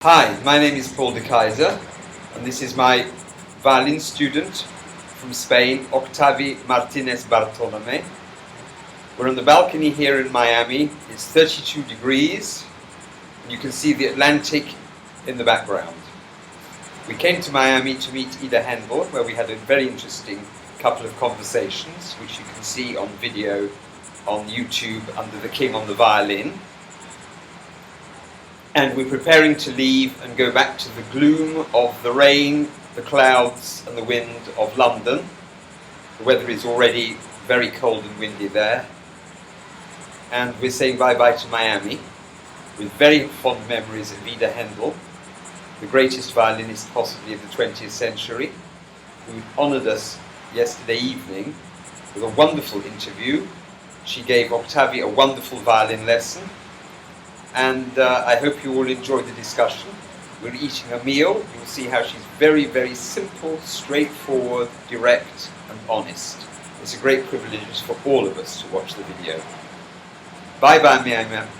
Hi, my name is Paul de Kaiser, and this is my violin student from Spain, Octavi Martinez Bartolome. We're on the balcony here in Miami. It's 32 degrees, and you can see the Atlantic in the background. We came to Miami to meet IDA HAENDEL, where we had a very interesting couple of conversations, which you can see on video on YouTube under The King on the Violin. And we're preparing to leave and go back to the gloom of the rain, the clouds and the wind of London. The weather is already very cold and windy there. And we're saying bye-bye to Miami with very fond memories of Ida HAENDEL, the greatest violinist possibly of the 20th century, who honoured us yesterday evening with a wonderful interview. She gave Octavi a wonderful violin lesson. And I hope you all enjoyed the discussion. We're eating a meal. You'll see how she's very, very simple, straightforward, direct and honest. It's a great privilege for all of us to watch the video. Bye-bye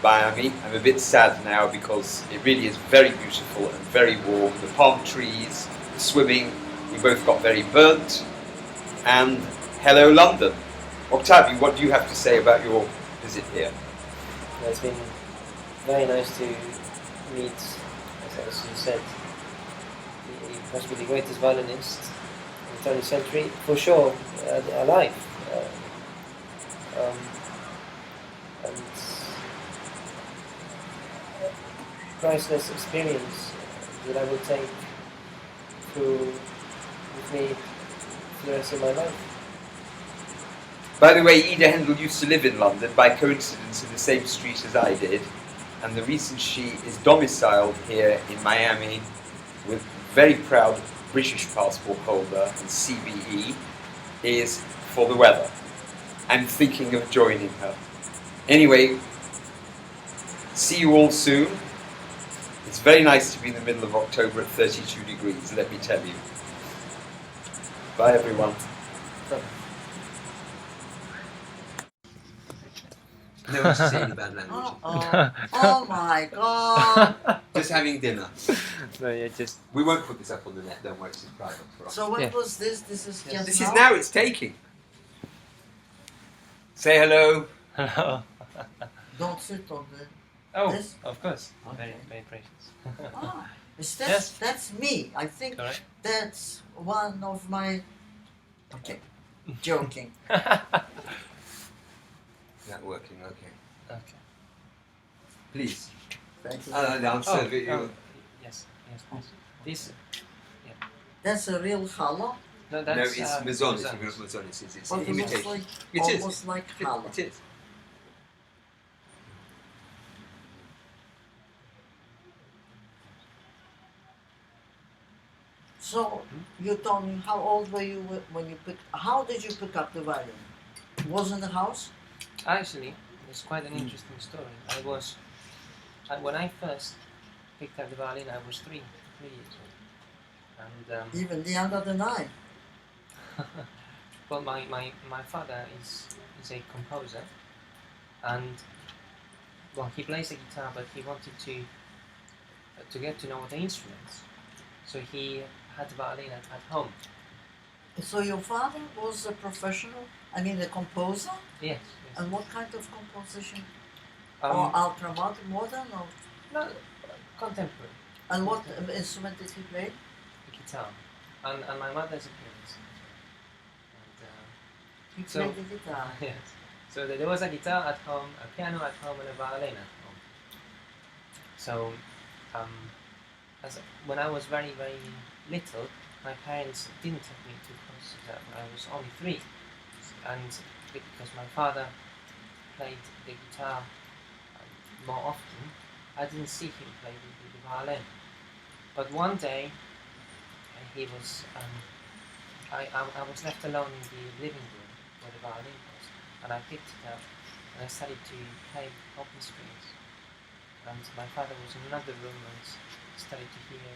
Miami. I'm a bit sad now because it really is very beautiful and very warm. The palm trees, the swimming, we both got very burnt. And hello London. Octavi, what do you have to say about your visit here? It's been very nice to meet, as you said, possibly the greatest violinist in the 20th century, for sure, alive. And priceless experience that I will take with me for the rest of my life. By the way, Ida HAENDEL used to live in London, by coincidence in the same street as I did. And the reason she is domiciled here in Miami with very proud British passport holder and CBE is for the weather. I'm thinking of joining her. Anyway, see you all soon. It's very nice to be in the middle of October at 32 degrees, let me tell you. Bye everyone. No one to say any bad language. Oh my god! Just having dinner. No, yeah, just. We won't put this up on the net, don't worry, it's private for us. So what was this? This is just This now? is now, it's taking. Say hello. Hello. Don't sit on the... Oh, This? of course. Okay. Very precious. Ah, Yes. that's me. I think Correct. that's one of my... Okay, joking. Not working, okay. Okay. Please. Thank you. I'll answer you. Yes, please. This. That's a real challah. No, No, that's. it's Maison, it's real Maison, it's But it looks imitation. like, It is. almost like challah. It is. So you told me, how old were you when you picked? How did you pick up the violin? Was in the house? Actually, it's quite an interesting story. When I first picked up the violin, I was 3 years old. And Even younger than I. well, my father is a composer, and well, he plays the guitar, but he wanted to get to know the instruments, so he had the violin at home. So your father was a professional? I mean, a composer? Yes. And what kind of composition? Um, Or ultra modern? Or? no, contemporary. And what instrument did he play? The guitar, and my mother's a pianist. And, He So- played the guitar. yes. So there was a guitar at home, a piano at home, and a violin at home. So, when I was very, very little, my parents didn't take me to concerts when I was only 3, and because my father played the guitar more often, I didn't see him play the violin. But one day, he was, I was left alone in the living room where the violin was, and I picked it up and I started to play open strings. And my father was in another room and started to hear,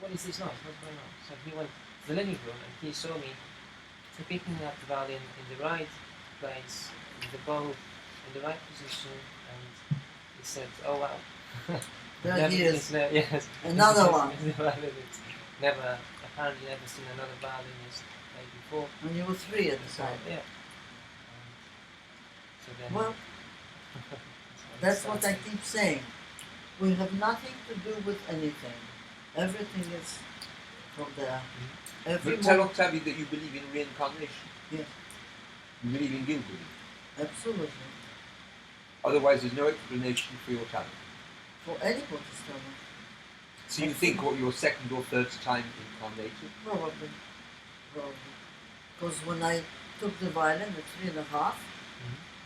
what is this noise? What's going on? So he went to the living room and he saw me picking up the violin in the right place, with the bow in the right position, and he said, "Oh wow, There Never, he is. it's yes. Another It's one. the violinist. Never, apparently never seen another violinist play before. When you were 3 at the So, time. yeah. So then, Well, so that's it what I started. keep saying. We have nothing to do with anything. Everything is from there. Every But tell moment. Octavi that you believe in reincarnation. Yes, You believe in guilt. absolutely. Otherwise, there's no explanation for your talent. For anybody's talent. So you think what your second or third time incarnated? Probably. Probably. Because when I took the violin at 3.5,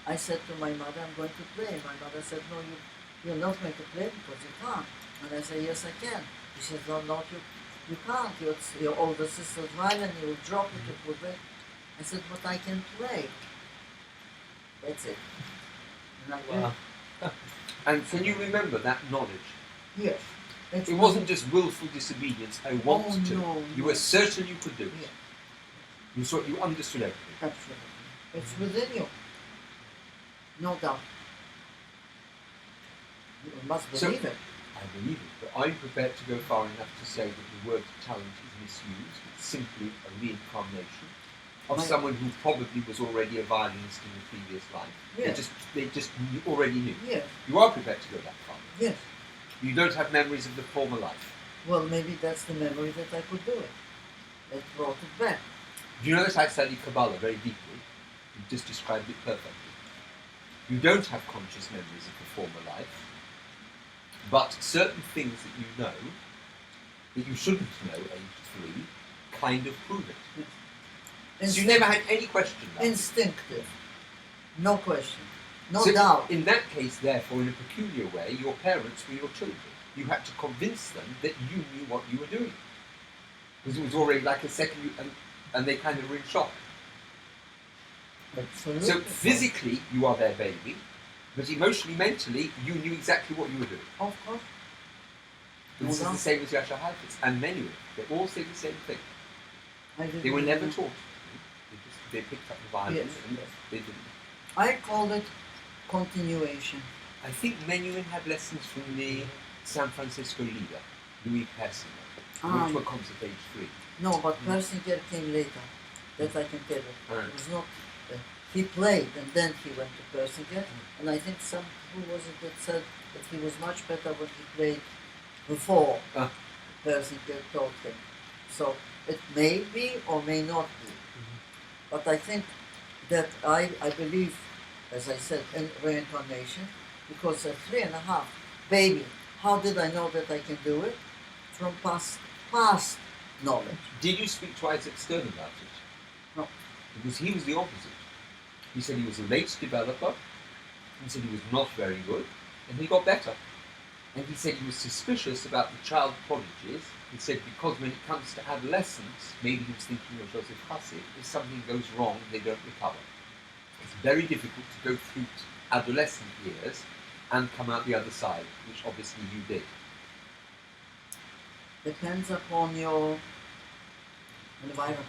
I said to my mother, I'm going to play. My mother said, no, you're not going to play because you can't. And I said, yes, I can. She said, no, you can't. It's your older sister's violin, you will drop it, it will break. I said, but I can play. That's it. And I did. Wow. And can you remember that knowledge? Yes. It's It wasn't just willful disobedience, I want Oh, to. no, You no. were certain you could do it. Yeah. You saw, you understood everything. Absolutely. It's within you. No doubt. You must So- believe it. I believe it, but I'm prepared to go far enough to say that the word talent is misused. It's simply a reincarnation of My- someone who probably was already a violinist in the previous life. Yes. They just already knew. Yes. You are prepared to go that far. Yes. You don't have memories of the former life. Well, maybe that's the memory that I could do it. It brought it back. Do you know that I study Kabbalah very deeply? You just described it perfectly. You don't have conscious memories of the former life, but certain things that you know, that you shouldn't know aged 3, kind of prove it. So you never had any question about it. Instinctive. No question. No So doubt. in that case, therefore, in a peculiar way, your parents were your children. You had to convince them that you knew what you were doing. Because it was already like a second, and they kind of were in shock. Absolutely. So physically, you are their baby, but emotionally, mentally, you knew exactly what you were doing. Of course. This is the same as Yasha Haifetz and Menuhin. They all say the same thing. I didn't They were never know. taught. They picked up the violin Yes, and yes. they didn't. I call it continuation. I think Menuhin had lessons from the San Francisco leader, Louis Persinger, which were comes at age 3. No, but Persinger came later. That I can tell you. Alright. It was not. He played and then he went to Persinger. And I think who was it that said that he was much better when he played before Ah. Persinger taught him. So it may be or may not be. But I think that I believe, as I said, in reincarnation, because at 3.5, baby, how did I know that I can do it? From past knowledge. Did you speak to Isaac Stern about it? No. Because he was the opposite. He said he was a late developer, he said he was not very good, and he got better. And he said he was suspicious about the child prodigies. He said because when it comes to adolescence, maybe he was thinking of Joseph Hasid, if something goes wrong, they don't recover. It's very difficult to go through adolescent years and come out the other side, which obviously you did. Depends upon your environment.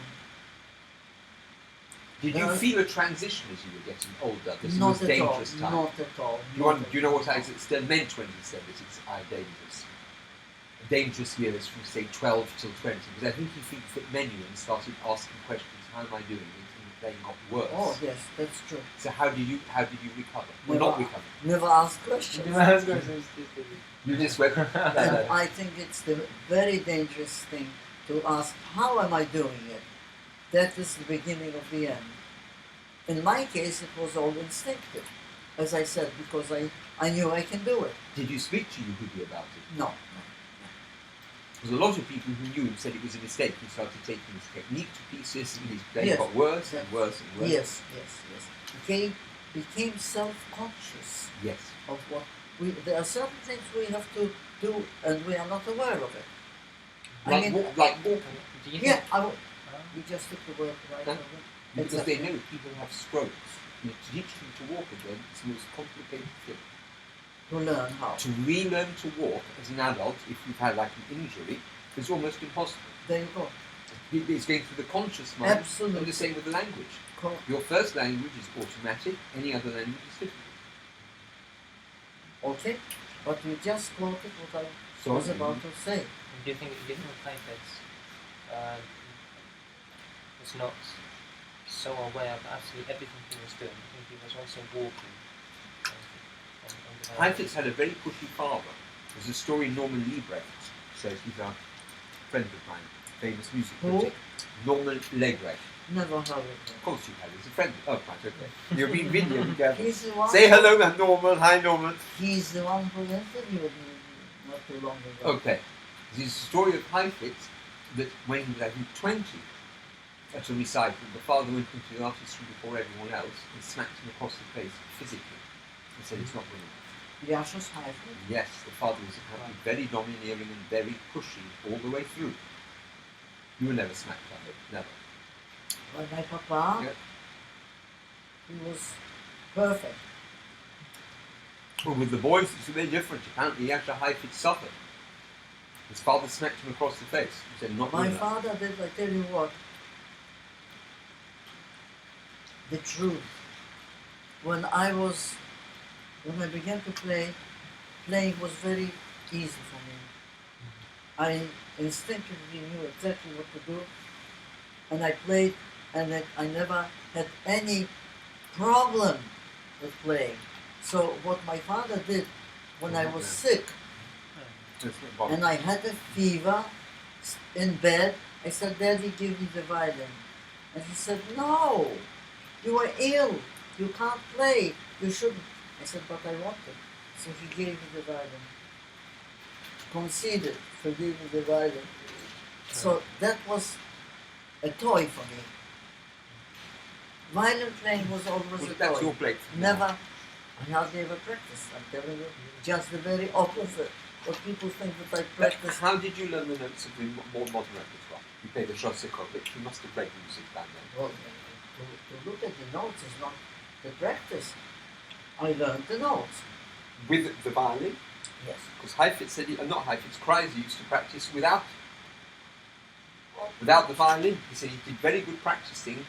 Did you feel a transition as you were getting older? Because it Not was at all. dangerous time. Not at all. Do you know what Isaac Stern meant when he said that it's dangerous? Dangerous years from say 12 till 20, because I think he thinks that Menuhin started asking questions, how am I doing? And the playing got worse. Oh yes, that's true. So how did you recover? Well, Never- not recover. Never ask questions. You just went. And I think it's the very dangerous thing to ask, how am I doing it? That is the beginning of the end. In my case, it was all instinctive, as I said, because I knew I can do it. Did you speak to Yehudi about it? No. Because a lot of people who knew him said it was a mistake. He started taking his technique to pieces, and his playing Yes. got worse and worse and worse. Yes. Became self-conscious Yes. of what there are certain things we have to do, and we are not aware of it. Like walking. Do you Yeah, think? we just took the word right Huh? over. Because they Exactly. know people have strokes. And to teach them to walk again, it's the most complicated thing. To learn how. To relearn to walk as an adult, if you've had like an injury, is almost impossible. There you go. It's going through the conscious mind. Absolutely. And the same with the language. Co- Your first language is automatic, any other language is difficult. Okay? But you just quoted what I So was about to say. Do you think Heifetz was not so aware of absolutely everything he was doing? I think he was also walking on the Heifetz had a very pushy father. There's a story Norman Liebrecht says, he's a friend of mine, famous music Who? critic. Norman Liebrecht. Never heard of Of him. course you have, he's a friend. Oh, right, okay. You're being videoed. He's the one. Say hello, Norman. Hi, Norman. He's the one who interviewed me not too long ago. Okay. There's a story of Heifetz that when he was, I think, 20, at a recital, the father went into the artistry before everyone else and smacked him across the face physically and said it's not good enough. Yasha's Heifetz. Yes, the father was apparently very domineering and very pushy all the way through. You were never smacked by it, never. But my papa, Yeah. he was perfect. Well, with the boys, it's very different. Apparently, Yasha Heifetz suffered. His father smacked him across the face. He said, not good My enough. father did, I tell you what, the truth. When I began to play, playing was very easy for me. I instinctively knew exactly what to do, and I played, and I never had any problem with playing. So what my father did when I was sick, That's not bad. and I had a fever in bed, I said, Daddy, give me the violin. And he said, no, you are ill, you can't play, you shouldn't. I said, but I want it. So he gave me the violin. Conceded to give me the violin. So that was a toy for me. Violin playing was always a That's toy. your plate. Never, I hardly ever practiced, I'm telling you. Just the very opposite. What people think that I But practice. how did you learn the notes of the more modern repertoire? You played the Shostakovich, you must have played music back then. Well, to look at the notes is not the practice. I learned the notes. With the violin? Yes. Because Heifetz said, not Heifetz, Kreis used to practice without the violin. He said he did very good practicing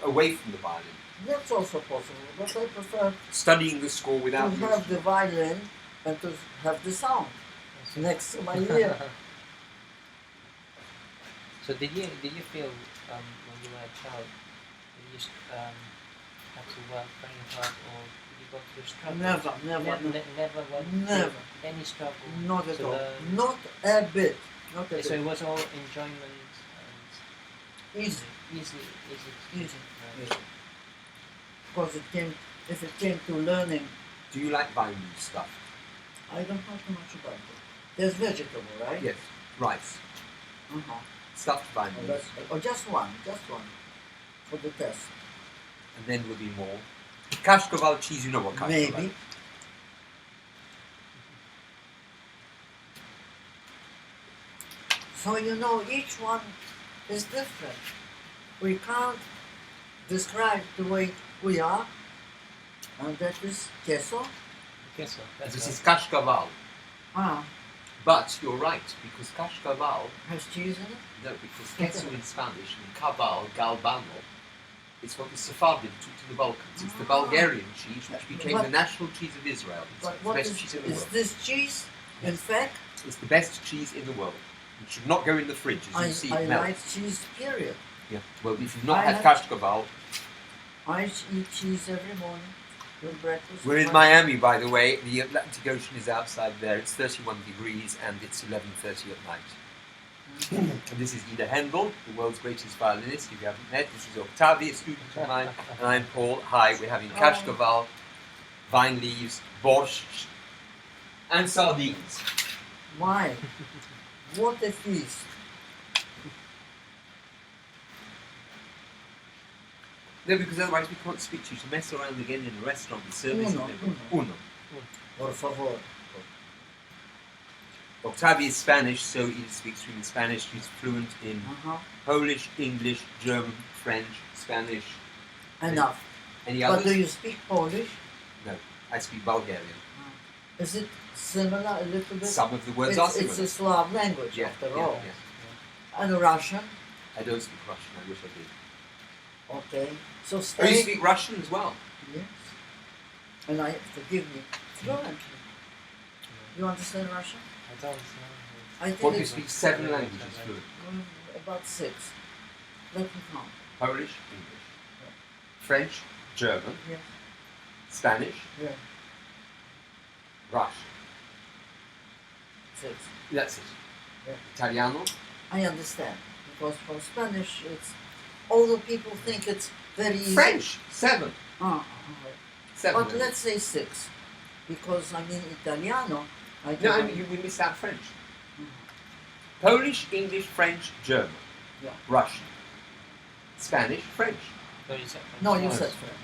away from the violin. That's also possible, but I prefer Studying the score without to have the violin and to have the sound next to my ear. So did you feel when you were a child that you had to work very hard, or did you go through struggle? Never. Never went Never. through any struggle. Not at to all. learn? Not a bit. Not a So bit. it was all enjoyment Easy. and easy. Easy. Right. Easy. Because if it came to learning, Do you like violin stuff? I don't know too much about it. There's vegetable, right? Yes. Rice. Uh-huh. Stuffed violin. Or just one for the test. And then there'll be more. Kashkoval cheese, you know what Kashkoval Maybe. is. So each one is different. We can't describe the way we are, and that is queso. Okay, so that's This right. is Kashkoval. Ah, But you're right, because Kashkoval, has cheese in it. no, because queso in Spanish and cabal, galbano, it's what the Sephardim took to the Balkans. It's the Bulgarian cheese, which became the national cheese of Israel. It's But the what best is cheese in the world. this cheese? In fact, It's the best cheese in the world. It should not go in the fridge, as you see I it melt. like cheese, period. Yeah. Well, if you've not I had like- Kashkoval, I eat cheese every morning with breakfast. we're in Miami, by the way. The Atlantic Ocean is outside there. It's 31 degrees and it's 11:30 at night. And this is Ida Haendel, the world's greatest violinist. If you haven't met, this is Octavi, a student of mine, and I'm Paul. Hi, we're having Kashkoval, vine leaves, borscht, and sardines. Why? What a feast. No, because otherwise we can't speak to you. To mess around again in a restaurant with service. Uno, and everything. Por favor. Octavi is Spanish, so he speaks to him in Spanish. He's fluent in Uh-huh. Polish, English, German, French, Spanish. Enough. Any But do others? you speak Polish? No, I speak Bulgarian. Is it similar a little bit? Some of the words are similar. It's a Slav language, Yeah, after yeah, all. yeah. And Russian? I don't speak Russian. I wish I did. Okay. So Oh, you stay. speak Russian as well? Yes. And forgive me, fluently. You understand Russian? I don't know. I think What, you it's speak 7 languages fluent? about 6. Let me count. Polish, English, French, German, Yeah. Spanish, Yeah. Russian. 6. That's it. Yeah. Italiano, I understand. Because from Spanish, it's although people think it's very easy. French, 7. Ah, 7. but let's say 6. Because I mean Italiano. No, I mean, we missed out French. Mhm. Polish, English, French, German, Yeah. Russian, Spanish, French. No, you said No, you Yes. said French.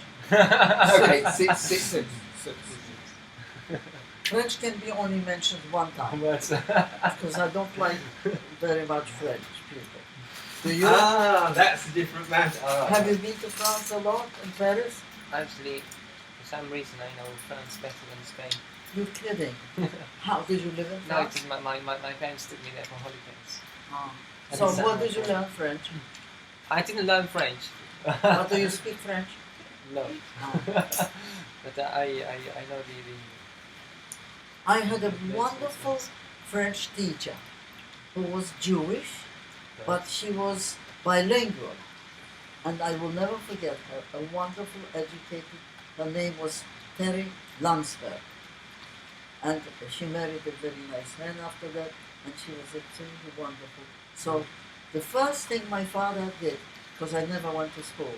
Okay, 6. French can be only mentioned one time because I don't like very much French people. Do you? That's a different matter. Have you been to France a lot in Paris? Actually, for some reason, I know France better than Spain. You're kidding. How did you live in No, France? because my parents took me there for holidays. Ah. And So it's, where did you learn French? I didn't learn French. How do you speak French? No. Ah. But I know the I had a wonderful French teacher who was Jewish, but she was bilingual. And I will never forget her, a wonderful, educated, her name was Terry Landsberg. And she married a very nice man after that, and she was absolutely wonderful. So the first thing my father did, because I never went to school,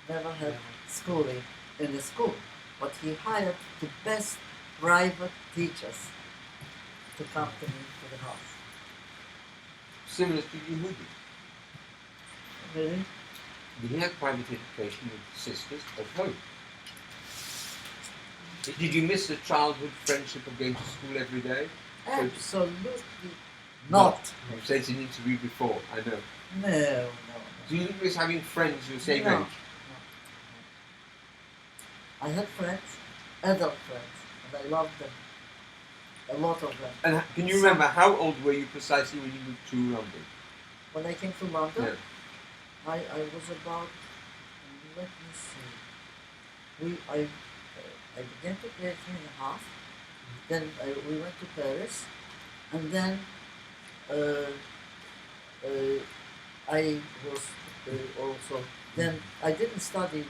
never had schooling in the school, but he hired the best private teachers to come to me to the house. Similar to Yehudi. Really? We had private education with sisters at home. Did you miss the childhood friendship of going to school every day? Absolutely not. You've said in an interview before, I know. No. Do you miss having friends your same No. age? I had friends, adult friends, and I loved them. A lot of them. And can you remember how old were you precisely when you moved to London? When I came to London, Yeah. I was about, let me see, I began to play 3.5, then we went to Paris, and then I was also, then I didn't study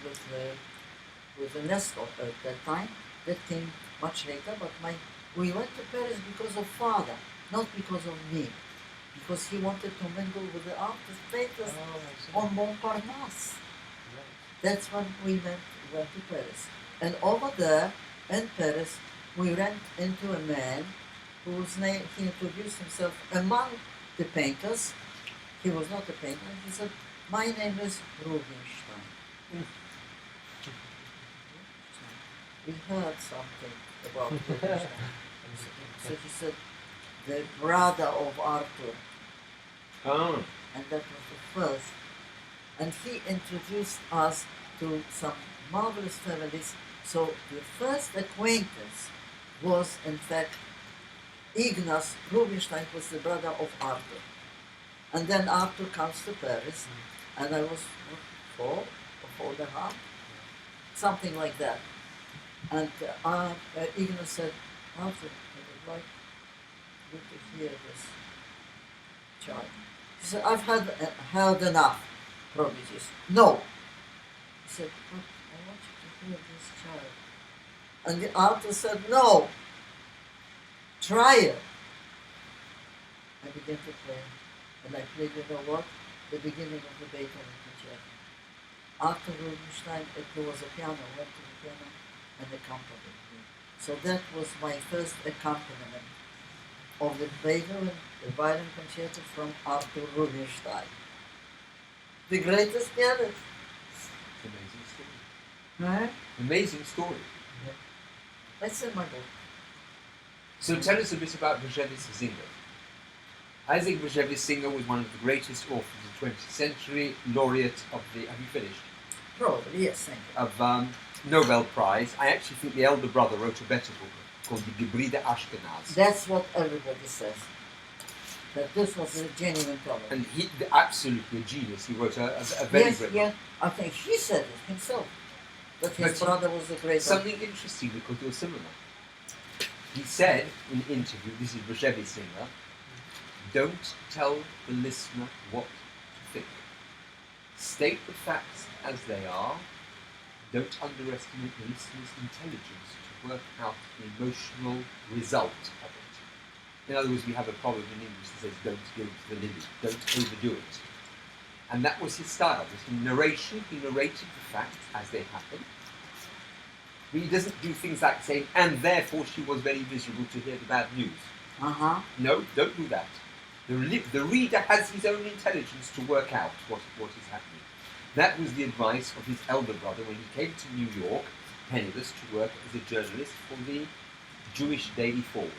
with UNESCO at that time, that came much later, but we went to Paris because of father, not because of me, because he wanted to mingle with the artists, painters on Montparnasse. That's when we went to Paris. And over there, in Paris, we ran into a man whose name, he introduced himself among the painters. He was not a painter. He said, "My name is Rubinstein." We heard something about Rubinstein. So he said, "The brother of Arthur." Oh. And that was the first. And he introduced us to some marvelous families. So the first acquaintance was, in fact, Ignaz Rubinstein was the brother of Arthur. And then Arthur comes to Paris, and I was 4 or 4.5, something like that. And Ignaz said, "Arthur, I would like you to hear this child." He said, "I've heard enough prodigies." "No." He said, "But I want you to hear this child." And the Arthur said, "No, try it." I began to play, and I played, you know what? The beginning of the Beethoven concerto. Arthur Rubinstein, there was a piano, went to the piano and accompanied me. So that was my first accompaniment of the Beethoven, the violin concerto from Arthur Rubinstein. The greatest pianist. Amazing story. Right? Amazing story. That's in my book. So tell us a bit about Brzezinski Singer. Isaac Brzezinski Singer was one of the greatest authors of the 20th century, laureate of the, have you finished? Probably, yes, thank you. Of Nobel Prize. I actually think the elder brother wrote a better book called the Gebride Ashkenaz. That's what everybody says. That this was a genuine talent. And he, absolutely a genius. He wrote a very Yes, great yes. I think he said it himself. That his But brother was the greatest. Something interesting because they were similar. He said in an interview, this is Brzezinski singer, don't tell the listener what to think. State the facts as they are. Don't underestimate the listener's intelligence to work out the emotional result of it. In other words, we have a proverb in English that says, don't gild the lily, don't overdo it. And that was his style. With narration, he narrated the facts as they happened. But he doesn't do things like saying, and therefore she was very miserable to hear the bad news. No, don't do that. The reader has his own intelligence to work out what is happening. That was the advice of his elder brother when he came to New York, penniless, to work as a journalist for the Jewish Daily Forward.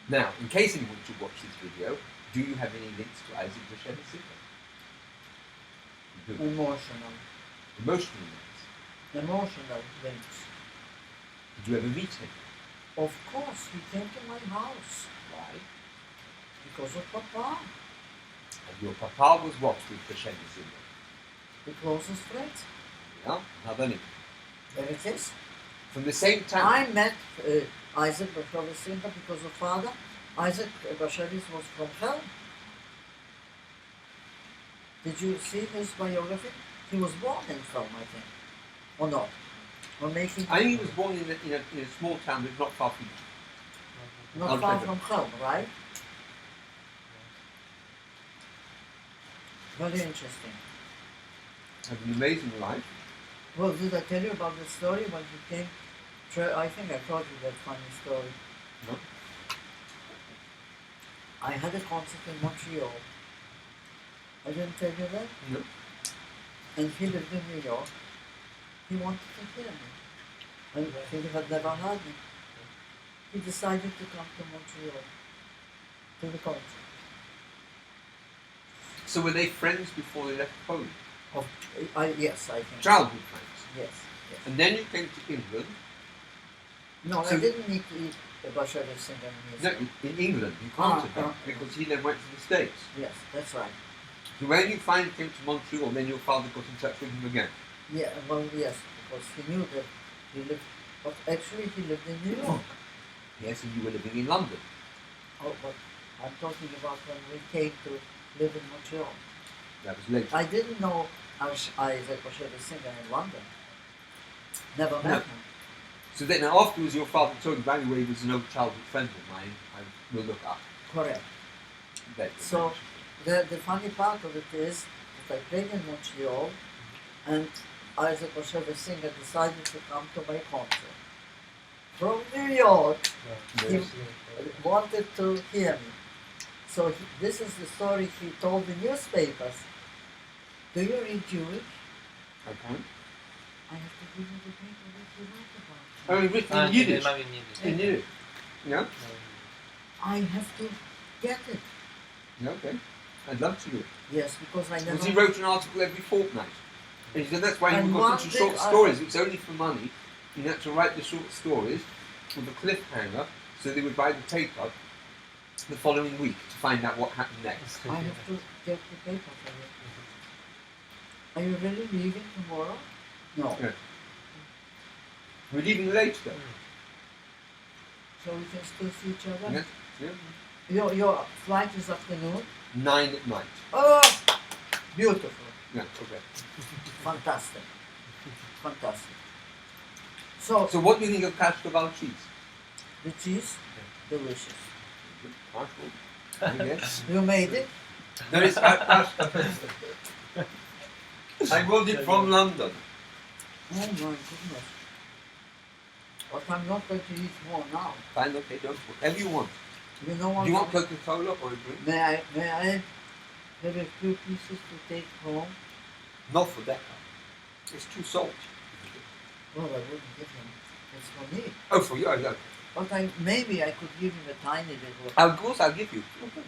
Now, in case anyone should watch this video, do you have any links to Isaac Bashevis? Emotional. Emotional links. Emotional links. Did you ever meet him? Of course, he came to my house. Why? Because of Papa. And your papa was what with Bashevis? The closest friend. Yeah, another link. There it is. From the same time. I met Isaac Bashevis because of father. Isaac Bashevis was from Helm. Did you see his biography? He was born in Helm, I think. Or not? Or making. I think he was born in a small town, but not far from you. Not far from Helm, right? Very interesting. Had an amazing life. Well, did I tell you about the story when he came? I think I told you that funny story. No. I had a concert in Montreal. I didn't tell you that? No. And he lived in New York. He wanted to hear me. And he had never heard me. He decided to come to Montreal, to the concert. So were they friends before they left Poland? Yes, I think. Childhood friends? Yes, yes. And then you came to England? No, So- I didn't meet Bashevis singer No, music. in England. You can't have Ah, that, because he then went to the States. Yes, that's right. So when you finally came to Montreal, then your father got in touch with him again. Yeah, well, yes, because he knew that he lived, but actually he lived in New York. Yes, and you were living in London. Oh, but I'm talking about when we came to live in Montreal. That was later. I didn't know Isaac Bashevis singer in London. Never met him. So then afterwards your father told you, by the way, he was an old childhood friend of mine. I will look up. Correct. That So the funny part of it is that I played in Montreal and Isaac Bashevis singer decided to come to my concert. From New York, he wanted to hear me. So this is the story he told the newspapers. Do you read Jewish? Okay. I have to give you the paper that you wrote about. Oh, written in Yiddish. In Yiddish. Yeah? I have to get it. Yeah, okay. I'd love to do it. Yes, because I never. Because he wrote an article every fortnight. And he said that's why he And got one such thing short I- stories. It's only for money. He had to write the short stories with a cliffhanger so they would buy the paper the following week to find out what happened next. I have to get the paper for you. Are you really leaving tomorrow? No. Yeah. We're leaving late though. So we can still see each other? Yeah. Yeah. Your flight is afternoon? 9 at night. Oh! Beautiful. Yeah, okay. Fantastic. Fantastic. So, So what do you think of Kashkaval cheese? the cheese? Delicious. I guess. You made it? No, it's I bought it from London. Oh my goodness. But I'm not going to eat more now. Fine, okay, don't. Whatever you want. You know what? Do you want Coca-Cola or a drink? May I have a few pieces to take home? Not for that. It's too salt. Well, I wouldn't give him. It's for me. Oh, for you? Okay. But maybe I could give him a tiny little. Of course, I'll give you.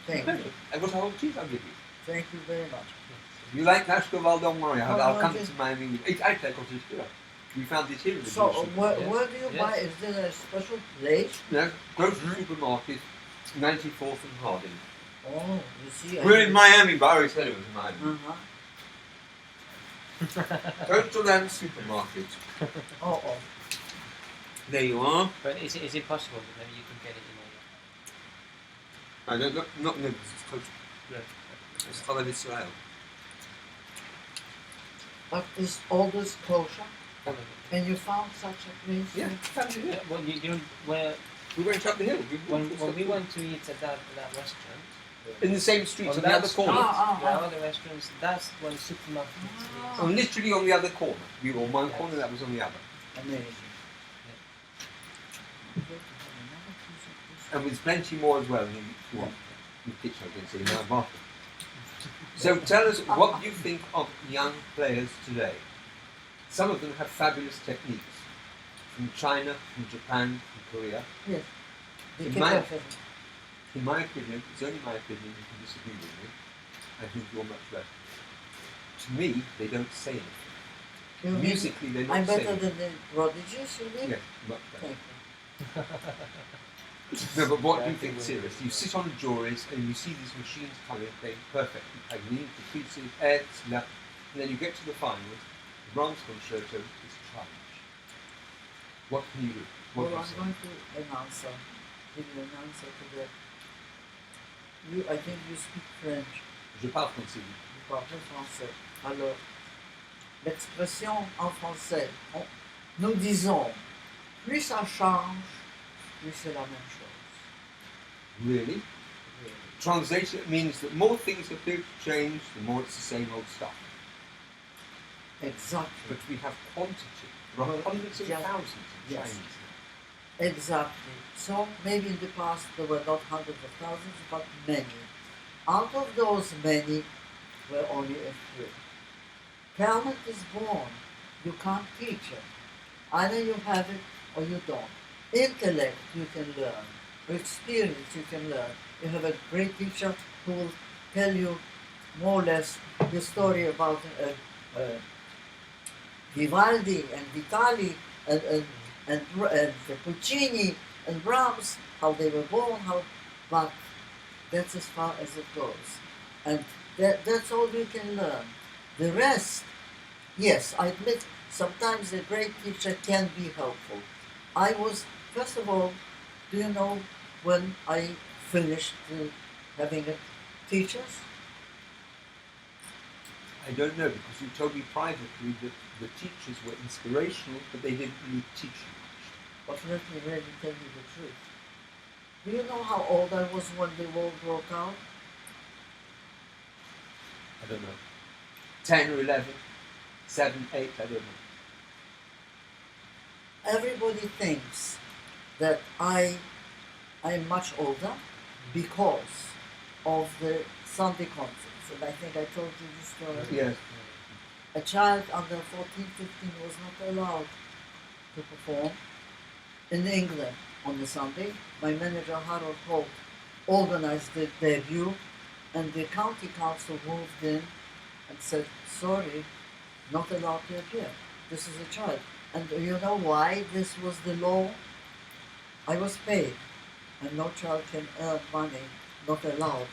Thank you. I've got a whole cheese I'll give you. Thank you very much. If you like Kashkaval, don't worry. I'll no, come just- to Miami. Actually, I got it here. We found it here in the So, grocery. where do you buy? Is there a special place? No, grocery supermarket, 94th and Harding. Oh, you see. We're in Miami, but I always said it was in Miami. Uh-huh. Coastal Land Supermarket. Oh. There you are. But is it possible that maybe you can get it in a... I don't know, not no, it's close. It's Chalav Israel. But is all this kosher? All of it. And you found such a place? Yeah, found it here. Yeah, well, you know, where We went up the hill. when we went to eat at that restaurant, in the same street, on on the that other street, corner. there are other restaurants. That's when supermarket is. Oh, literally on the other corner. We were on one corner, that was on the other. Amazing. And there's plenty more as well. If you want. You picture, I can see now, bathroom. So tell us, what do you think of young players today? Some of them have fabulous techniques. From China, from Japan, from Korea. Yes. They In can my- go. In my opinion, it's only my opinion, you can disagree with me. I think you're much better. To me, they don't say anything. You mean Musically, they're not I'm better saying than the prodigies, you mean? Yeah, much better. Thank you. No, but what Yeah, do I you think think serious? You sit on the juries and you see these machines coming, playing perfectly, playing caprices, airs, and then you get to the finals, the Brahms concerto is challenged. What can you do? What Well, do you I'm say? going to give you an answer to that. I think you speak French. Je parle français. Vous parlez français. Alors, l'expression en français, nous disons, plus ça change, plus c'est la même chose. Really? Translation means that more things appear to change, the more it's the same old stuff. Exactly. But we have quantity. There are hundreds of Yeah. thousands of Yes. Chinese. Exactly. So maybe in the past there were not hundreds of thousands, but many. Out of those many were only a few. Talent is born. You can't teach it. Either you have it or you don't. Intellect you can learn. Experience you can learn. You have a great teacher who will tell you more or less the story about Vivaldi and Vitali and Puccini and Brahms, how they were born, but that's as far as it goes. And that's all you can learn. The rest, yes, I admit, sometimes a great teacher can be helpful. I was, first of all, do you know when I finished having teachers? I don't know, because you told me privately that the teachers were inspirational, but they didn't really teach you much. But let me really tell you the truth. Do you know how old I was when the war broke out? I don't know. 10 or 11, 7, 8, I don't know. Everybody thinks that I am much older because of the Sunday concerts. And I think I told you this story. Yes. A child under 14, 15 was not allowed to perform in England on the Sunday. My manager, Harold Holt, organized the debut, and the county council moved in and said, sorry, not allowed to appear. This is a child. And you know why this was the law? I was paid, and no child can earn money, not allowed.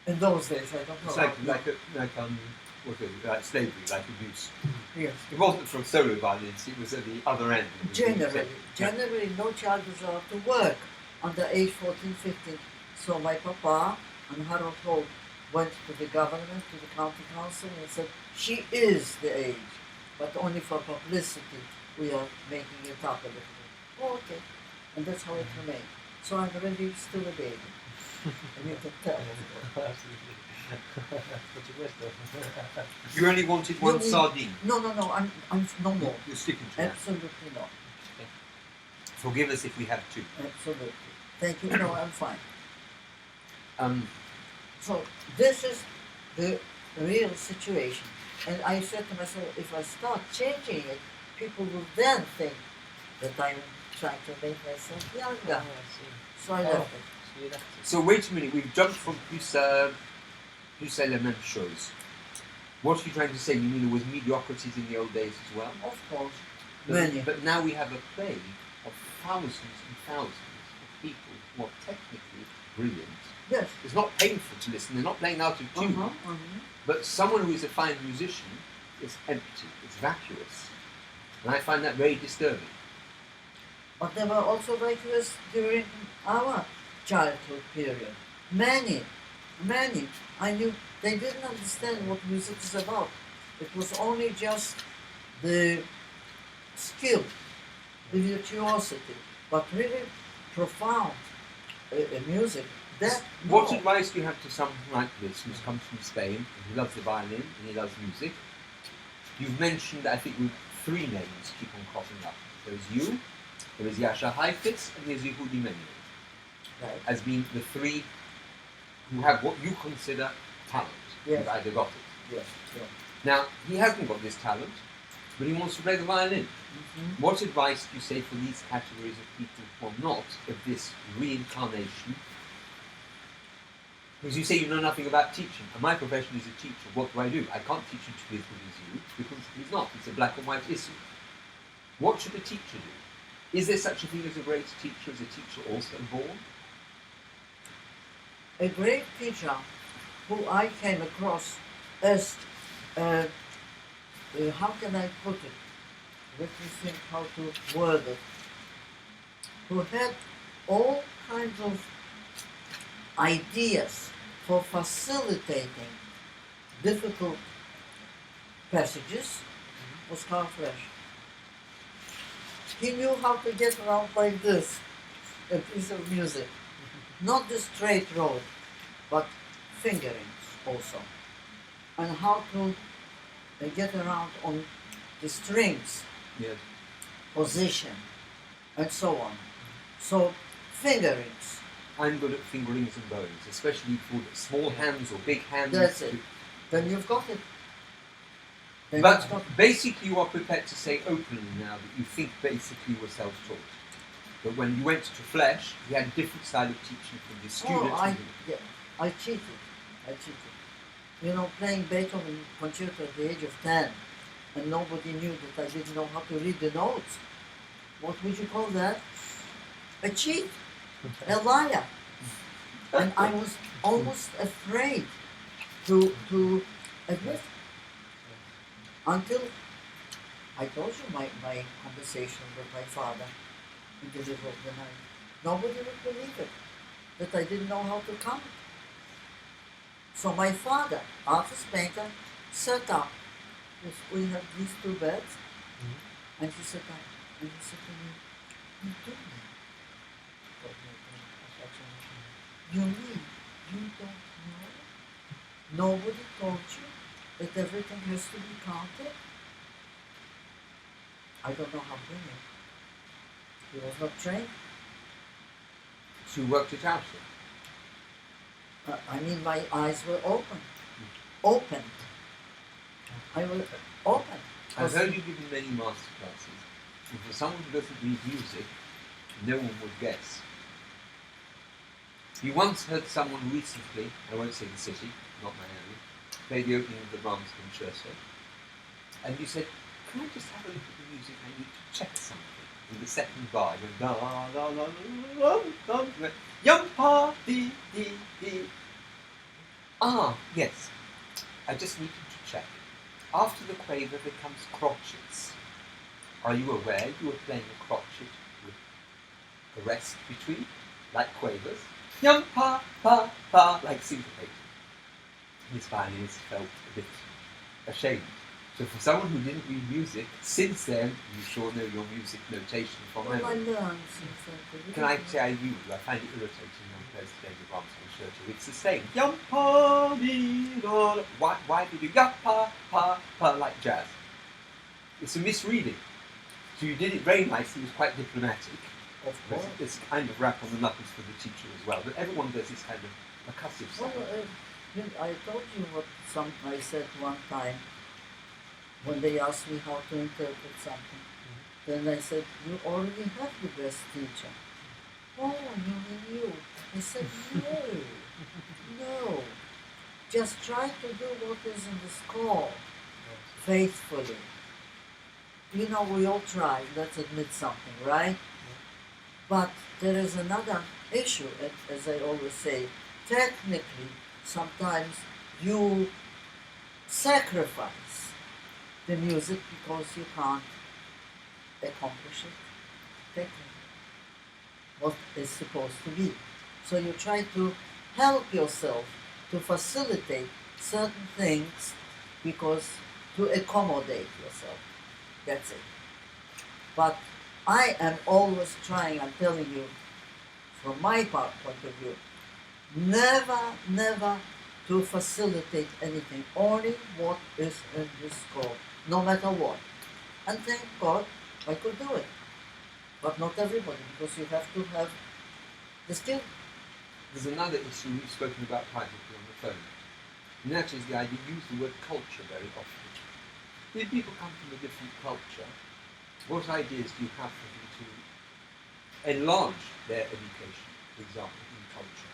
In those days, I don't know. It's like slavery, like abuse. Yes. It wasn't from solo violence, it was at the other end. It was Generally, no child is allowed to work under age 14, 15. So my papa and Harold Holt went to the government, to the county council, and said, she is the age, but only for publicity we are making it up a little bit. Oh, okay. And that's how it remained. So I'm really still a baby. And you can tell. You only wanted one sardine. No, I'm no more. You're sticking to that. Absolutely not. Forgive us if we have two. Absolutely. Thank you. No, I'm fine. Um, So this is the real situation. And I said to myself, if I start changing it, people will then think that I'm trying to make myself younger. So I left it. so wait a minute, we've jumped from plus la même chose. What are you trying to say? You mean there was mediocrities in the old days as well? Of course, But, many. but now we have a plague of thousands and thousands of people who are technically brilliant. Yes. It's not painful to listen, they're not playing out of tune. But someone who is a fine musician is empty, it's vacuous. And I find that very disturbing. But there were also vacuous during our childhood period. Many. I knew they didn't understand what music is about. It was only just the skill, the virtuosity, but really profound music. That What no. advice do you have to someone like this who comes from Spain and who loves the violin and he loves music? You've mentioned, I think, with three names keep on cropping up. There's you, there is Yasha Heifetz, and there's Yehudi Mendeley, Right. as being the three who have what you consider talent. Yes. You've either got it. Yes. Yeah. Now, he hasn't got this talent, but he wants to play the violin. Mm-hmm. What advice do you say for these categories of people who are not of this reincarnation? Because you say you know nothing about teaching, and my profession is a teacher. What do? I can't teach you to be as good as you, because he's not. It's a black and white issue. What should a teacher do? Is there such a thing as a great teacher? Is a teacher also born? A great teacher who I came across as, how can I put it? Let me think how to word it. Who had all kinds of ideas for facilitating difficult passages was Carl Fresh. He knew how to get around like this, a piece of music. Not the straight road, but fingerings also. And how to get around on the strings, Yes. position, and so on. So, fingerings. I'm good at fingerings and bows, especially for small hands or big hands. That's it. Then you've got it. Then But you've got it. basically you are prepared to say openly now that you think basically you were self-taught. But when you went to Flesh, you had a different style of teaching from the students. I cheated. You know, playing Beethoven concerto at the age of 10, and nobody knew that I didn't know how to read the notes. What would you call that? A cheat. A liar. And I was almost afraid to admit. Until I told you my conversation with my father in the middle of the night. Nobody would believe it, that I didn't know how to count. So my father, artist painter, sat up. We have these two beds, and he sat up, and he said to me, "You do know. You mean you don't know? Nobody told you that everything has to be counted?" I don't know how brilliant. He was not trained. So you worked it out. I mean, my eyes were open. Opened. I was open. I've heard you giving many master classes, and for someone who doesn't read music, no one would guess. You once heard someone recently, I won't say the city, not Miami, play the opening of the Brahms concerto, and you said, "Can I just have a look at the music? I need to check something." In the second bar, you went, da da da da da da, yum pa dee dee dee. Ah, yes. I just needed to check. After the quaver there comes crotchets. Are you aware you were playing a crotchet with a rest between, like quavers? Yum pa pa pa, like syncopated. This violinist felt a bit ashamed. So for someone who didn't read music, since then you sure know your music notation from Well, I memory. learned since then. Can I say I agree with you? I find it irritating when players play the Brahms concerto. It's the same. Yum pa dee da da. Why do you do yum pa pa pa like jazz? It's a misreading. So you did it very nicely. It was quite diplomatic. Of course. It's kind of rap on the knuckles for the teacher as well. But everyone does this kind of percussive Well, stuff. I told you what I said one time when they asked me how to interpret something. Then I said, "You already have the best teacher." "Oh, you mean you?" I said, no. Just try to do what is in the score faithfully. You know, we all try, let's admit something, right? But there is another issue, as I always say. Technically, sometimes you sacrifice the music because you can't accomplish it technically. what is supposed to be. So you try to help yourself to facilitate certain things because to accommodate yourself. That's it. But I am always trying, I'm telling you, from my point of view, never to facilitate anything, only what is in the score, no matter what. And thank God I could do it. But not everybody, because you have to have the skill. There's another issue we've spoken about privately on the phone, and that is the idea, use the word culture very often. When people come from a different culture, what ideas do you have for them to enlarge their education, for example, in culture?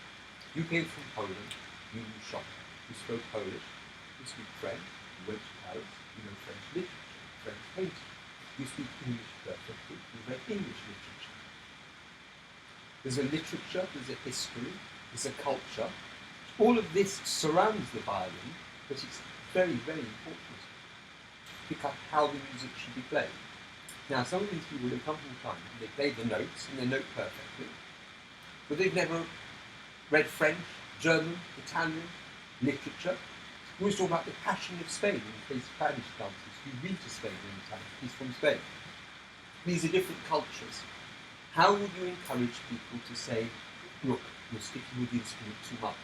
You came from Poland, you knew shopping, you spoke Polish, you speak French, you went to Paris, you know French literature, French painting, you speak English perfectly, you read English literature. There's a literature, there's a history, there's a culture. All of this surrounds the violin, but it's very, very important to pick up how the music should be played. Now, some of these people, they come from China, they play the notes, and they note perfectly, but they've never read French, German, Italian, literature. We always talk about the passion of Spain when he plays Spanish dances. You've been to Spain many times, he's from Spain. These are different cultures. How would you encourage people to say, look, you're sticking with the instrument too much.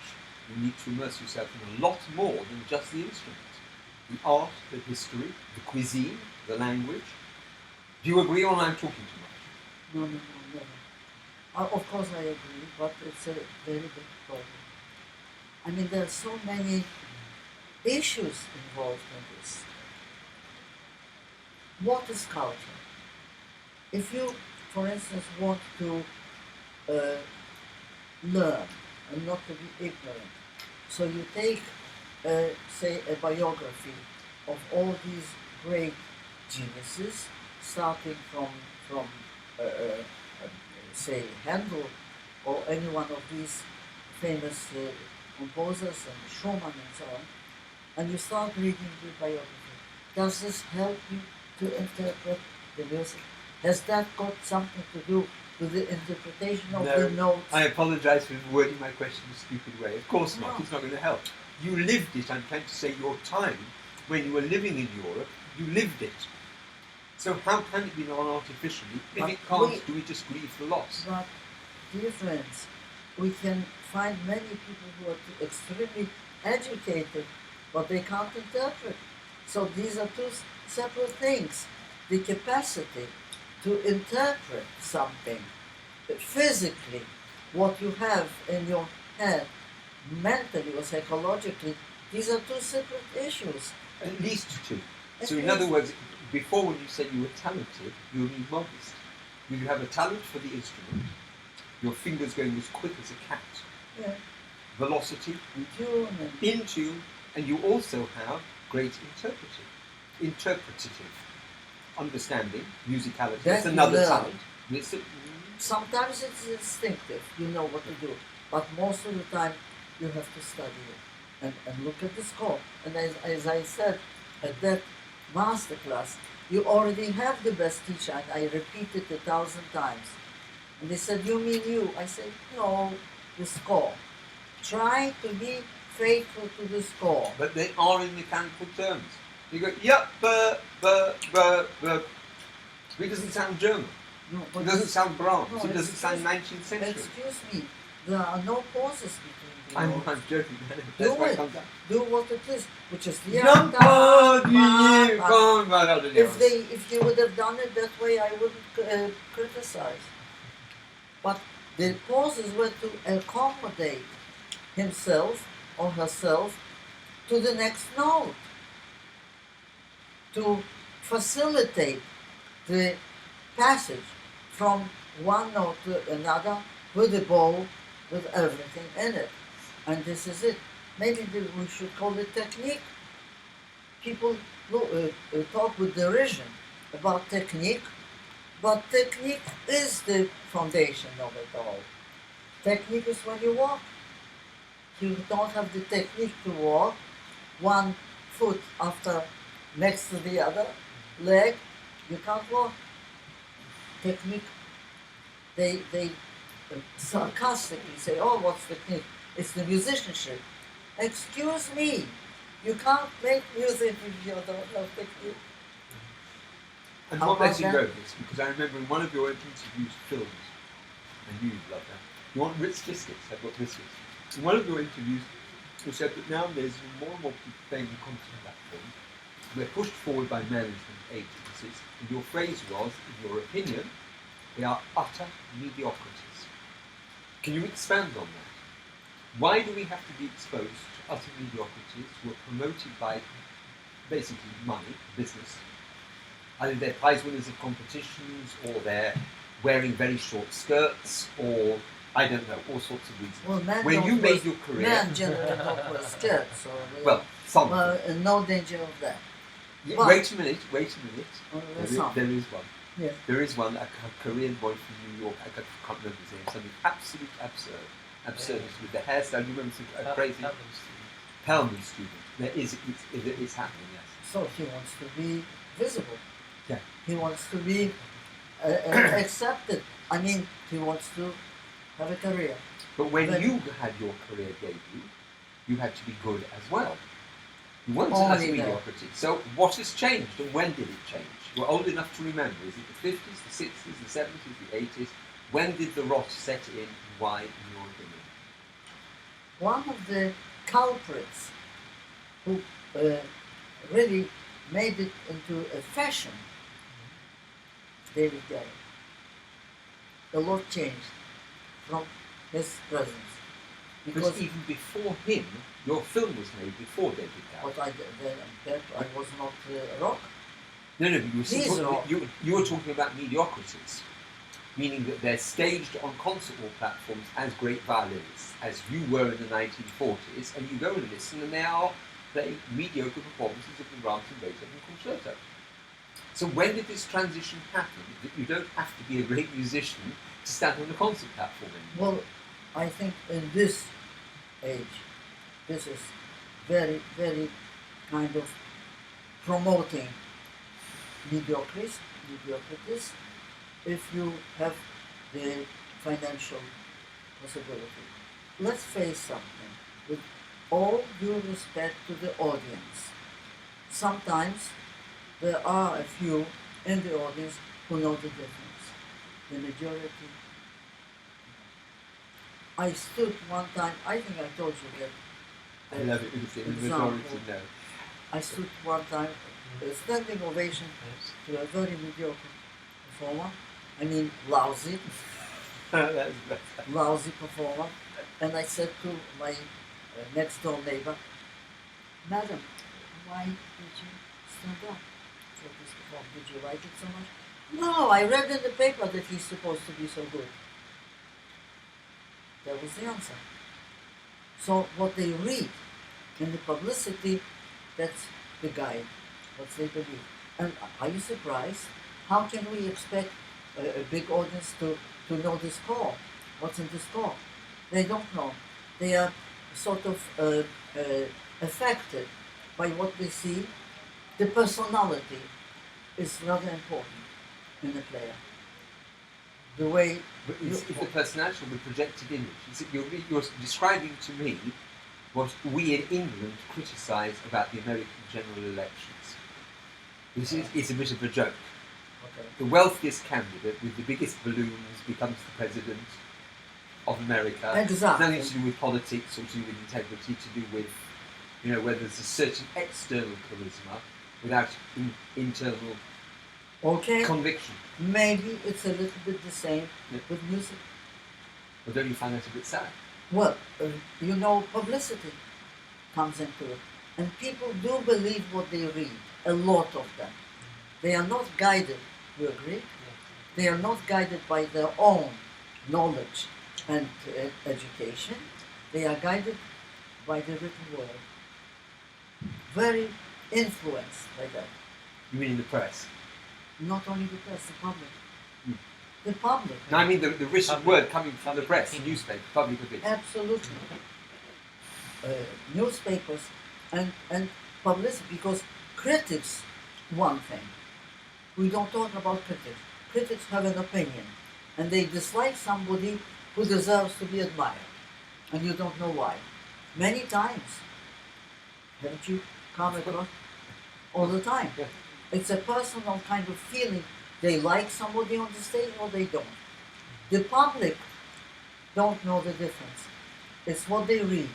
You need to immerse yourself in a lot more than just the instrument. The art, the history, the cuisine, the language. Do you agree or I'm talking too much? No, never. Of course I agree, but it's a very big problem. I mean, there are so many issues involved in this. What is culture? If you, for instance, want to learn and not to be ignorant, so you take, say, a biography of all these great geniuses, starting from say, Handel or any one of these famous composers and Schumann and so on, and you start reading the biography. Does this help you to interpret the music? Has that got something to do with the interpretation of the notes? I apologize for wording my question in a stupid way. Of course not, No. it's not going to help. You lived it, I'm trying to say your time, when you were living in Europe, you lived it. So how can it be non-artificially? If it can't, do we just grieve the loss? But, dear friends, we can find many people who are extremely educated, but they can't interpret. So these are two separate things. The capacity to interpret something physically, what you have in your head, mentally or psychologically, these are two separate issues. At least two. So At in other least. words, before when you said you were talented, you were being modest. You have a talent for the instrument, your fingers going as quick as a cat, Yeah. velocity, Tune and in tune, and you also have great interpretative understanding, musicality. That That's you another learn. talent. sometimes it's instinctive, you know what to do, but most of the time you have to study it and look at the score. And as I said at that master class, you already have the best teacher, and I repeated 1,000 times. And they said, you mean you? I said, no, the score. Try to be faithful to the score. But they are in mechanical terms. You go, yep, it doesn't sound German. No, It doesn't sound Brahms. No, It doesn't sound 19th century. Excuse me, there are no pauses between the I'm notes. joking. Do That's why it it. comes out. Do what it is, which is the if you would have done it that way, I wouldn't criticize. But the pauses were to accommodate himself or herself to the next note, to facilitate the passage from one note to another with a bow, with everything in it. And this is it. Maybe we should call it technique. People talk with derision about technique, but technique is the foundation of it all. Technique is when you walk. You don't have the technique to walk, one foot after next to the other leg, you can't walk. Technique, they sarcastically say, "Oh, what's technique? It's the musicianship." Excuse me, you can't make music if you don't have technique. And How what about makes you that? know this? Because I remember in one of your interviews films, and you love that, you want Ritz biscuits, I've got biscuits. In one of your interviews, you said that nowadays more and more people playing the concert platform, they're pushed forward by management agencies, and your phrase was, in your opinion, they are utter mediocrities. Can you expand on that? Why do we have to be exposed to utter mediocrities who are promoted by basically money, business? Either they're prize winners of competitions, or they're wearing very short skirts, or I don't know, all sorts of reasons. Well, men When don't you wear- made your career, men generally don't wear skirts, so well, some. well, no danger of that. Yeah, but- wait a minute. Oh, There there's is, some. there is one. Yes. There is one, a Korean boy from New York, I can't remember his name, something absolutely absurdity with the hairstyle. You remember a crazy Pelman student. It's happening, yes. So he wants to be visible. Yeah. He wants to be accepted. I mean, he wants to have a career. But when But- you had your career debut, you had to be good as well. You weren't Only as that. mediocrity. So what has changed and when did it change? You're old enough to remember. Is it the 50s, the 60s, the 70s, the 80s? When did the rot set in and why, in your opinion? One of the culprits who really made it into a fashion, David Garrett. A lot changed from his presence. Because even before him, your film was made before David Garrett. What I was not rock. No, but you were, He's talking, rock. you were talking about mediocrities, meaning that they're staged on concert hall platforms as great violinists, as you were in the 1940s, and you go and listen, and they are playing mediocre performances of the Brahms and Beethoven concerto. So when did this transition happen, that you don't have to be a great musician to stand on the concert platform anymore? Well, I think in this age, this is very, very kind of promoting mediocrities if you have the financial possibility. Let's face something, with all due respect to the audience. Sometimes there are a few in the audience who know the difference. The majority. I stood one time, I think I told you that. I love it because the example. majority know. I stood one time, a standing ovation to a very mediocre performer. I mean, lousy performer. And I said to my next door neighbor, "Madam, why did you stand up for this performance? Did you like it so much?" "No, I read in the paper that he's supposed to be so good." That was the answer. So what they read in the publicity, that's the guide, what they believe. And are you surprised? How can we expect a big audience to know the score? What's in the score? They don't know. They are sort of affected by what they see. The personality is rather important in a player. The way But it's the personality or the projected image. You're describing to me what we in England criticise about the American general elections. It's a bit of a joke. Okay. The wealthiest candidate with the biggest balloons becomes the president of America. Exactly. Nothing to do with politics or to do with integrity, to do with, whether there's a certain external charisma without internal Okay, conviction. maybe it's a little bit the same with music. Or don't you find that a bit sad? Well, publicity comes into it. And people do believe what they read, a lot of them. They are not guided, you agree? They are not guided by their own knowledge and education. They are guided by the written word. Very influenced by that. You mean in the press? Not only the press, the public. Mm. The public. No, I mean the written word coming from the press, the newspaper, public opinion. Absolutely. Newspapers and publicity, because critics, one thing. We don't talk about critics. Critics have an opinion, and they dislike somebody who deserves to be admired, and you don't know why. Many times. Haven't you come across? All the time. Yeah. It's a personal kind of feeling. They like somebody on the stage or they don't. The public don't know the difference. It's what they read.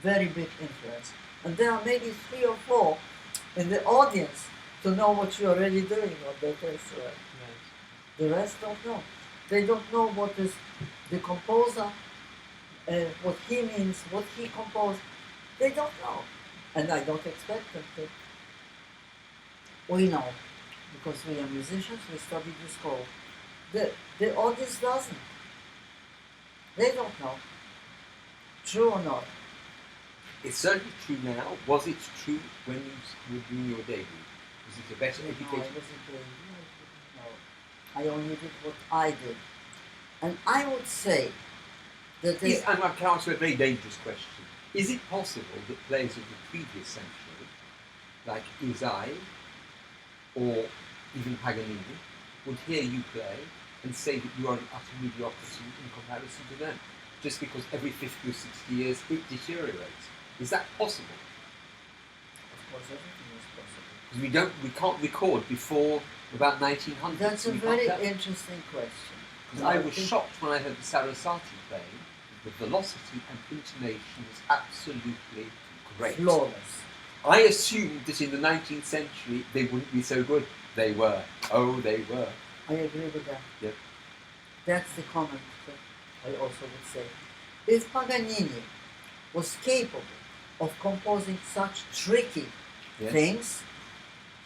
Very big influence. And there are maybe 3 or 4 in the audience to know what you are really doing on the instrument. The rest don't know. They don't know what is the composer, what he means, what he composed. They don't know. And I don't expect them to. We know, because we are musicians, we study the score. The audience doesn't. They don't know. True or not? It's certainly true now. Was it true when you were doing your debut? Was it a better No, I education? wasn't doing no. I only did what I did. And I would say that they... And I can answer a very dangerous question. Is it possible that players of the previous century, like Isai or even Paganini, would hear you play and say that you are an utter mediocrity in comparison to them, just because every 50 or 60 years it deteriorates? Is that possible? Of course, everything is possible. Because we can't record before about 1900. That's so a we can't very tell. interesting question. Because I was shocked when I heard the Sarasate playing. The velocity and intonation was absolutely great. Flawless. I assumed that in the 19th century they wouldn't be so good. They were. Oh, they were. I agree with that. Yep. That's the comment that I also would say. If Paganini was capable of composing such tricky Yes. things,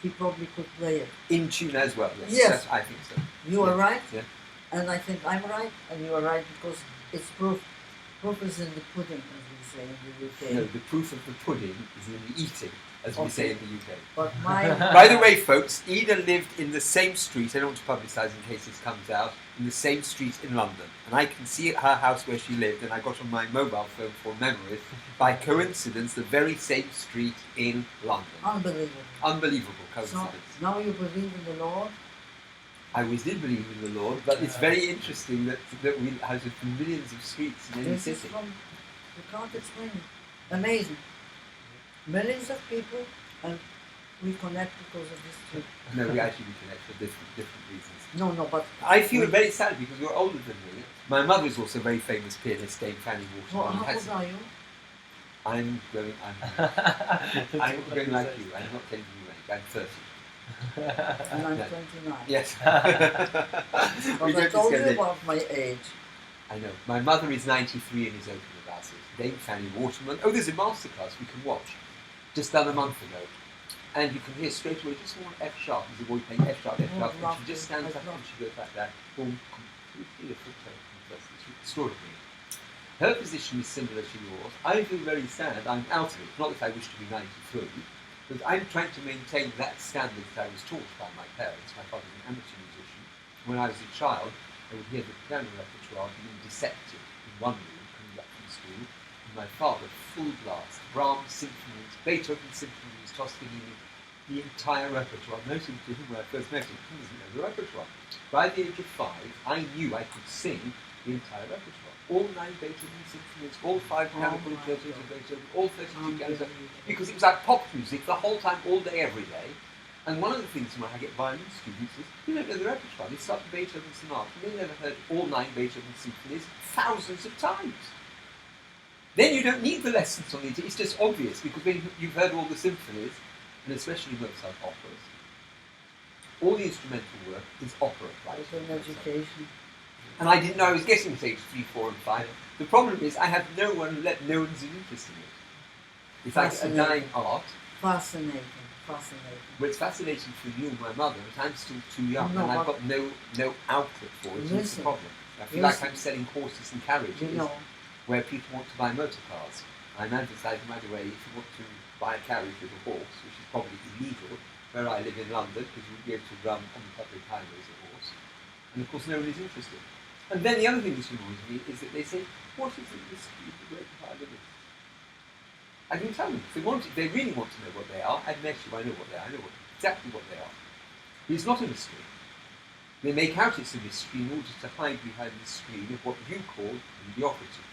he probably could play it. In tune as well. Yes. Yes. That's- I think so. You are Yeah. right, Yeah. and I think I'm right, and you are right because it's proof. Proof is in the pudding, as we say in the UK. No, the proof of the pudding is in the eating, as we say in the UK. But my By the way, folks, Ida lived in the same street, I don't want to publicise in case this comes out, in the same street in London. And I can see her house where she lived, and I got on my mobile phone for memories, by coincidence, the very same street in London. unbelievable. Unbelievable So coincidence. now you believe in the Lord. I always did believe in the Lord, but it's very interesting that we have millions of streets in any This is city. from you can't explain it. Amazing. Millions of people, and we connect because of this trip. No, we actually connect for different reasons. No, but I feel very sad because you're older than me. My mother is also a very famous pianist, Dame Fanny well, Waterman. how old are you? I'm going like you. I'm not telling you age. I'm 30. And I'm No. 29. Yes. But I told you about my age. I know. My mother is 93 and is open about it. Dame Fanny Waterman. Oh, there's a masterclass we can watch. Just done a month ago. And you can hear straight away just one F sharp. There's a boy playing F sharp, F sharp. And she just stands up and she goes like that. Boom, completely different tone. It's extraordinary. Her position is similar to yours. I feel very sad. I'm out of it. Not that I wish to be 93. But I'm trying to maintain that standard that I was taught by my parents. My father was an amateur musician. When I was a child, I would hear the piano repertoire being dissected in one room coming back from school. And my father, full blast, Brahms symphonies, Beethoven symphonies, Toscanini, the entire repertoire. Noting to him when I first met him, he doesn't know the repertoire. By the age of 5, I knew I could sing the entire repertoire. All 9 Beethoven symphonies, all 5 piano concertos of Beethoven, all 32 pianos, because it was like pop music the whole time, all day, every day. And one of the things when I get violin students is, you don't know the repertoire. They start with Beethoven sonata, and they never heard all 9 Beethoven symphonies thousands of times. Then you don't need the lessons on it. It's just obvious, because when you've heard all the symphonies, and especially Mozart operas, all the instrumental work is opera, right? It's an education. And I didn't know I was getting to stage 3, 4 and 5. The problem is I have no one, no one's interested in it. It's like a dying art. Fascinating. Well, it's fascinating for you and my mother, but I'm still too young No, and I've but- got no outlet for it. That's the Listen. problem. I feel like Listen. I'm selling horses and carriages You know, where people want to buy motor cars. I'm advertising, by the way, if you want to buy a carriage with a horse, which is probably illegal, where I live in London, because you wouldn't be able to run on the public highways a horse. And of course no one is interested. And then the other thing that annoys me is that they say, what is the mystery of the great violinist? I can tell them, if they really want to know what they are, I've met you, I know what they are, I know exactly what they are. It's not a mystery. They make out it's a mystery in order to hide behind the screen of what you call mediocrity.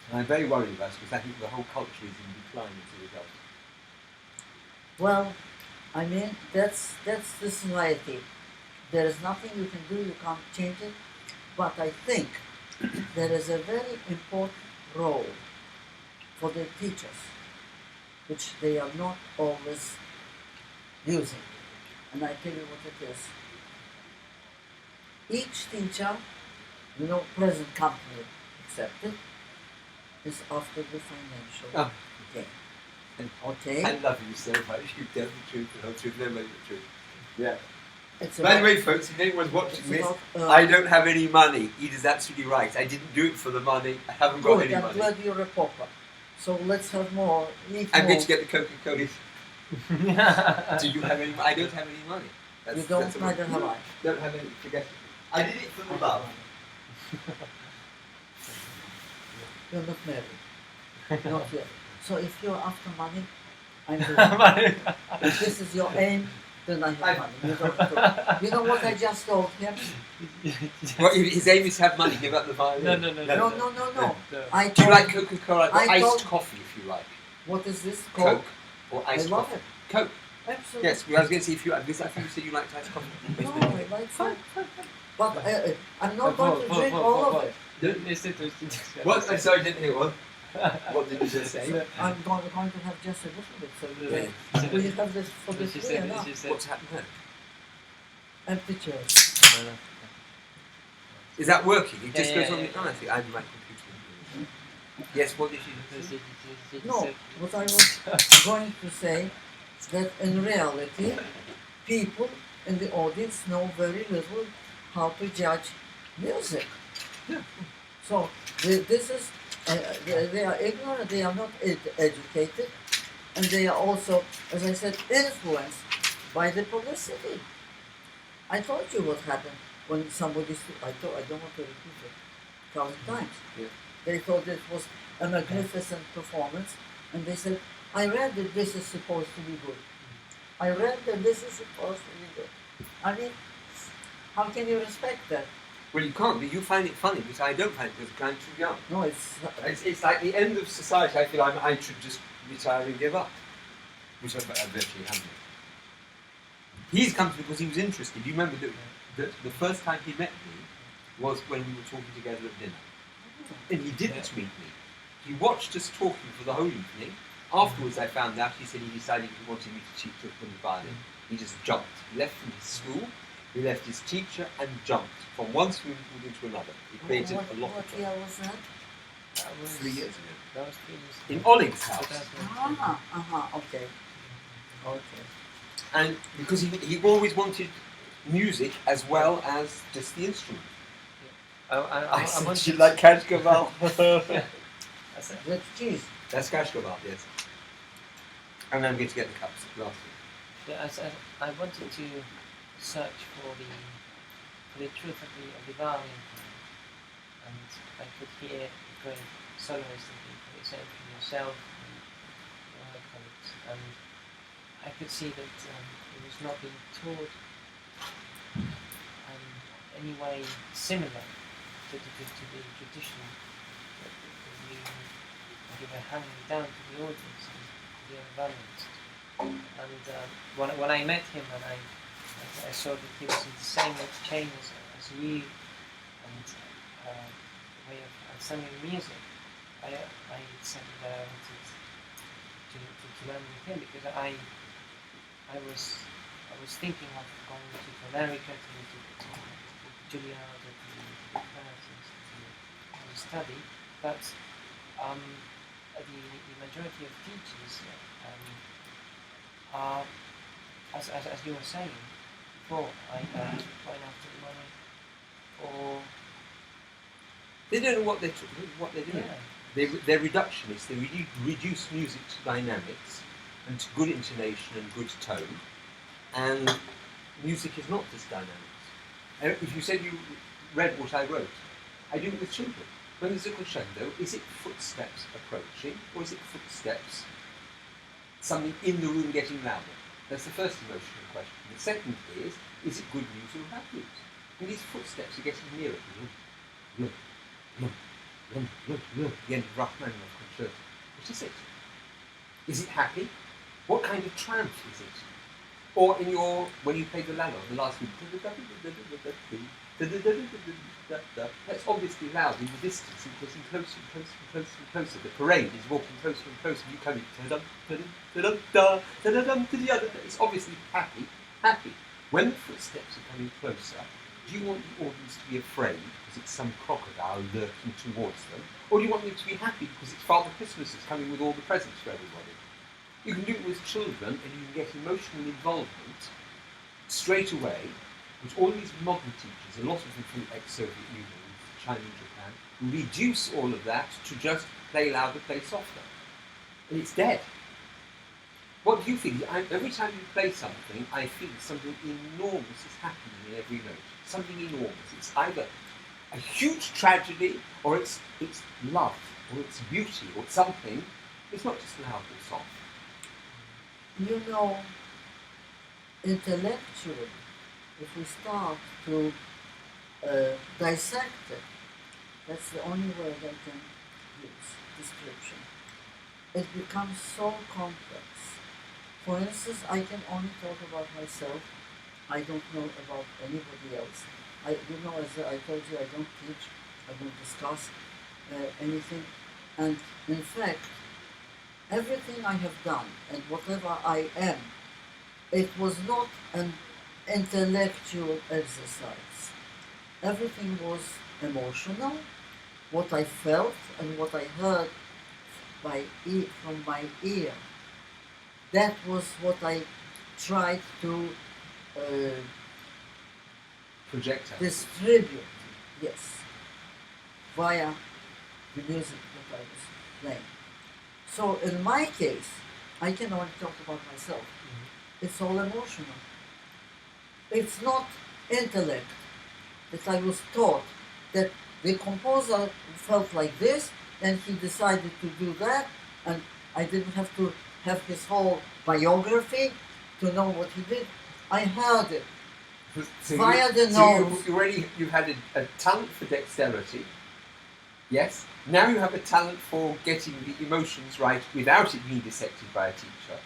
And I'm very worried about it because I think the whole culture is in decline as a result. Well, I mean, that's the society. There is nothing you can do, you can't change it. But I think there is a very important role for the teachers, which they are not always using. And I tell you what it is. Each teacher, present company accepted, is after the financial gain. Okay? I love you so much. You tell the truth, the whole truth, no matter the truth. Yeah. By the way, folks, if anyone's watching this, I don't have any money. Ida's absolutely right. I didn't do it for the money. I haven't got any money. I'm glad you're a pauper. So let's have more. I'm going to get the Coca-Cola. Do you have any money? I don't have any money. You don't, neither have I. Don't have any, forget it. I did it for the love. You're not married. Not yet. So if you're after money, I'm doing if this is your aim, then I have money. You know what I just told him? Well, his aim is to have money, give up the violin. No. Do you like Coca-Cola? Iced coffee, if you like. What is this called? Coke or iced I love coffee. it. Coke. Absolutely. Yes, well, I was going to say if you like this, I think you said you liked iced coffee. No, I like fine. But I'm not going to drink all of it. What? I'm sorry, I didn't hear what. What did you just say? I'm going to have just a little bit. So we have this for this day enough. What's happened there? Empty chairs. Is that working? It just goes on the I think I have my computer. Yes, what did you say? No, what I was going to say is that in reality, people in the audience know very little how to judge music. Yeah. So this is, they are ignorant, they are not educated, and they are also, as I said, influenced by the publicity. I told you what happened when somebody, I don't want to repeat it 1,000 times. Yeah. They thought it was a magnificent performance, and they said, I read that this is supposed to be good. I read that this is supposed to be good. I mean, how can you respect that? Well, you can't, but you find it funny, because I don't find it because I'm too young. No, It's like the end of society. I feel I should just retire and give up, which I virtually haven't. He's come to me because he was interested. You remember that the first time he met me was when we were talking together at dinner. And he didn't meet me. He watched us talking for the whole evening. Afterwards, I found out he said he decided he wanted me to teach him the violin. He just jumped. He left from his school, he left his teacher, and jumped from one swimming pool into another. He created a lot of What year was that? That was 3 years ago. That was 3 years ago. In Oleg's house. Okay. And because he always wanted music as well as just the instrument. I said, you like Kashkaval? That's cheese. That's Kashkaval, yes. And I'm going to get the cups lastly. Yeah, I wanted to search for the truth of the violin, and I could hear the great soloists and people, essentially yourself and your other colleagues, and I could see that it was not being taught any way similar to the tradition that you were handing down to the audience and the other violinists. And when I met him and I saw that he was in the same chain as you and way of understanding music, I said that I wanted to learn with him because I was thinking of going to America to Juilliard, to Paris, to study, but the majority of teachers are, as you were saying before, going after the money, or they don't know what they're doing. Yeah. They're reductionists. They reduce music to dynamics and to good intonation and good tone, and music is not just dynamics. If you said you read what I wrote, I do it with children. When there's a crescendo, is it footsteps approaching, or is it footsteps, something in the room getting louder? That's the first emotional question. The second is it good news or bad news? And these footsteps are getting nearer. Look, the end of Rachmaninoff concerto. What is it? Is it happy? What kind of triumph is it? Or in your, when you play the Lalo, the last week, that's obviously loud in the distance and getting closer and closer and closer and closer. The parade is walking closer and closer. You come in, it's obviously happy, happy. When the footsteps are coming closer, do you want the audience to be afraid because it's some crocodile lurking towards them? Or do you want them to be happy because it's Father Christmas is coming with all the presents for everybody? You can do it with children and you can get emotional involvement straight away, which all these modern teachers, a lot of them from ex-Soviet Union, China and Japan, reduce all of that to just play louder, play softer. And it's dead. What do you feel? Every time you play something, I feel something enormous is happening in every note. Something enormous. It's either a huge tragedy, or it's love, or it's beauty, or something. It's not just loud or soft. You know, intellectually, if we start to dissect it, that's the only word I can use, description. It becomes so complex. For instance, I can only talk about myself. I don't know about anybody else. As I told you, I don't teach, I don't discuss anything. And in fact, everything I have done and whatever I am, it was not an intellectual exercise. Everything was emotional, what I felt and what I heard from my ear. That was what I tried to project out. Distribute, yes, via the music that I was playing. So in my case, I can only talk about myself. Mm-hmm. It's all emotional. It's not intellect that I was taught that the composer felt like this and he decided to do that, and I didn't have to have his whole biography to know what he did. I heard it via the notes. You've had a talent for dexterity, yes. Now you have a talent for getting the emotions right without it being dissected by a teacher.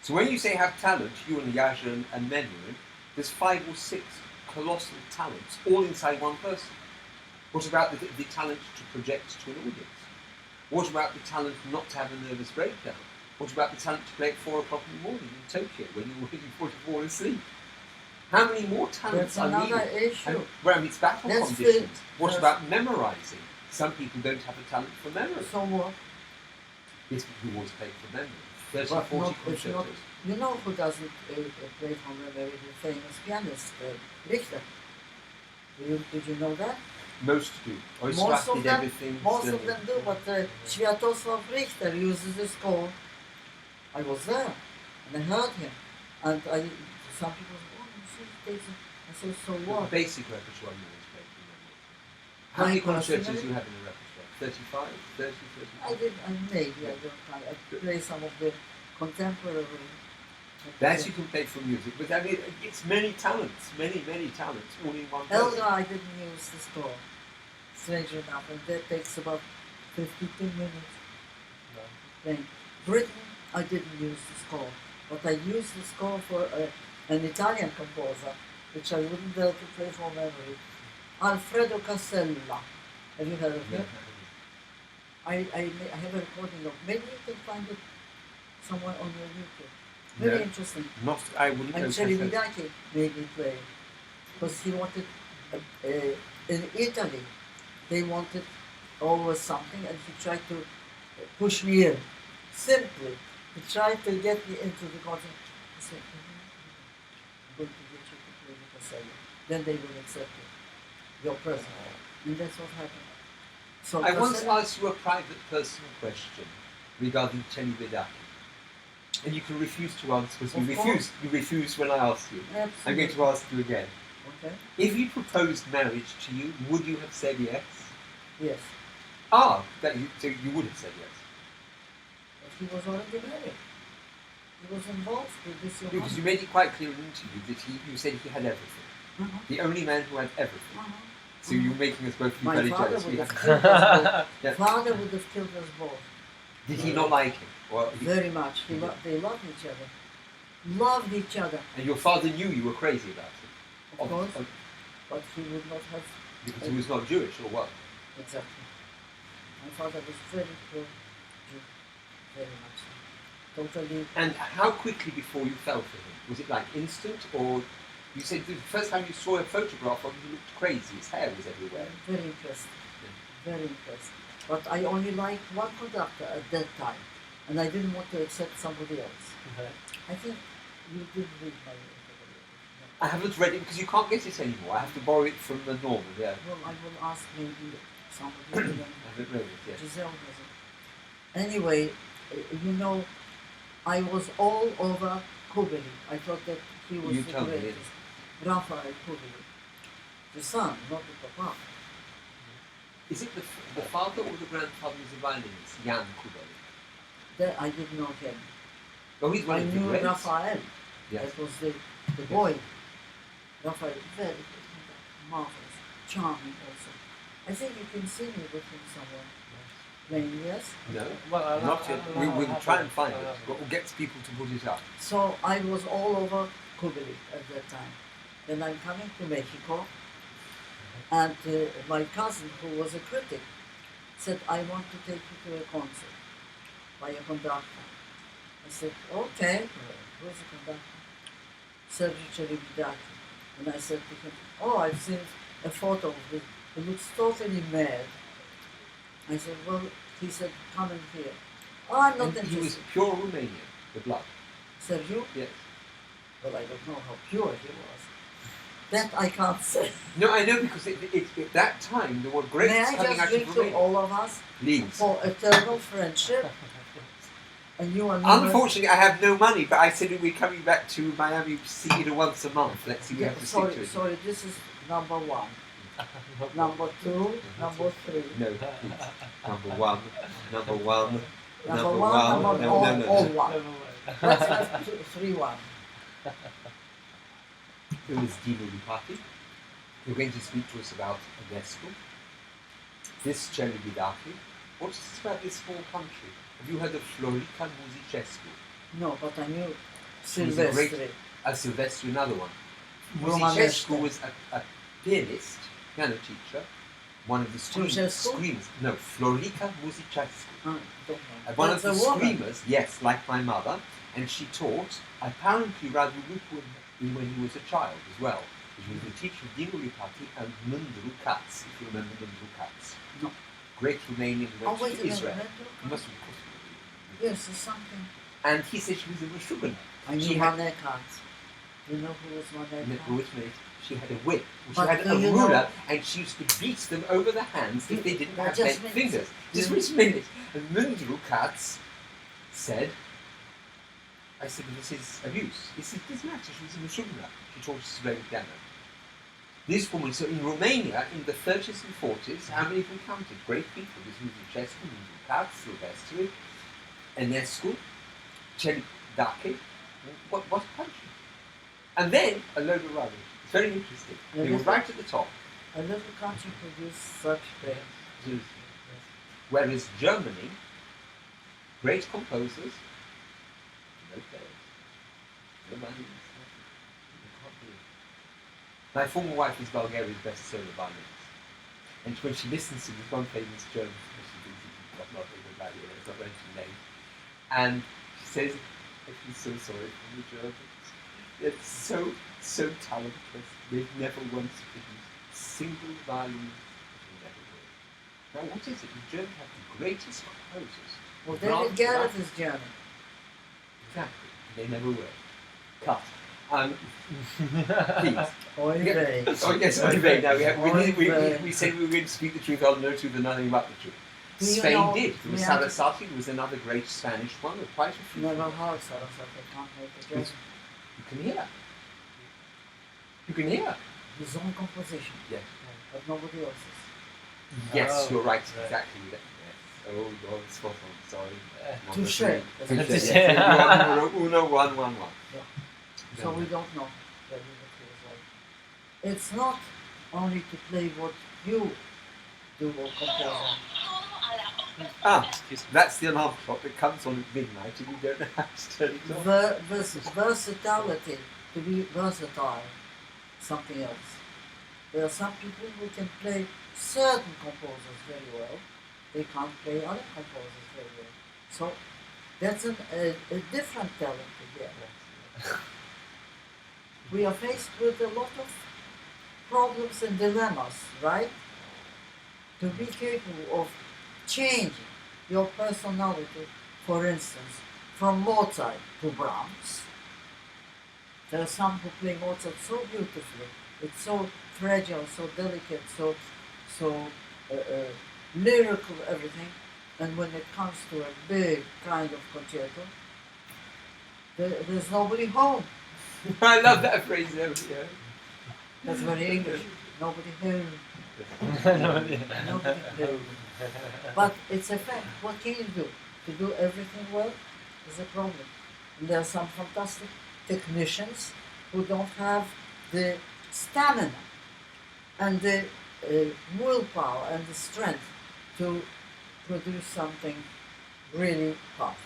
So when you say have talent, you and Yaja and Menuhin, there's 5 or 6 colossal talents all inside one person. What about the talent to project to an audience? What about the talent not to have a nervous breakdown? What about the talent to play at 4 o'clock in the morning in Tokyo when you're waiting for it to fall asleep? How many more talents are needed? That's another issue. Well, it's battle conditions. What about memorizing? Some people don't have a talent for memory. So what? Yes, but who always play for memory? 30, 40 concertos. You know who doesn't play for memory? The famous pianist, Richter. Did you know that? Most do. Most of them do, but Sviatoslav Richter uses the score. I was there, and I heard him. And some people said, oh, I said, so what? The basic repertoire you always play for memory. How many concertos do you have in the repertoire? 35, 30, 30? I play some of the contemporary. That you can play for music, but I mean, it's many talents, many talents, all in one person. Elgar, I didn't use the score, strange enough, and that takes about 52 minutes. Playing. Britain, I didn't use the score, but I used the score for an Italian composer, which I wouldn't dare to play from memory. Alfredo Casella. Have you heard of him? I have a recording of. Maybe you can find it somewhere on your YouTube. Very interesting. I wouldn't know. And Celibidache made me play, because he wanted in Italy. They wanted always something, and he tried to push me in. Simply, he tried to get me into the concert. I said, I'm going to get you to play the Casella. Then they will accept it, your presence. And that's what happened. So I once asked you a private personal question regarding Celibidache. And you can refuse to answer because you refused when I asked you. Absolutely. I'm going to ask you again. Okay. If he proposed marriage to you, would you have said yes? Yes. So you would have said yes. But he was already married. He was involved with this. Because you made it quite clear in an interview that you said he had everything. The only man who had everything. So you're making us both feel My very father jealous. would We have have- killed us both. Yeah. Father would have killed us both. Did he not like him? Well, Very much. They loved each other. Loved each other. and your father knew you were crazy about it. Of course. But he would not have. Because he was not Jewish, or what? Exactly. My father was very poor Jew. Very much so. Totally. And how quickly before you fell for him? Was it like instant, or you said the first time you saw a photograph of him, he looked crazy. His hair was everywhere. Very impressed. Very impressed. But I only liked one conductor at that time, and I didn't want to accept somebody else. I think you didn't read my interview. I haven't read it because you can't get it anymore. I have to borrow it from the Norman. Yeah. Well, I will ask maybe somebody. I haven't read it yet. Giselle has it. Anyway, you know, I was all over Kubeli. I thought that he was You the told me, greatest. Raphael Kubeli. The son, not the papa. Is it the father or the grandfather who's a violinist? Jan Kubeli. That I didn't know him. Oh, he's one I of the knew greats. Raphael. Yes. That was the boy. Raphael, very good, marvelous, charming also. I think you can see me with him somewhere. Playing, yes? No, Well, not yet. We will try and find it. We'll get people to put it up. So I was all over Kubeli at that time. Then I'm coming to Mexico, and my cousin, who was a critic, said, I want to take you to a concert by a conductor. I said, okay, who's the conductor? Sergio Celibidache. And I said to him, oh, I've seen a photo of him. He looks totally mad. I said, well, he said, come in here. Oh, I'm not And interested. he was pure Romanian, the blood. Sergio? Yes. Well, I don't know how pure he was. That I can't say. No, I know because at that time there were greats May I coming just out drink of to Romania. all of us Please. for eternal friendship? And you are Unfortunately, I have no money, but I said we're coming back to Miami to see you once a month. Let's see, we have to stick to it. Sorry, this is number one. Number two, number three. No, please. Number one, number one, Number one, number no, all, no, no, all no. one. Let's have 3-1. It was Dino Lupati. You're going to speak to us about UNESCO. This Celibidache. What is this about this small country? Have you heard of Florica Musicescu? No, but I knew She was a great- Silvestri. Silvestri, another one. Romanesco. Musicescu was a pianist, piano teacher, one of the Ceausescu? screamers. No, Florica Musicescu. Don't know. One of That's the a woman. screamers, yes, like my mother, and she taught apparently Radu Lupu when he was a child as well. She was the teacher of Dino Lupati and Mândru Katz, if you remember Mândru Katz. No. Great Romanian who Oh, went wait a to minute. Israel. Mândru You must have Yes, there's something. And he said she was a Meshuggah. I knew She had- Manekat. Do you know who was Manekat? Wait a minute. She had a whip. She But had do a you ruler, know- and she used to beat them over the hands if they didn't Now, have just bent minutes. fingers. Just Yeah. wait a minute. And Mândru Katz said, I said, this is abuse. He said, it doesn't matter. She was a Meshuggah. She taught us to play the piano. This woman, so in Romania, in the 30s and 40s, how many have we counted? Great people. This was Musicescu, Mândru Katz, Silvestri, Enescu, Celibidache. What a country. And then a load of rubbish. It's very interesting. Yeah, They were that's right at the top. A little country produced such things. Whereas Germany, great composers, no players, no money. My former wife is Bulgaria's best solo violinist. And when she listens to this one famous German, she thinks it's not value, it's not mentioned name. And she says, I feel so sorry for the Germans. They're so talentless. They've never once produced a single violin. Never will. Now what is it? The Germans have the greatest composers. Well, Brahms, David Garrett Bach. is German. Exactly. They never will. Cut. Please. Oy Yeah. vey. Oh yes, anyway, now Oy we said we were going to speak the truth, I'll no truth and nothing but the truth. Do you Spain know- did. There was we have to- Sarasate, there was another great Spanish one, with quite a few. Never heard Sarasate. I can't make a German. You can hear. You can hear. His own composition, Yes. but nobody else's. Yes, Oh, you're right, right. exactly. That. Oh, God, spot on. Sorry. Number Touche. three. As Touche. it is. Yes. You are numero uno, 111. So we don't know what it feels like. It's not only to play what you do or compose on. Ah, that's the alarm clock that comes on at midnight and you don't know how to turn it off. Versatility, to be versatile, something else. There are some people who can play certain composers very well. They can't play other composers very well. So that's a different talent again. We are faced with a lot of problems and dilemmas, right? To be capable of changing your personality, for instance, from Mozart to Brahms. There are some who play Mozart so beautifully. It's so fragile, so delicate, so lyrical, everything. And when it comes to a big kind of concerto, there's nobody home. I love that phrase over here. That's very English. Nobody home. Nobody home. But it's a fact. What can you do? To do everything well is a problem. And there are some fantastic technicians who don't have the stamina and the willpower and the strength to produce something really powerful.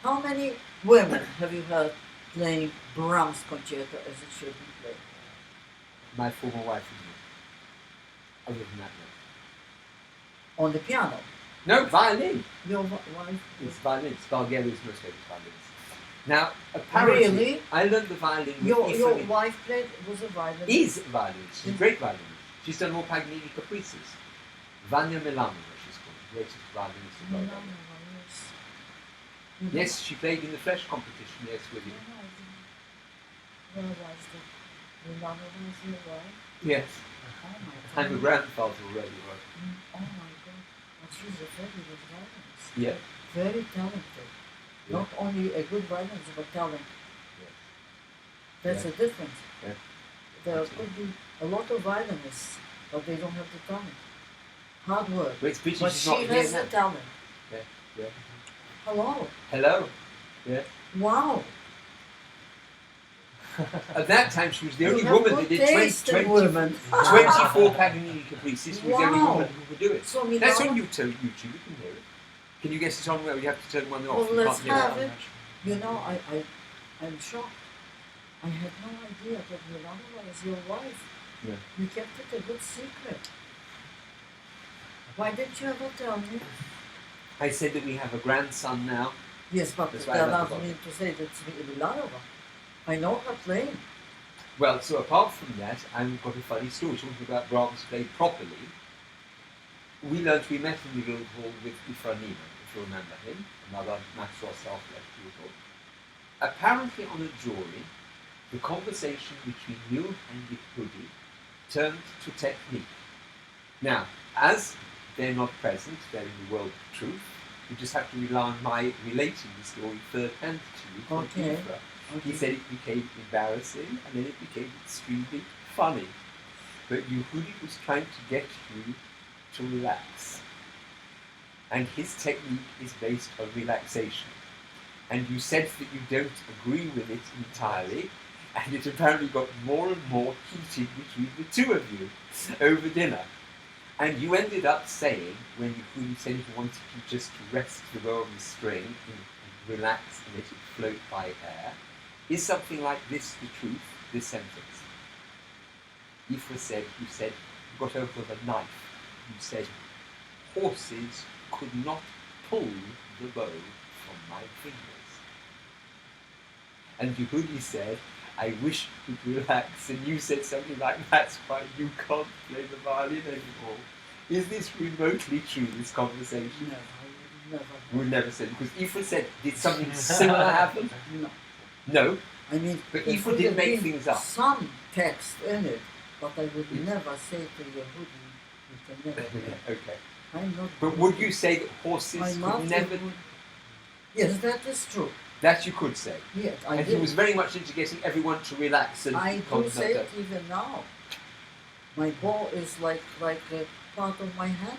How many women have you heard playing Brahms concerto as it should be played? My former wife and me. Other than that, no. On the piano. No, violin. Your wife? It's violin. It's Bulgaria's most famous violinist. Now, apparently, Really? I learned the violin with Your Ifrani. wife played, was a violinist? Is a violinist. She's a great violinist. She's done more Paganini caprices. Vanya Milanova, she's called, the greatest violinist of Bulgaria. Yes, she played in the Flesh competition, yes, with you. Where was the Milanova was your wife? Yes. Oh my God. I'm a grandfather already, right? Oh my God. But she's a very good violinist. Yeah. Very talented. Yeah. Not only a good violinist, but talent. Yes. That's Yeah. a difference. Yeah. There could be a lot of violinists, but they don't have the talent. Hard work. But it's pity But she's she not here has the now. talent. Yeah, yeah. Hello. Hello. Yeah. Wow. At that time, she was the You only have woman good that did taste in women. 24 Paganini caprices. She was the only Wow. woman who could do it. So That's on Milano, YouTube. You can hear it. Can you guess it on where you have to turn one off? well, You let's can't hear have it. You know, I'm shocked. I had no idea that Milanova was your wife. Yeah. You kept it a good secret. Why didn't you ever tell me? I said that we have a grandson now. Yes, but That's why I that love doesn't the mean to say that it's Milanova. I know her playing. Well, so apart from that, I've got a funny story talking about Brahms played properly. We met in the Guildhall with Ifranima, if you remember him, another natural self-left pupil. Apparently on a jury, the conversation between you and Yehudi turned to technique. Now, as they're not present, they're in the world of truth, you just have to rely on my relating the story third hand to you from Okay. Ifra. He said it became embarrassing and then it became extremely funny. But Yehudi was trying to get you to relax. And his technique is based on relaxation. And you said that you don't agree with it entirely, and it apparently got more and more heated between the two of you over dinner. And you ended up saying, when Yehudi said he wanted you just to rest the bow on the string and relax and let it float by air, is something like this the truth, this sentence? Ifra said, you got over the knife. You said, horses could not pull the bow from my fingers. And Yehudi said, I wish you could relax. And you said something like, that's why you can't play the violin anymore. Is this remotely true, this conversation? Never. We would never said, because Ifra said, did something similar happen? No. No. I mean, But there Ifra could did have make been things up. some text in it, but I would never say to Yehudi, you can never do that. Okay. I'm not. But would you say that horses My mother could never... would. Yes, that is true. That you could say. Yes, I And do. he was very much into getting everyone to relax and I do say concentrate. it even now. My bow is like a part of my hand.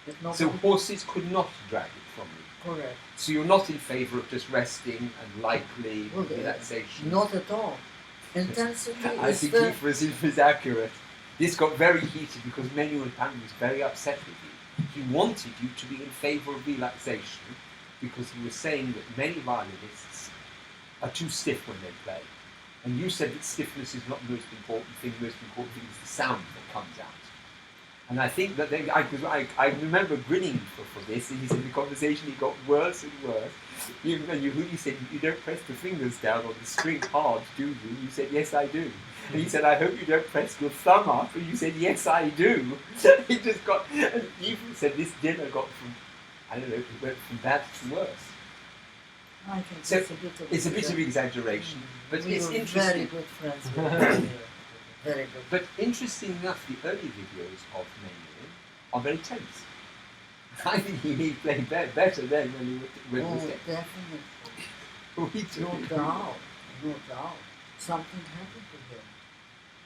If not, So horses could not drag it from you. correct. So you're not in favour of just resting and likely Well, relaxation. Not at all. Intensity I is think the... he was accurate. This got very heated because Manuel apparently was very upset with you. He wanted you to be in favour of relaxation because he was saying that many violinists are too stiff when they play. And you said that stiffness is not the most important thing. The most important thing is the sound that comes out. And I think that I remember grinning for this, and he said the conversation he got worse and worse. You said, you don't press the fingers down on the string hard, do you? You said, yes, I do. And he said, I hope you don't press your thumb up. And you said, yes, I do. He just got, and you said this dinner got from, I don't know, it went from bad to worse. I think So it's a bit of exaggeration, but we it's were interesting. very good friends with him. Very good. But interesting enough, the early videos of Manuel are very tense. I think he played better then when he was Definitely. We do. No doubt. No doubt. Something happened to him.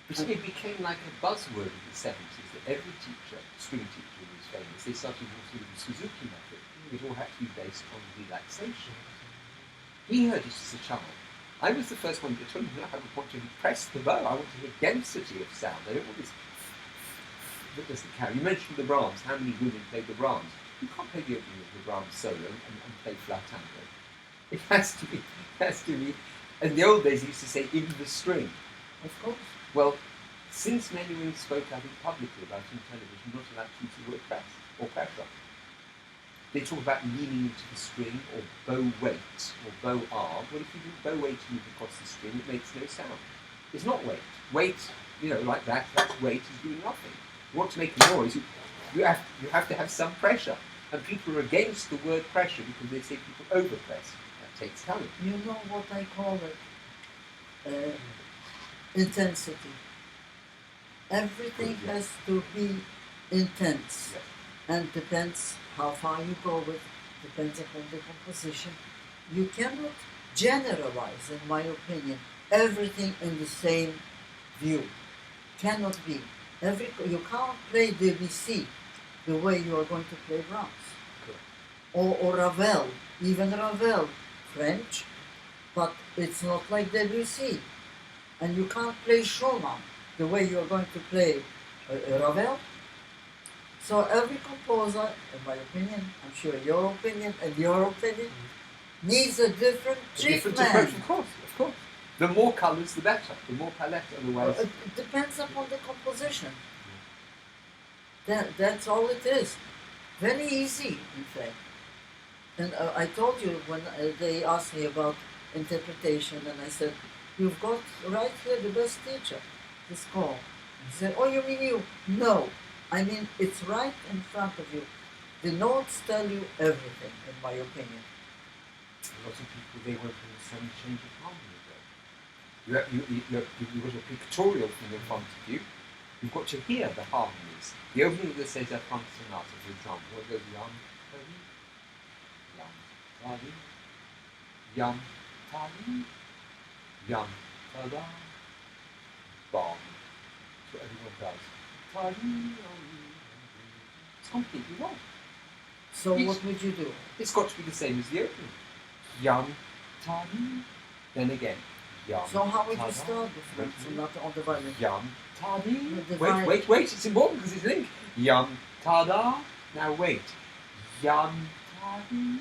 But it became like a buzzword in the 70s that every teacher, string teacher was famous. They started using the Suzuki method. It all had to be based on relaxation. He heard it as a child. I was the first one to tell him, I want to press the bow. I want to hear density of sound. I don't want this that doesn't carry. You mentioned the Brahms. How many women played the Brahms? You can't play the opening of the Brahms solo and play flat tango. It has to be. In the old days, they used to say in the string. Of course. Well, since Manuel spoke, I think, publicly about in television, not allowed to use the word press or pressure. They talk about leaning into the string or bow weight or bow arm. Well, if you do bow weight and move across the string, it makes no sound. It's not weight. Weight, like that, that's weight is doing nothing. You want to make a noise, you have to have some pressure. And people are against the word pressure because they say people overpress. That takes talent. You know what I call it? Intensity. Everything has to be intense. Yes. And depends how far you go with, depends upon the composition. You cannot generalize, in my opinion, everything in the same view. Cannot be. You can't play Debussy the way you are going to play Brahms. Or Ravel, even Ravel, French, but it's not like Debussy. And you can't play Schumann the way you are going to play Ravel. So every composer, in my opinion, I'm sure your opinion and your opinion, needs a different treatment. Approach, of course. The more colours, the better. The more palette, otherwise. It depends upon the composition. That's all it is. Very easy, in fact. And I told you when they asked me about interpretation, and I said, you've got right here the best teacher, this call. He said, oh, you mean you? No. I mean, it's right in front of you. The notes tell you everything, in my opinion. A lot of people, they work in the same change of harmony, though. You've got a pictorial thing in front of you. You've got to hear the harmonies. The opening of the César Franck Sonata, for example, what goes yam, tadi, yam, tadi, yam, tada, bam. That's what everyone does. It's completely wrong. So what would you do? It's got to be the same as the opening. Yam, tadi, then again. Yam, So how would you tada, start the French sonata on the violin? Yam, tadi. The Wait, it's important because it's linked. Yam, tada. Now wait. Yam, tadi.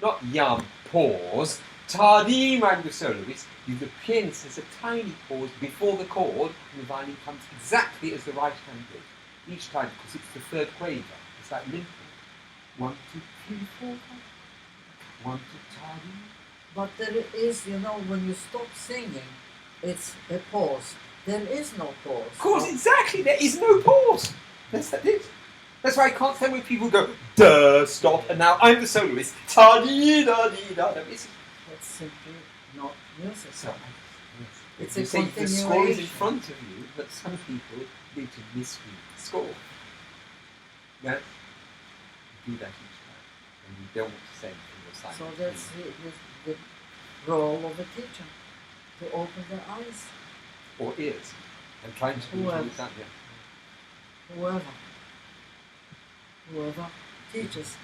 Not yam, pause. Tadi, the soloist. The pianist has a tiny pause before the chord, and the violin comes exactly as the right hand did. Each time, because it's the third quaver. It's like limping. 1, 2, 3, 4, 5. 1, 2, tadi. But there is, when you stop singing, it's a pause. There is no pause. Of course, exactly. There is no pause. That's it. That's why I can't stand when people go, duh, stop, and now I'm the soloist. Ta-dee-da-dee-da. That's simply not music. So, It's you a say the continuation. score is in front of you, but some people need to misread the score. Now, do that each time, and you don't want to say anything or silent. So that's the role of a teacher, to open their eyes, Or ears, and trying to Whoever. understand it. whoever. whoever teaches.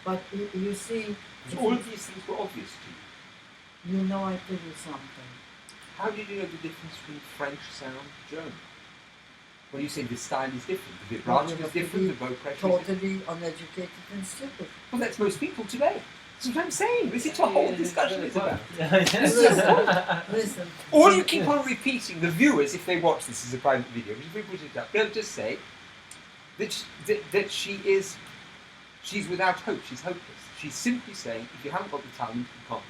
But you see, So all of these things were obvious to you. you know, I tell you something. How did you know the difference between French sound and German? When you say the style is different, the vibrato is different, the bow pressure is different. Totally uneducated and stupid. Well, that's most people today. That's what I'm saying. This is what the whole discussion is about. Listen. Or you keep on repeating, the viewers, if they watch this as a private video, if we put it up, they'll just say that she's without hope, she's hopeless. She's simply saying, if you haven't got the talent, you can't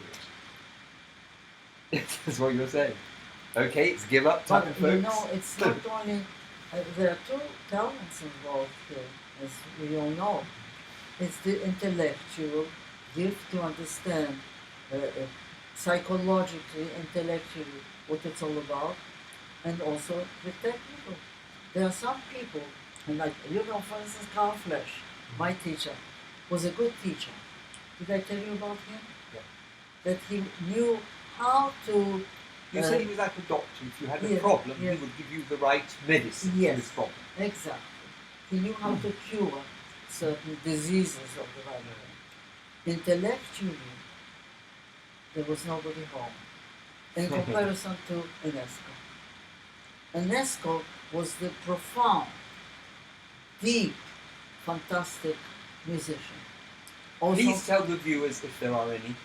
do it. That's what you're saying. Okay, it's give up time, But folks. you know, it's not only, there are two talents involved here, as we all know. It's the intellectual gift to understand psychologically, intellectually, what it's all about, and also the technical. There are some people, and like, you know, for instance, Carl Flesch, my teacher, was a good teacher. Did I tell you about him? Yeah. That he knew how to... You said he was like a doctor. If you had a yeah, problem, yeah. he would give you the right medicine for Yes. this problem. Exactly. He knew how to cure certain diseases of the violin. Intellectually, there was nobody home. In comparison to Enesco. Enesco was the profound, deep, fantastic musician. Also, Please tell the viewers, if there are any,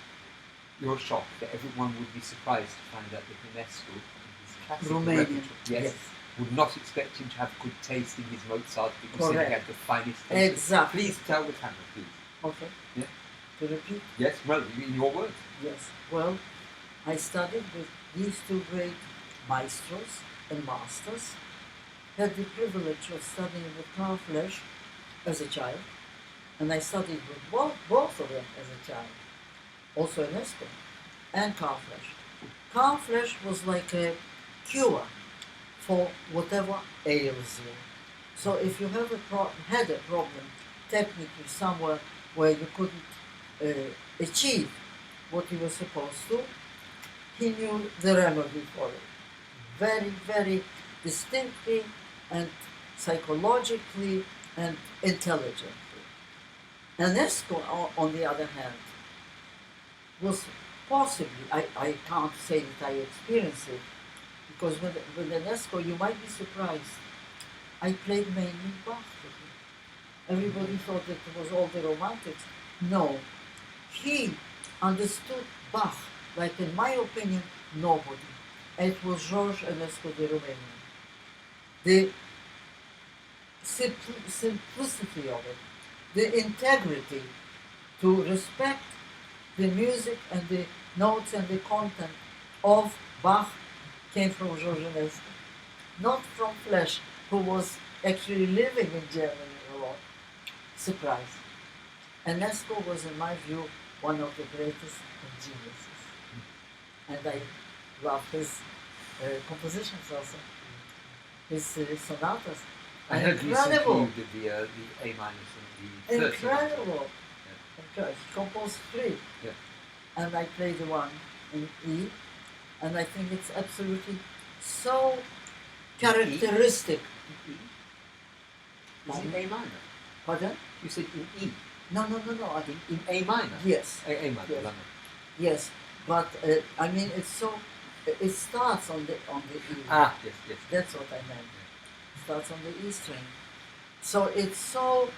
you're shocked that everyone would be surprised to find out that Enesco, in his classical Romanian, repertoire, yes, would not expect him to have good taste in his Mozart because he Correct. had the finest taste. Exactly. Please tell the camera, please. Okay. Yeah. To repeat? Yes, well, in your words. Yes. Well, I studied with these two great maestros and masters. Had the privilege of studying with Carl Flesch as a child, and I studied with both of them as a child. Also Enesco and Carl Flesch. Carl Flesch was like a cure for whatever ails you. So if you have had a problem technically somewhere where you couldn't achieve what you were supposed to, he knew the remedy for it. Very, very distinctly and psychologically and intelligently. Enesco, on the other hand, was possibly, I can't say that I experienced it, because with Enesco you might be surprised. I played mainly Bach with him. Everybody thought that it was all the romantics. No, he understood Bach like, in my opinion, nobody. And it was George Enesco the Romanian. The simplicity of it, the integrity to respect the music and the notes and the content of Bach came from George Enesco, not from Flesch, who was actually living in Germany a lot. Surprise. Enesco was, in my view, one of the greatest of geniuses. And I love his compositions also, his sonatas. I heard Incredible. recently you did the A minus and the 13th. Incredible. Yeah. He composed 3. Yeah. And I played the one in E. And I think it's absolutely so characteristic. E? Is it A minor? Pardon? You said in E. No. I think In A minor? yes. A minor. Yes. Minor. Yes. But I mean, it's so. It starts on the E. Ah, yes. That's what I meant. It starts on the E string. So it's so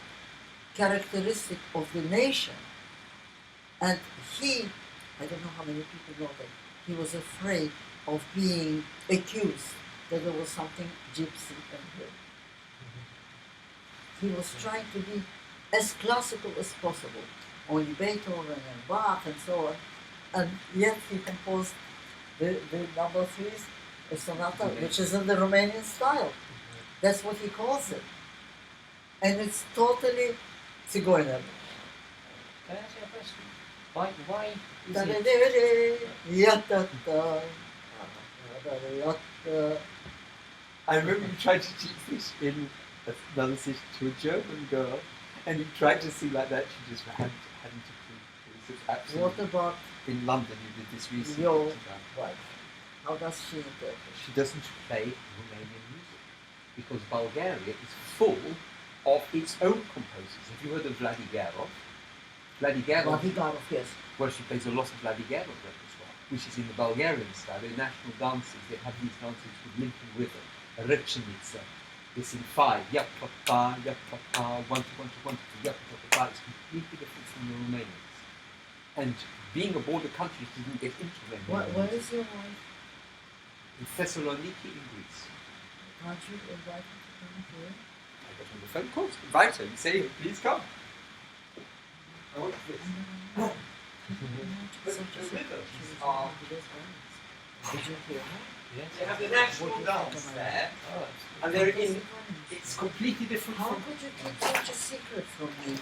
characteristic of the nation. And he, I don't know how many people know that, he was afraid of being accused that there was something gypsy in him. He was trying to be as classical as possible. Only Beethoven and Bach and so on. And yet he composed the number 3's, a sonata, which is in the Romanian style. That's what he calls it. And it's totally Tsigoiner. Can I ask you a question? Why is Da da it? da da, ya da da, da da da. I remember you tried to teach this in another session to a German girl, and you tried to sing like that. She just hadn't to prove. Absolutely. What about In London, you did this recently. your wife? How does she interpret? She doesn't play Romanian music because Bulgaria is full of its own composers. Have you heard of Vladigerov? Vladigerov, Vladigerov, yes. well, she plays a lot of Vladigerov repertoire, which is in the Bulgarian style. They're national dances. They have these dances with linking rhythm, a rechnica. They sing 5, yap-pa-pa, 1, 2, 1, 2, 1, 2, yap-pa-pa. It's completely different from the Romanians. And being a border country, she didn't get into them. Where is your wife? In Thessaloniki, in Greece. Can't you invite her to come here? I got on the phone calls, invite her and say, please come. I want this. Such a rhythm. Did you hear her? Yes. They have the national dance there, and they're in. It's completely different How from. could you keep such a secret from me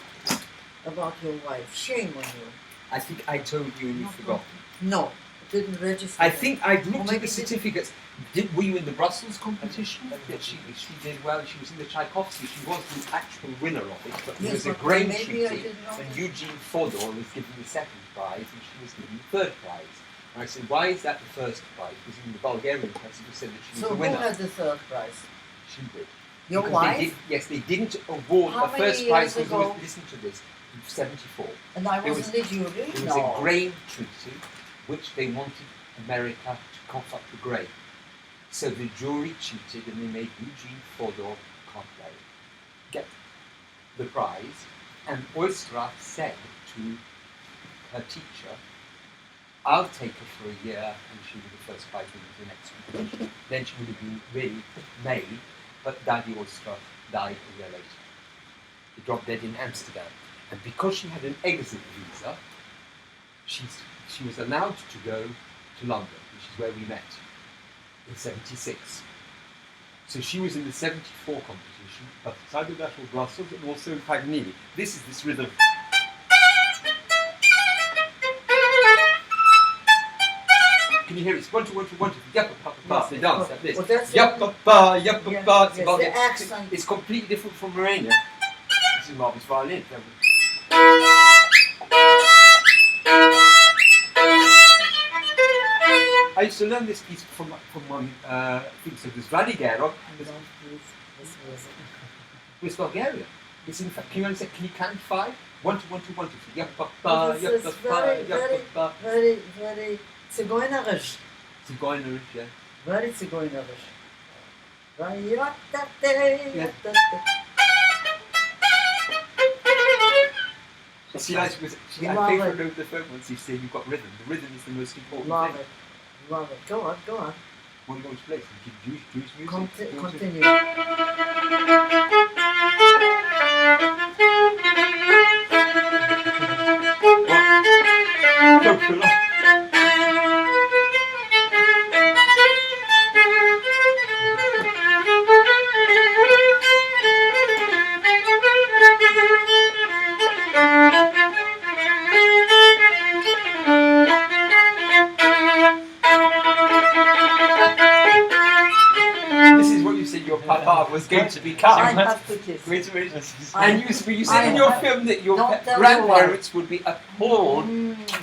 about your wife? Shame on you. I think I told you and you forgot. No, it didn't register. I think I looked at maybe the certificates. Were you in the Brussels competition? That she did well. She was in the Tchaikovsky. She was the actual winner of it. But Yes, it was a but grain maybe I treaty, didn't know. and Eugene Fodor was given the second prize, and she was given the third prize. And I said, why is that the first prize? Because in the Bulgarian press it said that she was So the who winner. had the third prize? She did. Your Because wife? yes, they didn't award How a first many prize years because ago? listen to this, in 74. And I There wasn't the jury? There was No. a grain treaty which they wanted America to cough up the grain. So the jury cheated and they made Eugene Fodor get the prize. And Oistrakh said to her teacher, I'll take her for a year and she will be the first prize winner the next competition. Then she would have been really made, but Daddy Oistrakh died a year later. He dropped dead in Amsterdam. And because she had an exit visa, she was allowed to go to London, which is where we met, in 76. So she was in the 74 competition, outside of National Brussels and also in Paganini. This is this rhythm. Can you hear it? It's 1, 2, 1, 2, 1, 2, yappa-pa-pa-pa. They dance like this. Well, that's Yappa-pa, yappa-pa. It's yes, about the it. accent. It's completely different from Romania. This is Marvin's violin. I used to learn this piece from one, I think so, this Vladigerov. I don't use this music. It's Bulgarian. It's in fact, can you understand? Can you count 5? 1, 2, 1, 2, 1, 2, 3. Yappa-pa, This is very, very, yappa-pa. very, very Zigeunerisch. Zigeunerisch, yeah. Very Zigeunerisch. See, I Love paid for it. over the phone once you say you've got rhythm. The rhythm is the most important Love thing. it. Love it. Go on, go on. What are you going to play? Some Jewish music? You want to- Continue. Go for it. This is what you said your papa was going to I become. have to kiss. Wait a minute. I- And you said I in your have- film that your Don't tell grandparents would be appalled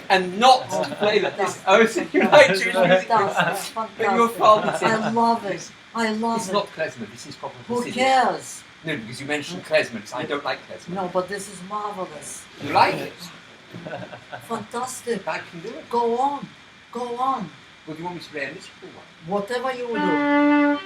and not to play like this. Oh, so you like Jewish music? Fantastic. But your father Fantastic. said, I love it. I love it's it. not klezmer, this is proper Who Hasidic. cares? No, because you mentioned klezmer. I don't like klezmer. No, but this is marvelous. You like it? Fantastic. I can do it. Go on. Go on. Well, do you want me to play a mystical one? Whatever you do.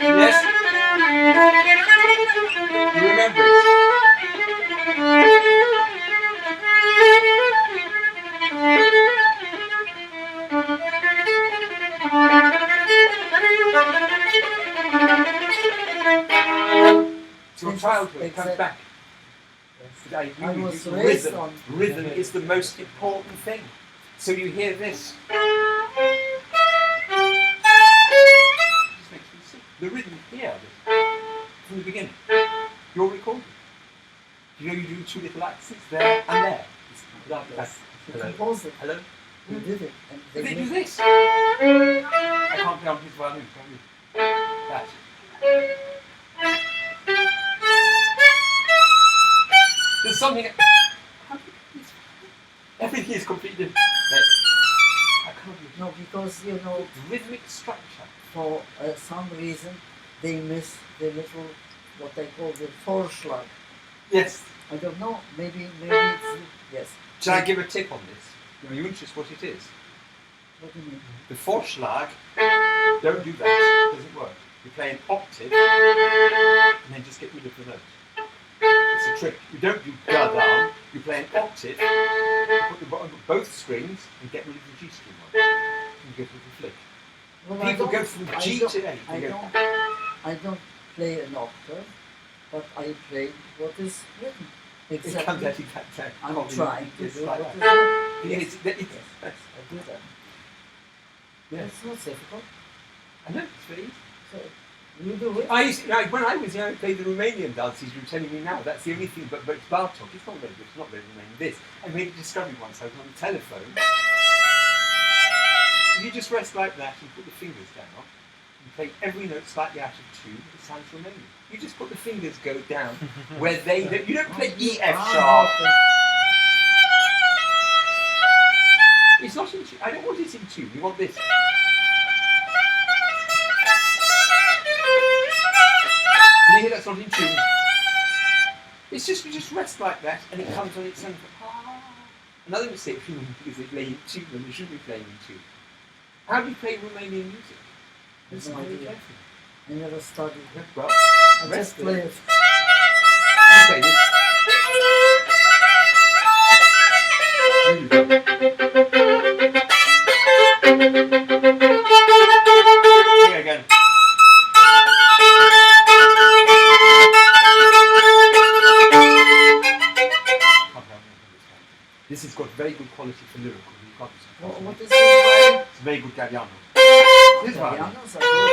Yes? You remember it? It's your childhood, it comes back. But I agree I with was you, raised rhythm. on. Rhythm is the most important thing. So you hear this. Just makes me sick. The rhythm here, from the beginning. You're recording. You know you do two little accents there and there. Yes. The Hello. composer, Hello? who did it, and But they do made- this. I can't play on his violin, can you? That. There's something. Everything is completely different. I can't do No, because you know, the rhythmic structure. for some reason, they miss the little, what they call the Vorschlag. Yes. I don't know. Maybe it's yes. Shall I give a tip on this? Are you interested what it is? What do you mean? The Vorschlag, don't do that. It doesn't work. You play an octave and then just get rid of the note. It's a trick. You don't do ga down. You play an octave, you put the bottom of both strings and get rid of the G string one. And you go to the flick. Well, People go from G to A. I don't play an octave, but I play what is written. It comes Exactly. out exactly. I'm trying to It's do like what is that. written. It's, Yes. it's, Yes, I do that. yes. It's not difficult. I know, it's very easy. So you do it. When I was young, I played the Romanian dances. You're telling me now that's the only thing. But it's Bartok. It's not very good. It's not very Romanian. This. I made a discovery once. I was on the telephone. If you just rest like that and put the fingers down, and play every note slightly out of tune, it sounds Romanian. You just put the fingers go down where they don't. You don't play E F sharp. It's not in tune. I don't want it in tune. You want this. You hear that's not in tune. It's just you just rest like that and it comes on its own. Another mistake people make is they play in tune when they shouldn't be playing in tune. How do you play Romanian music? Listen No very idea. carefully. I never studied. Well, I rest just play there. it. You play this. Here you go. Here again. This has got very good quality for lyrical. You've got this. What is this? It's very good Galliano. This one. Pianos are good.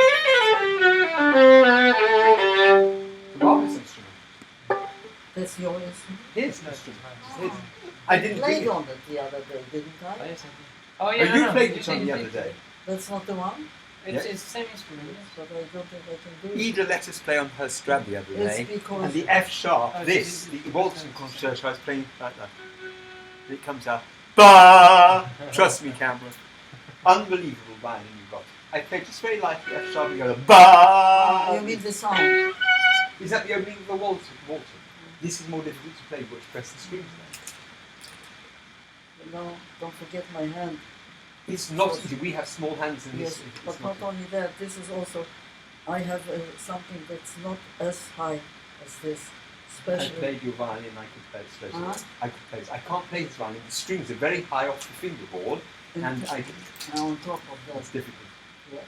The marvelous instrument. That's your instrument. His instrument. His. I didn't bring played it. on it the other day, didn't Oh, I? yes, I did. Oh, Oh, yeah, you no, played you it on did, the you other did. day. That's not the one, It's Yeah. the same instrument, yes. but I don't think I can do it. Ida let us play on her Strad the other It's day. because And the F sharp, Oh, this, so the Walton concerto, I was playing like that. It comes out. Ba! Trust me, Cameron. Unbelievable violin you got. I played just very lightly F sharp and go ba. you mean the sound. Is that the opening of the Walton? This is more difficult to play, which press the strings then. No, don't forget my hand. It's not easy. We have small hands in this. Yes, It's but not not only that, this is also, I have something that's not as high as this. I Especially, played your violin, I could play it straight away. Uh-huh. I could play it. I can't play his violin. The strings are very high off the fingerboard, and I can, now on top of it's that. difficult. Yeah.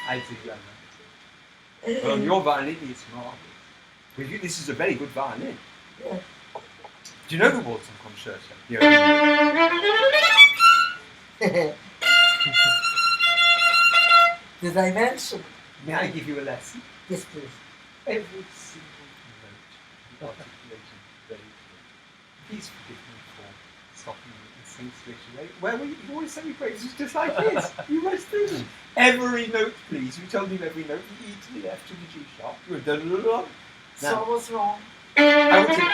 I think that. Well, on your violin, it's marvelous. With you, this is a very good violin. Yeah. Do you know the Walton concerto? The opening? Did I mention? May I give you a lesson? Yes, please. Every single note articulation very clear. Please forgive me for stopping you and saying straight away. Where were you? You always send me phrases just like this. You must do them. Every note, please. You told me every note. The E to the F to the G sharp. You were done. So I was wrong. I would say,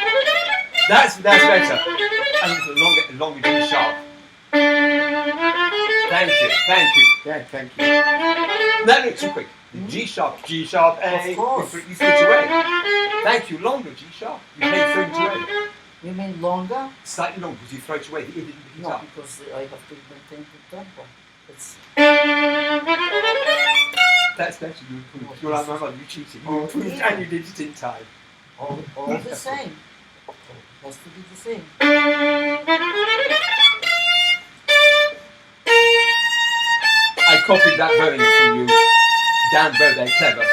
that's better. And the longer G sharp. Thank you. Yeah, thank you. No, too quick. The G sharp, A. Of course. You threw it away. Thank you. Longer G sharp. You played throw it away. You mean longer? Slightly longer because you throw it away. The E didn't pick it No, up. because I have to maintain the tempo. It's That's better. You improved. You're like my mother. You cheated. You improved yeah. and you did it in time. all the same. It has to be the same. I copied that bowing from you. Dan Bow, they're clever.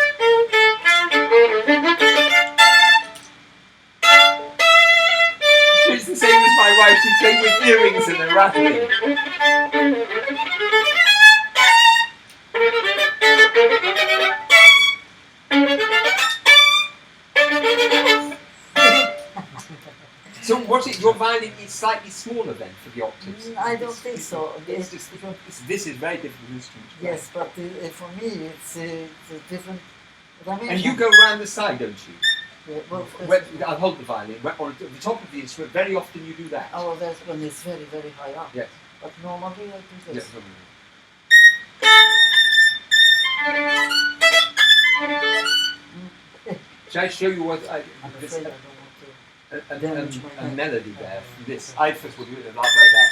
It's the same as my wife. She played with earrings and a rattling. So what is your violin is slightly smaller then for the octaves? I don't think so. It's just, this is very difficult instrument. Yes, but for me it's a different dimension. And you go around the side, don't you? Yeah, well, I'll hold the violin. On the top of the instrument, very often you do that. oh, that's when it's very, very high up. Yes. But normally I do this. Yes. Shall I show you what I I'm this, afraid I don't want to. Damage my a hand. melody there from this? I first will do it a lot like that.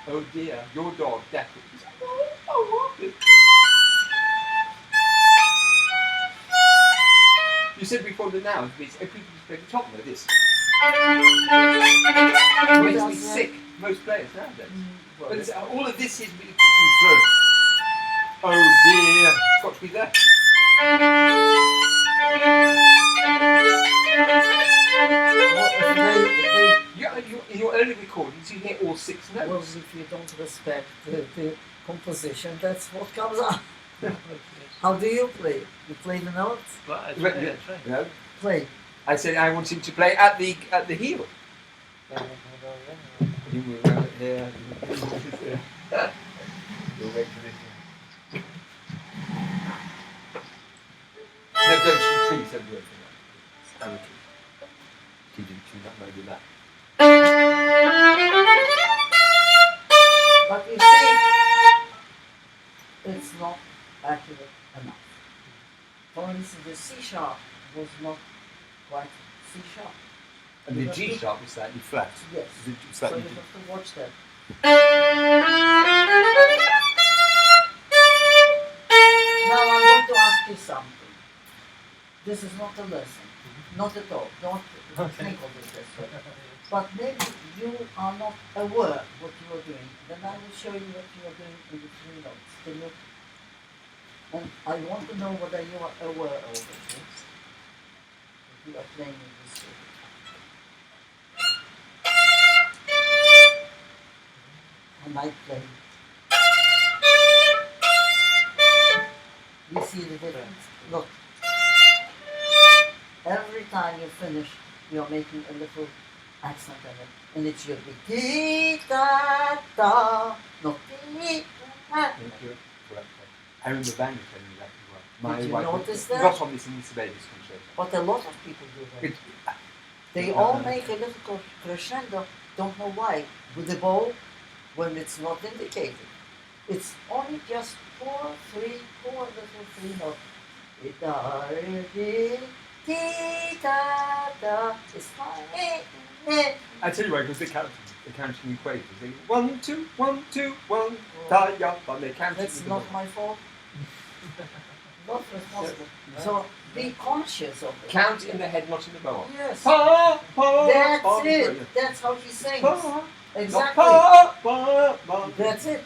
Oh dear, your dog, Decker. You said before the now, it's people play the top like this. It makes me sick, most players nowadays. Well, But all of this is being thrown. Oh dear, it's got to be there. In your early recordings, you hear all 6 well, notes. if you don't respect the composition, that's what comes out. How do you play? You play the notes? Well, I Well, try, yeah. I try. No, Play. I said I want him to play at the heel. Yeah, You will go here. You'll wait for this. No, don't you please don't do anything like that. Amateur. He didn't tune up maybe that. But you see, it's not accurate enough. For instance, the C sharp was not quite C sharp. And the G sharp is slightly flat. Yes. The G So slightly you have to watch that. Now I'm going to ask you something. This is not a lesson. Not at all. Don't think of it this way. But maybe you are not aware what you are doing. Then I will show you what you are doing in the 3 notes. Can you? And I want to know whether you are aware of it. Yes? If you are playing in this way. And I play. You see the difference? Look. Every time you finish, you're making a little accent in it. And it should be ti-ta-ta, not ti-ta. Thank you. I remember Vanya telling me that as well. My Did you wife notice that? got on this in the Sibelius concerto. But a lot of people do that. It, They all make a little crescendo, don't know why, with the bow when it's not indicated. It's only just 4 little 3 notes. It's fine. I tell you why, because they're counting equations. They 1, 2, 1, 2, 1, ta, ya, but they're counting. That's not my fault. Not responsible. So be conscious of it. Count in the head, not in the bow. Yes. Pa, pa, That's pa, it. That's how he sings. pa, Exactly. pa, pa, pa. That's it.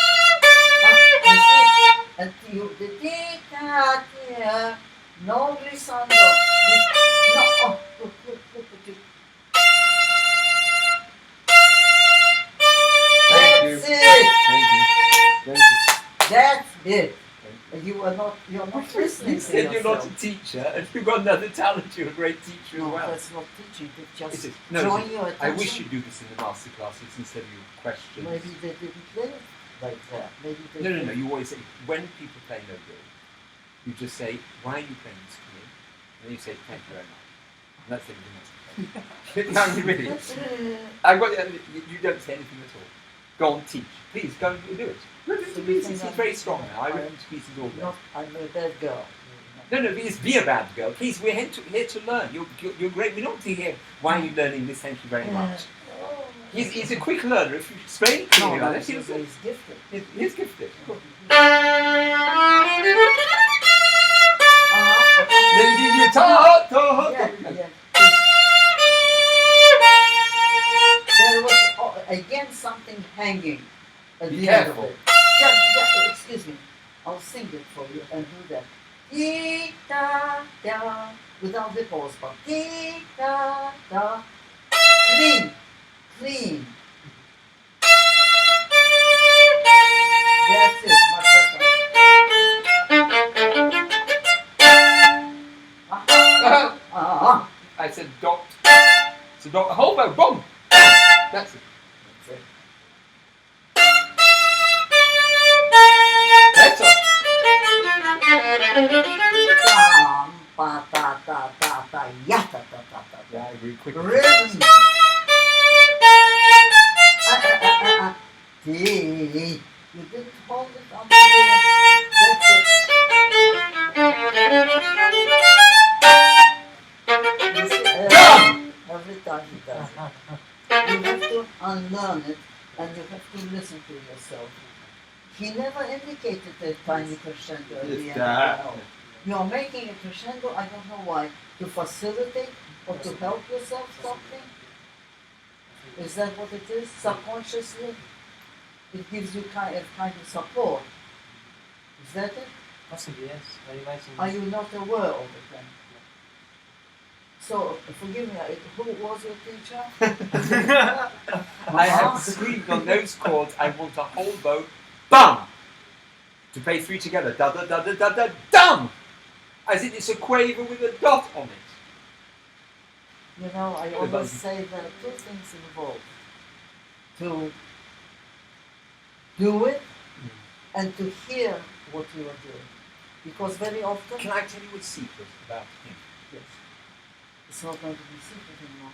You see? And you the tia, no glissando. No. Oh, look. Thank you. That's it. Thank you. Thank you. That's it. Thank you. You're not listening You to said you're not a yourself. teacher, and you've got another talent. You're a great teacher No, as well. that's not teaching. It's just It is. No, drawing it your is. attention. I wish you'd do this in the master classes instead of your questions. Maybe they didn't play it like that. Maybe they No. didn't. You always say, when people play no good, you just say, why are you playing this to me? And then you say, thank you very much. And that's everything else. No, you really. I've got, you don't say anything at all. Go on, teach. Please, go and do it. Rip him to pieces. He's very strong now. I rip him to pieces all day. I'm a bad girl. No, please be a bad girl. Please, we're here to learn. You're great. We don't want to hear, why are you learning this? Thank you very much. He's a quick learner. If you explain clearly No, about it, he's gifted. he's gifted. Lady guitar, Yeah. There was again something hanging at Be the careful. end of it. Excuse me. I'll sing it for you and do that. Dee da da without the pause part. Dee da da. Clean. That's it. Much better. I said dot. So dot. Hold on, boom. That's it. Better. Pa ta ta ta ta ya ta ta ta ta. Yeah, I agree. Quick. Rhythm. Dee. You didn't hold it up. That's it. You see, every time he does it. You have to unlearn it and you have to listen to yourself. He never indicated a tiny crescendo at the end of the note. You are making a crescendo, I don't know why, to facilitate or to help yourself something? Is that what it is? Subconsciously? It gives you kind of support. Is that it? Possibly, yes. I imagine. Are you not aware of it then? So, forgive me, who was your teacher? I have screamed on those chords. I want a whole bow. Bum! To play three together. Da da da da da da dum! As if it's a quaver with a dot on it. You know, I always say there are two things involved. To do it and to hear what you are doing. Because very often... Can I tell you a secret about him? Yes. It's not going to be secret anymore.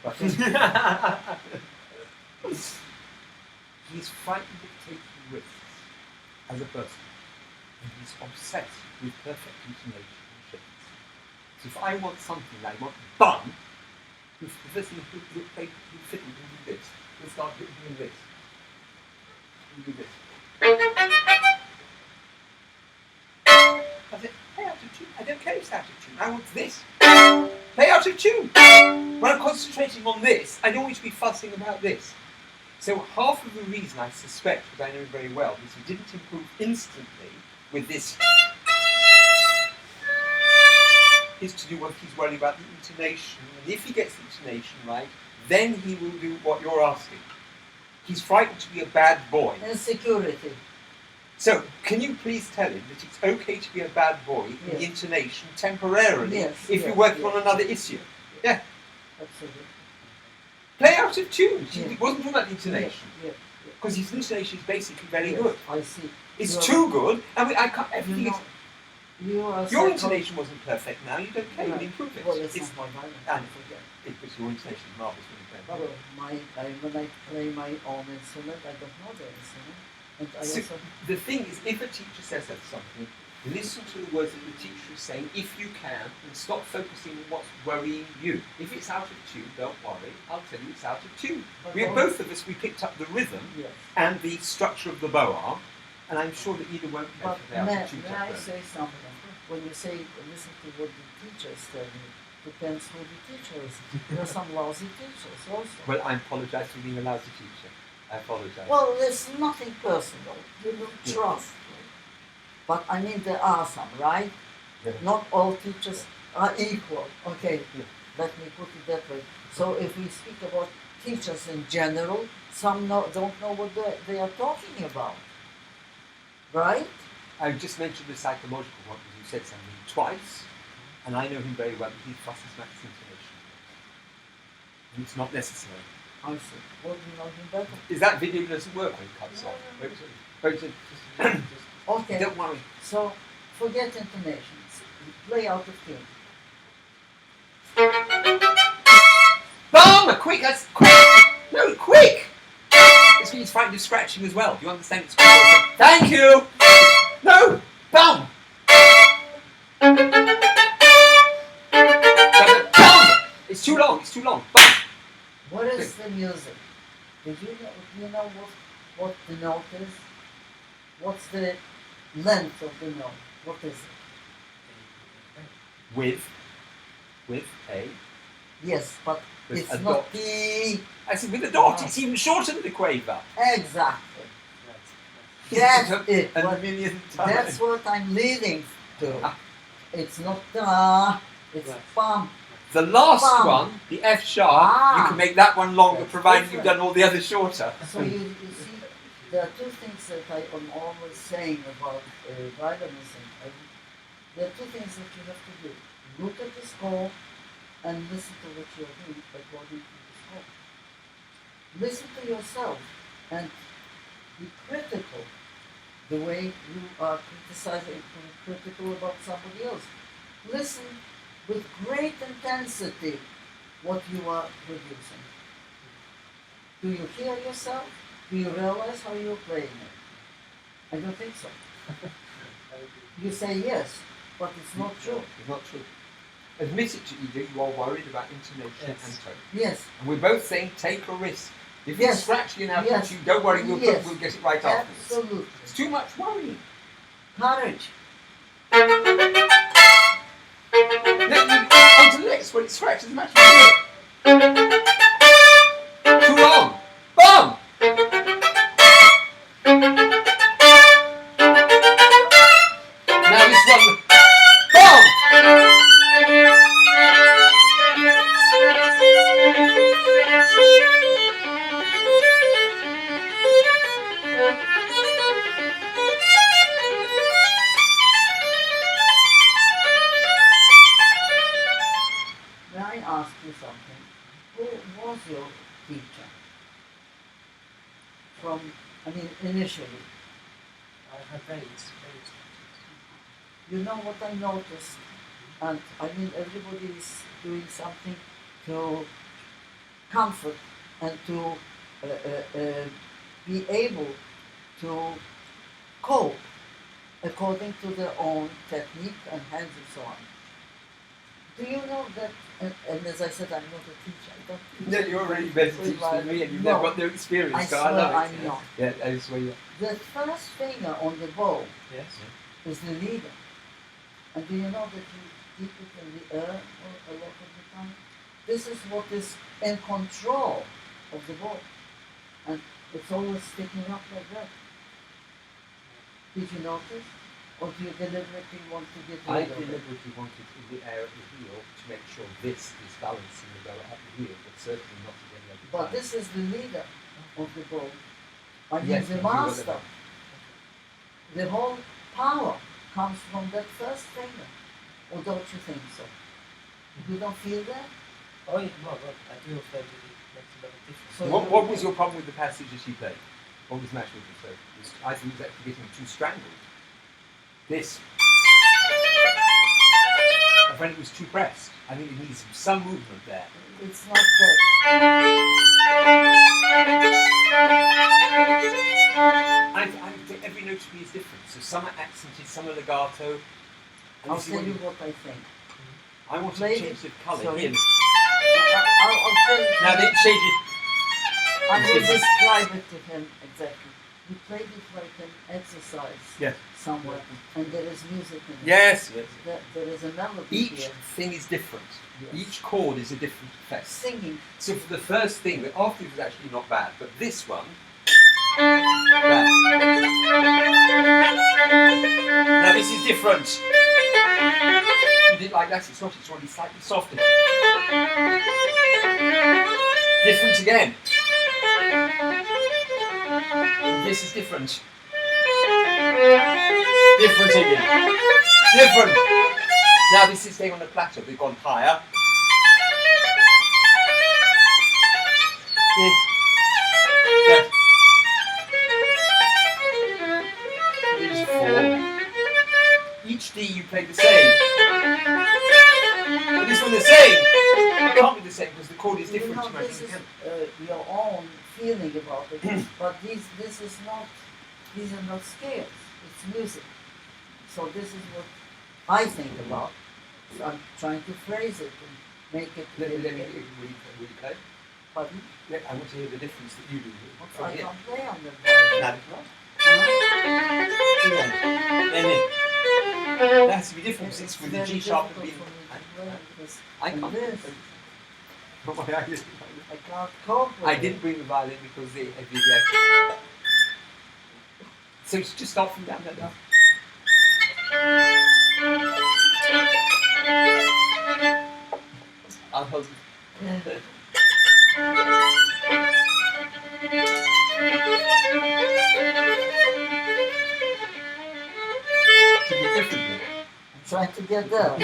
He's frightened of taking risks as a person. And he's obsessed with perfect intonation and shapes. So if I want something I want done, the first thing he'll fit and do this. He'll start doing this. He'll do this. I said, play out of tune. I don't care if it's out of tune. I want this. Play out of tune. When I'm concentrating on this, I don't want you to be fussing about this. So half of the reason I suspect, because I know him very well, is he didn't improve instantly with this, is to do what he's worried about the intonation. And if he gets the intonation right, then he will do what you're asking. He's frightened to be a bad boy. Insecurity. So, can you please tell him that it's okay to be a bad boy in the intonation temporarily if you're working on another issue? Yeah. Absolutely. Play out of tune. Yeah. He wasn't talking about the intonation. Because his intonation is basically very good. I see. It's too good, and I can't, everything is... Your Your intonation wasn't perfect now, you don't care, you improve it. Well, it's It's- not my violin. and- Forget. Because your intonation is marvellous when you play Well, violin. when I play my own instrument, I don't know the instrument. And I So, also... the thing is, if a teacher says that something, listen to the words that the teacher is saying if you can, and stop focusing on what's worrying you. If it's out of tune, don't worry, I'll tell you it's out of tune. Both of us, we picked up the rhythm Yes. and the structure of the bow arm, and I'm sure that either won't play But out may of tune. I say something? When you say listen to what the teacher is telling you, depends who the teacher is. There are some lousy teachers also. Well, I apologise for being a lousy teacher. I apologise. Well, there's nothing personal. You don't trust. But I mean, there are some, right? Yeah. Not all teachers are equal. Okay, Yeah. let me put it that way. So if we speak about teachers in general, some don't know what they are talking about. Right? I just mentioned the psychological one because you said something twice, and I know him very well. He fusses max intonation. And it's not necessary. I see. What do you know him better? Is that video doesn't work when it cuts off? Okay. Don't worry. So forget intonations. Play out of tune. Bum! Quick! That's quick! No, quick! This means trying to do scratching as well. Do you understand? It's quick. Thank you! No! Bum! Bum! It's too long. It's too long. Bum! What is the music? Do you know what the note is? What's the length of the note? What is it? With a. Yes, but With it's a not dot. the I said with a dot. It's even shorter than the quaver. exactly. That's it. And a But million times. that's what I'm leading to. Ah. It's not da. It's Right. bum. The last Bum. one, the F sharp, Ah. you can make that one longer, That's provided you've different. done all the others shorter. So you see, there are two things that I am always saying about violinism. There are two things that you have to do. Look at the score and listen to what you're doing according to the score. Listen to yourself and be critical the way you are criticizing, critical about somebody else. Listen with great intensity what you are producing. Do you hear yourself? Do you realize how you're playing it? I don't think so. You say yes, but it's not true. It's not true. Admit it to Ida, you are worried about intonation Yes. and tone. Yes, And we're both saying take a risk. If Yes. it's scratchy and out Yes. you don't worry, we'll Yes. get it right afterwards. absolutely. It's too much worrying. Courage. No, on to the next one, it scratches much more. Too long. Bum! Now this one. Bum! May I ask you something? Who was your teacher? Initially. I have various teachers. You know what I noticed? And everybody is doing something to comfort and to be able to cope according to their own technique and hands and so on. Do you know that, and as I said, I'm not a teacher, I don't teach. No, you're already better teacher than me and you've No. never got no experience, I so swear I love it. I'm not. Yeah, I swear you The first finger on the bow Yes. is the leader. And do you know that you keep it in the air a lot of the time? This is what is in control of the bow. And it's always sticking up like that. Did you notice? Or do you deliberately want to get I rid of it? deliberately wanted in the air of the heel to make sure this is balancing the bow at the heel, but certainly not at any other But time. this is the leader of the bow. Yes, The you master. are The whole power comes from that first finger. Or don't you think so? You don't feel that? Oh, yeah, well, I do feel that it makes a lot of difference. So What was your problem with the passage as you played? What was the matter with it? So, I think it was actually getting too strangled. This. I find it was too pressed. I think it needs some movement there. It's not that. I think every note to me is different. So some are accented, some are legato. And I'll this is tell what you what I think. I want to Play change the it. colour Sorry. here. I'll tell you. Now then change it. I will describe it to him exactly. We played it like an exercise Yes. somewhere, and there is music in it. Yes, yes. There is a melody Each here. thing is different. Yes. Each chord is a different effect. Singing. So for the first thing, the octave was actually not bad, but this one, bad. Now this is different. You did like that, it's not, it's only slightly softer. Different again. This is different. Different again. Different. Now this is staying on the plateau. They've gone higher. Yeah. There's 4. Each D you play the same. But this one the same. It can't be the same because the chord is different. You know, this is your own feeling about it. But this is not. These are not scales. It's music. So this is what I think about. So I'm trying to phrase it and make it. Let me play. Pardon? I want to hear the difference that you do. I can't play on the That has to be different since with the G sharp and B. I can't. I can't cope with I didn't bring the violin because they so it's just start from down there now. I'll hold it. I'm trying to get there.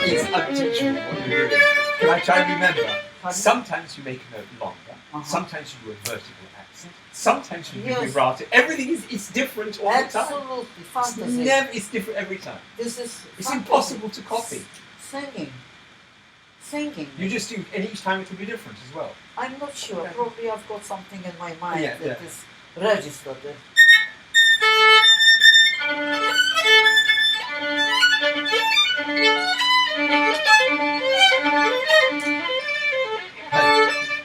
It's unteachable what you're doing. Can I try and remember? Sometimes you make a note longer. Sometimes you do a vertical accent. Sometimes you do vibrato. Everything is different all the time. Absolutely fantasy. It's different every time. This is It's impossible to copy. Singing. You just do, and each time it will be different as well. I'm not sure. Probably I've got something in my mind Yeah, that is registered.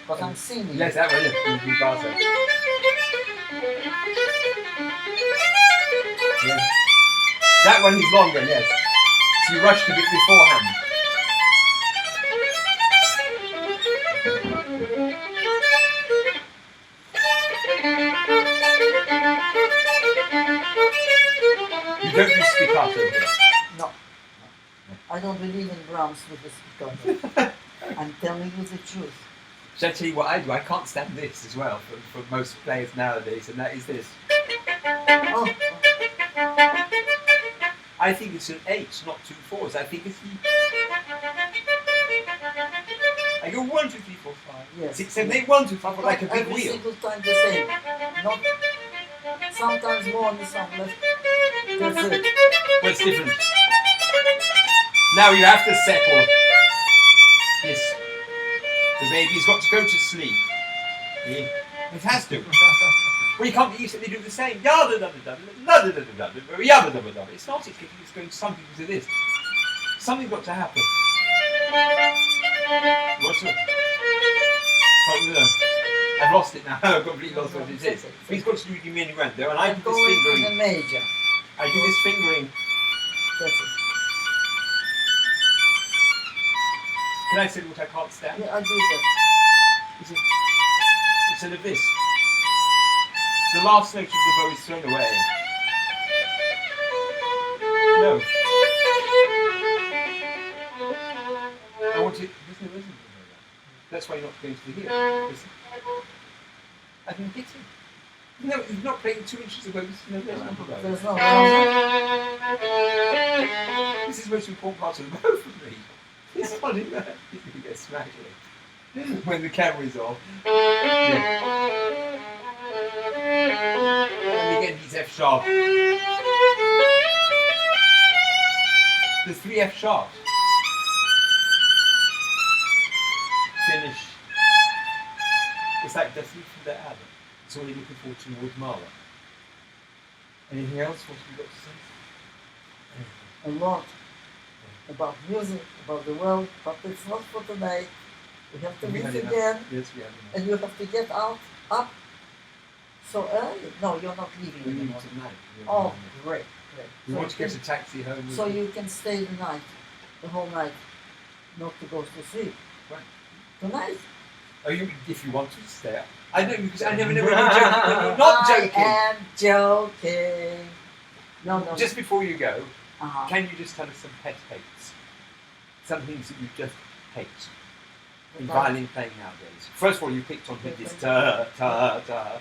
But I'm singing. Yes, that one, yeah. Vibrato. Yeah. That one is longer, yes. So you rushed a bit beforehand. You don't do staccato here. No. I don't believe in Brahms with the staccato. I'm telling you the truth. Shall I tell you what I do? I can't stand this as well for most players nowadays, and that is this. Oh. I think it's an 8, not 2 4s. I think it's. I go 1 2 3 4 5 Yes. 6 7 8 1 2 5 like a big every wheel. single time the same. Not sometimes more and some less. That's it. But it's different. Now you have to settle. Yes. The baby's got to go to sleep. Yeah. It has to. Well, you can't easily do the same. It's not. It's going something to this. Something's got to happen. What's it? I've lost it now. I've completely lost what it is. But he's got to do it diminuendo, and I do this Going to the fingering. major. I do this fingering. That's it. Can I say what I can't stand? Yeah, I do that. Instead of this. The last note of the bow is thrown away. No. I want it. There's no rhythm. That's why you're not going to the heel. Listen. I didn't hit him. No, you're not playing 2 inches of bow. No, there's no bow. There's no This is the most important part of the bow for me. It's not in there. You get smacked when the camera is off. Yeah. And again, he's F sharp. There's 3 F sharps. Finish. It's like that's from the album. It's only looking forward towards Mala. Anything else? What have you got to say? a lot about music, about the world, but it's not for tonight. We have to meet again, Yes, we have and you have to get up so early. No, you're not leaving We leave anymore. tonight. Oh, great. We So want to you get a taxi home. so you can stay the night, the whole night, not to go to sleep. Right. Tonight. Oh, if you want to stay up. I know because I never know when you're joking. When you're not joking. I am joking. No. Just before you go, Can you just tell us some pet hates? Some things that you just hate in violin playing nowadays. First of all, you picked on this ta ta ta.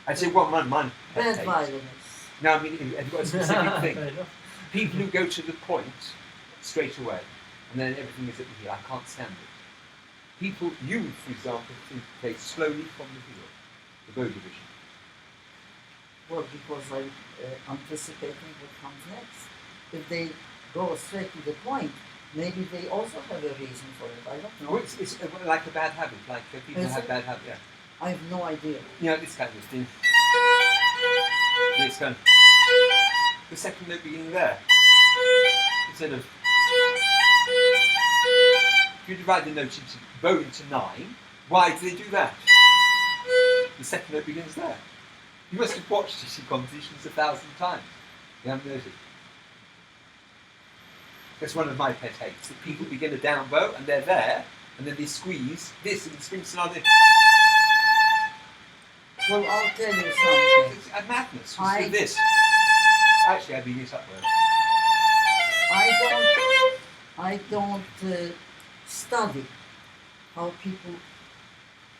I'd say one pet Bad hate. violinists. No, I mean, have you got a specific thing? People who go to the point straight away, and then everything is at the heel. I can't stand it. People, you, for example, who play slowly from the heel, the bow division. Well, because I'm anticipating what comes next. If they go straight to the point, maybe they also have a reason for it. I don't know. Well, it's like a bad habit, like people Is have it? bad habit. Yeah. I have no idea. You know, this kind of thing. This kind. The second note beginning there. Instead of. If you divide the note into bow into 9, why do they do that? The second note begins there. You must have watched these compositions 1,000 times. You haven't noticed. That's one of my pet hates, that people begin a down bow and they're there, and then they squeeze this and the string sonata. Well, I'll tell you something. It's a madness. I- With this. Actually, I beat it up well. I don't study how people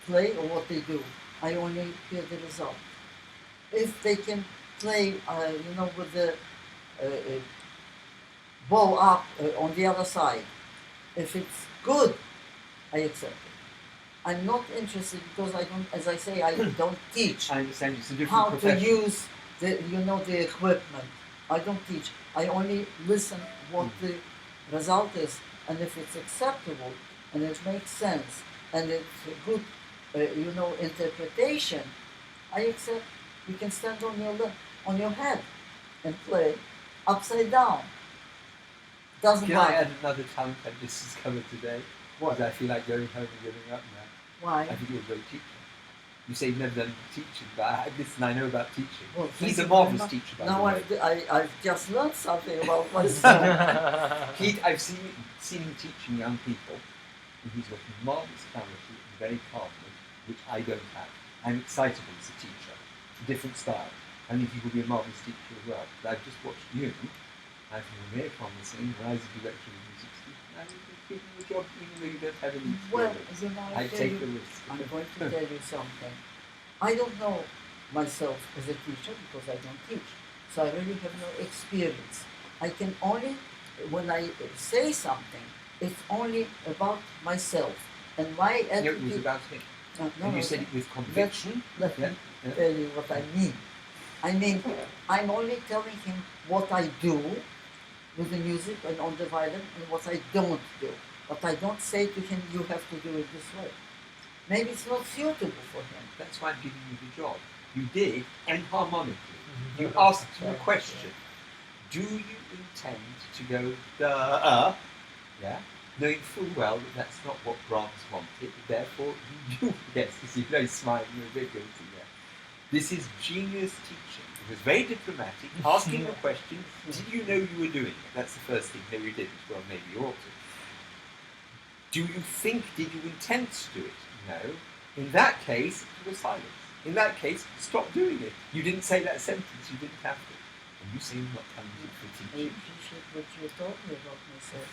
play or what they do. I only hear the result. If they can play, with the bow up on the other side, if it's good, I accept it. I'm not interested because I don't, as I say, I don't teach I understand it's a different how profession. to use the equipment. I don't teach. I only listen what the result is, and if it's acceptable and it makes sense and it's a good, interpretation, I accept. You can stand on your head and play upside down. Doesn't Can I matter. add another talent I've just discovered today? What? I feel like going home and giving up now. Why? I think you're a great teacher. You say you've never done teaching, but I know about teaching. Well, He's thank a you marvellous very much. teacher, by Now the way. I've just learned something about myself. I've seen him teaching young people, and he's got marvellous clarity and very calmly, which I don't have. I'm excitable as a teacher, a different style. I think he could be a marvellous teacher as well. But I've just watched you. I feel very promising, rise as director of music school. And you're keeping the job even though you don't have any Well, experience. I I tell take you, the risk. I'm going to tell you something. I don't know myself as a teacher because I don't teach. So I really have no experience. I can only, when I say something, it's only about myself and my No, attitude. it was about him. No, And you said it with conviction. Let Yeah, me yeah. tell you what I mean. I mean, I'm only telling him what I do with the music and on the violin and what I don't do. But I don't say to him, you have to do it this way. Maybe it's not suitable for him. That's why I'm giving you the job. You did enharmonically. You asked him a question. Do you intend to go yeah, knowing full well that that's not what Brahms wanted, therefore you do, yes, you know, he's smiling, you're a bit guilty there. This is genius teaching. It was very diplomatic, asking a question, did you know you were doing it? That's the first thing. No, you didn't. Well, maybe you ought to. Do you think, did you intend to do it? No. In that case, you were silent. In that case, stop doing it. You didn't say that sentence, you didn't have to. And you say you're not coming in for I teaching. appreciate what you told me about myself.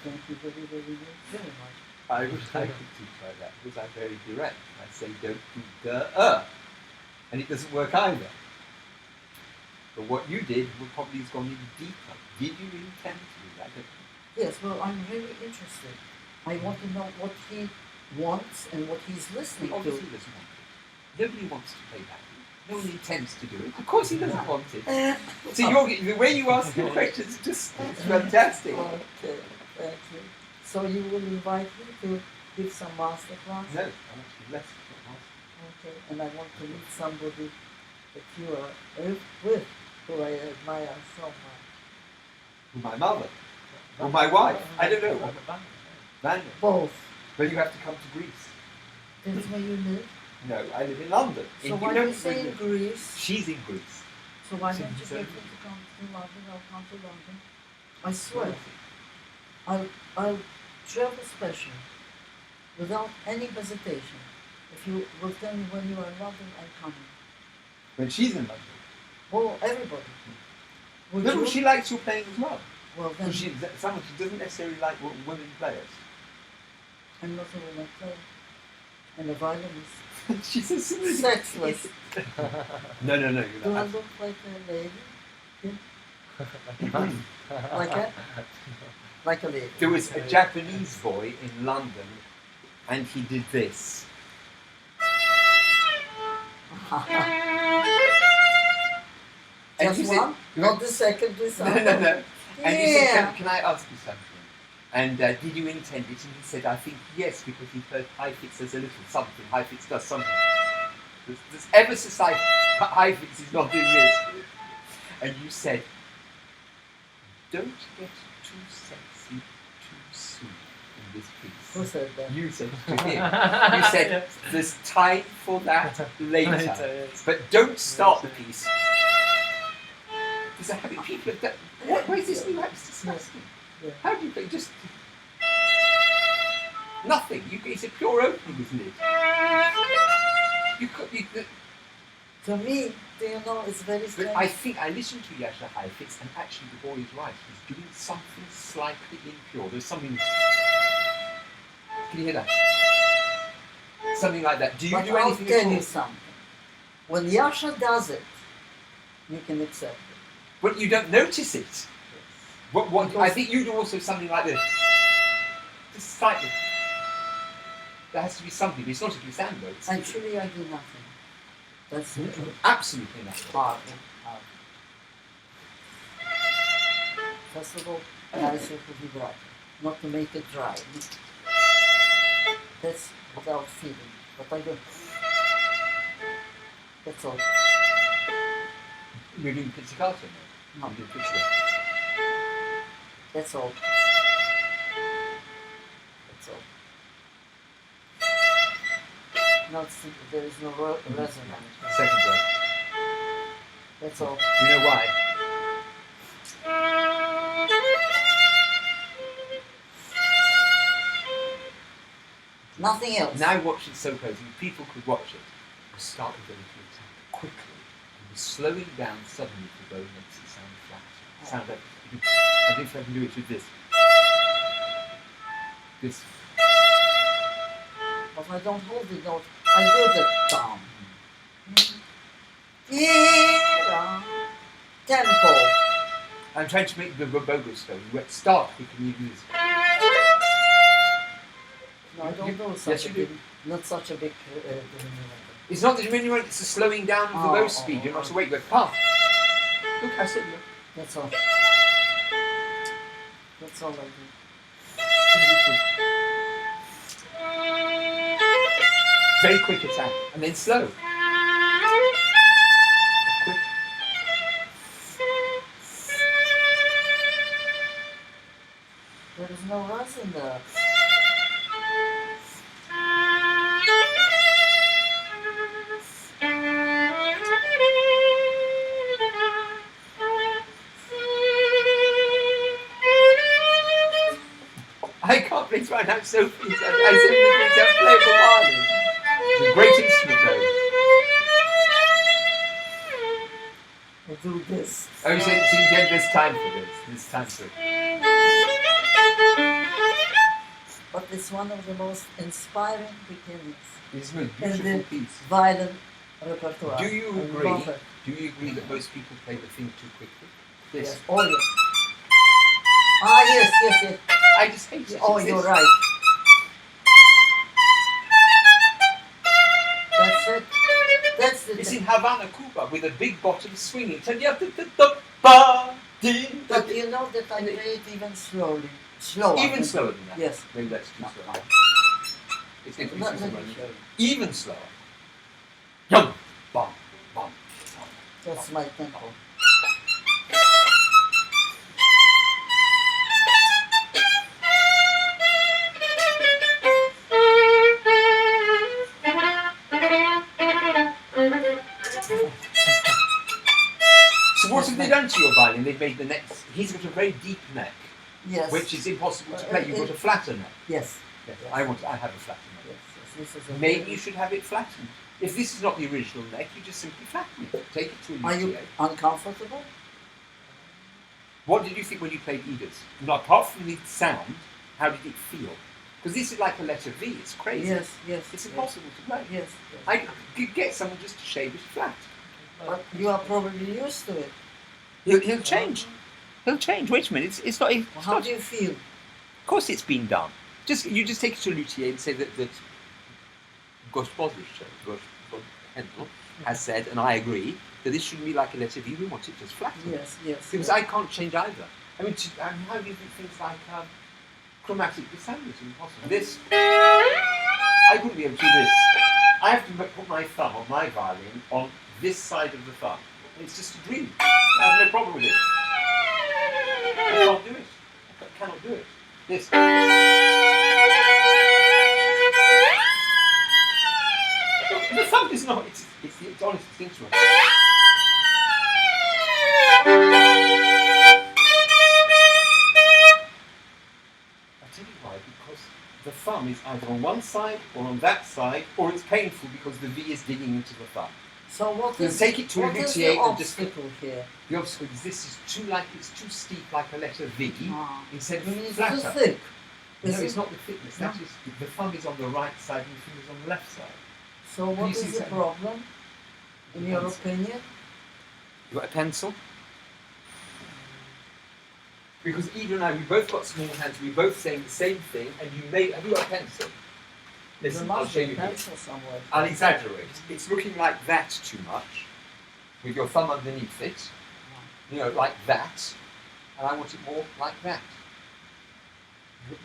Thank you very, very, very much. I wish I could teach like that because I'm very direct. I say don't do and it doesn't work either. But what you did would probably have gone even deeper. Did you intend to do that? Yes, well, I'm really interested. I want to know what he wants and what he's listening Obviously to. he doesn't want it. Nobody wants to play that. No one intends to do it. Of course he doesn't want it. So the way you ask your questions is just it's fantastic. Okay, thank you. So you will invite me to give some master class? No, I'm actually less than Okay, and I want to meet somebody that you are with, who I admire so much. my mother. Or my wife. I don't know. Vanya. Both. But you have to come to Greece. That's where you live? No, I live in London. So why do you say in Greece? She's in Greece. So why don't you So- get him to come to London? I'll come to London. I swear. I'll travel special without any hesitation. If you will tell me when you are in London, I'm coming. When she's in London. Well, everybody. Would No, you? but she likes your playing as well. Well, then, Because someone she doesn't necessarily like women players. I'm not a woman player. I'm a violinist. She says Sexless. No, you're Do I not. look like a lady? Like a? Like a lady. There was a Japanese boy in London, and he did this. And Just you said- one? Not the second, this No. other. And he said, Yeah. can I ask you something? And did you intend it? And he said, I think yes, because he heard Heifetz does a little something. Heifetz does something. There's ever so slight. Heifetz is not doing this. And you said, don't get too sexy too soon in this Who piece. said that? You said to him. You said, there's time for that later. Yes. But don't start the piece. There's a habit people have done. Why is this new habit disgusting? Yeah. How do you play? Just nothing. It's a pure opening, isn't it? To me, do you know, it's very But strange. I think I listened to Yasha Heifetz, and actually the boy is right. He's doing something slightly impure. There's something. Can you hear that? Something like that. Do you But do I'll anything tell at all? you something. When Yasha does it, you can accept it. But you don't notice it. What, I Because- think you do also something like this. Just slightly. There has to be something. It's not a glissando. It's Actually, I do nothing. That's the truth. absolutely nothing. Hardly. First of all, nicer to vibrato, not to make it dry. That's without feeling. But I don't. That's all. You're doing pizzicato now. No. You're doing pizzicato. That's all. That's all. Not there is no resonance. Second breath. That's all. Do you know why? Nothing else. Now watch it so closely. People could watch it. We start with a little attack quickly. And we're slowing down suddenly the bow makes it sound flat. Sound like I think I can do it with this. This. But I don't hold the note. I do the down. Yeah. Tempo. I'm trying to make the robogo slow. You start quick and you do this. No, I don't You- know such yes, a you big, do. not such a big diminuendo. It's not the diminuendo, it's the slowing down of the bow speed. You're not to wait, you go, palm. Look, I said look. That's all. That's all I do. Very quick attack, and then slow. Quick. There is no rush in there. I can't play right now, Sophie. I simply don't play the violin. It's a great instrument, though. I do this. Oh, so you get this time for this. This time for it. But it's one of the most inspiring beginnings It's a most in beautiful the piece. violin repertoire. Do you I agree? love it. Do you agree that most people play the thing too quickly? This. Yes. Oh, yes. Ah, yes, yes, yes. I just hate it. Oh, It's you're this. right. That's it. That's the It's thing. in Havana, Cuba, with a big bottom swinging. But you know that I play it even slowly. Slower. Even slower than that. Yes. Maybe that's too slow. It's going to be Not too slow. really slow. Even slower. Yum, bum, bum. That's my tempo. So what have they done to your violin? They've made the neck. He's got a very deep neck, Yes. which is impossible to play. You've got a flatter neck. Yes. Yes, Yes. I have a flatter neck. Yes. Yes. This is a Maybe you should have it flattened. If this is not the original neck, you just simply flatten it. Take it to a Are you UTA. uncomfortable? What did you think when you played Ida's? Now, apart from the sound, how did it feel? Because this is like a letter V. It's crazy. Yes, yes. It's yes. impossible to play. Yes, yes. I could get someone just to shave it flat. But you are probably used to it. He'll change. He'll change. Wait a minute. It's not. Well, how do you feel? Of course, it's been done. You just take it to a luthier and say that Handel has said, and I agree, that this shouldn't be like a letter V. We want it just flat. Yes, yes. Because yes. I can't change either. I mean, how do you do things like chromatic descent? It's impossible. This, I wouldn't be able to do this. I have to put my thumb on my violin on this side of the thumb. It's just a dream. I have no problem with it. I can't do it. I cannot do it. This. The thumb is not. It's honest. It's instrument. Because the thumb is either on one side or on that side, or it's painful because the V is digging into the thumb. So what You is take it to a what is luthier the and just obstacle here? the obstacle is this is it's too steep like a letter V instead You of mean it's flatter. too thick. No, Is it's it? not the thickness. That is the thumb is on the right side and the finger's on the left side. So you what see is the something? problem, in your Depends. opinion? You got a pencil? Because Ida and I, we both got small hands. We both saying the same thing, and have you got a pencil? There Listen, I'll must show be you a here. pencil somewhere. I'll exaggerate. It's looking like that too much, with your thumb underneath it. You know, like that. And I want it more like that.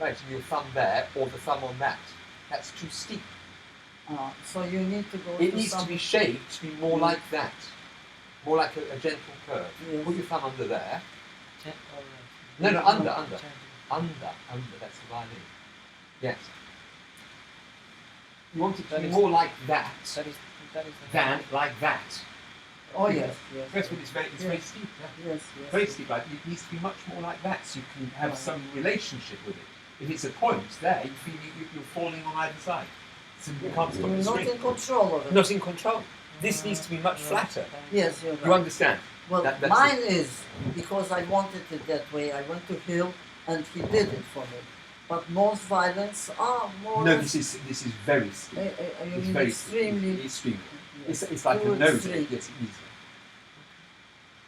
Right, and your thumb there, or the thumb on that. That's too steep. So you need to go It to needs some... to be shaped to be more like that. More like a gentle curve. Yes. Put your thumb under there. Or, No, under. change. Under, that's the violin. Yes. You want it to That be is- more like that That is the than like that. Oh yes, yes. That's what it's very Yes. steep. Yeah. Yes, yes. Very steep. Like, it needs to be much more like that so you can have Right. some relationship with it. If it's a point there, you feel you're falling on either side. So you can't stop You're the not string. in control of it. Not in control. This needs to be much flatter. Yes, you're right. You understand? Well, That's mine is because I wanted it that way. I went to Hill and he did it for me. But most violins are more. No, or this is very steep. You It's mean very extremely. steep. Extremely. Yes. It's like a Two nose. extreme. Yes, easy.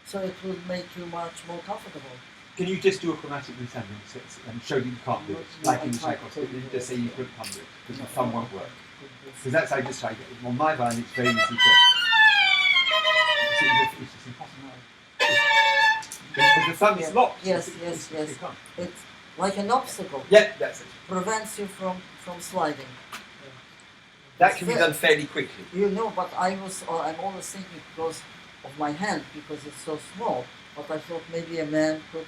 So it will make you much more comfortable. Can you just do a chromatic descent and show that you can't do it? No, Like in the I can't Tchaikovsky, do it. just say you couldn't do it because No, the thumb no, won't work. no. Because that's how I just tried it. On my violin, it's very easy to. It's just impossible. Because the thumb is locked. Yes, It's- yes, it's- yes. you can't. It's like an obstacle. Yeah, that's it. Prevents you from sliding. That can be done fairly quickly. You know, but I'm always thinking because of my hand, because it's so small. But I thought maybe a man could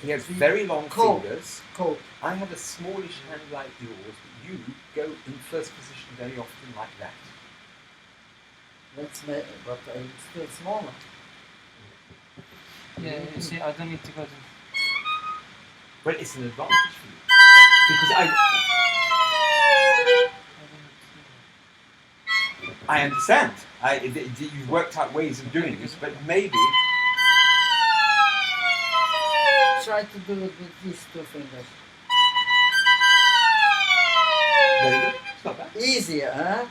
He has very long Cool. fingers. cope. I have a smallish hand like yours, but you go in first position very often like that. But I'm still smaller. Yeah, you see, I don't need to go to. But it's an advantage for you. Because I understand. You've worked out ways of doing this, but maybe. Try to do it with these two fingers. Very good. It's not bad. Easier, huh?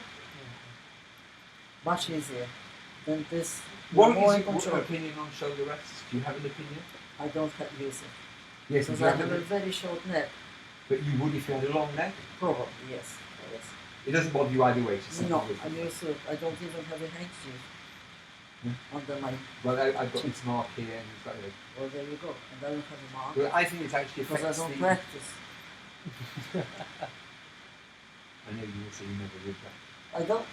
Much easier than this. What More is in your control. opinion on shoulder rests? Do you have an opinion? I don't use it Yes, because you I have have a an very short neck. but you would if you had a long neck. Probably, yes. Yes. It doesn't bother you either way. Just No, something I'm used to it. I don't even have a handkerchief under my. Well, I've got this mark here, and it's like a, Well, there you go. And I don't have a mark well, I think it actually because I affects don't the. practice. I know you will say you never did that. I don't.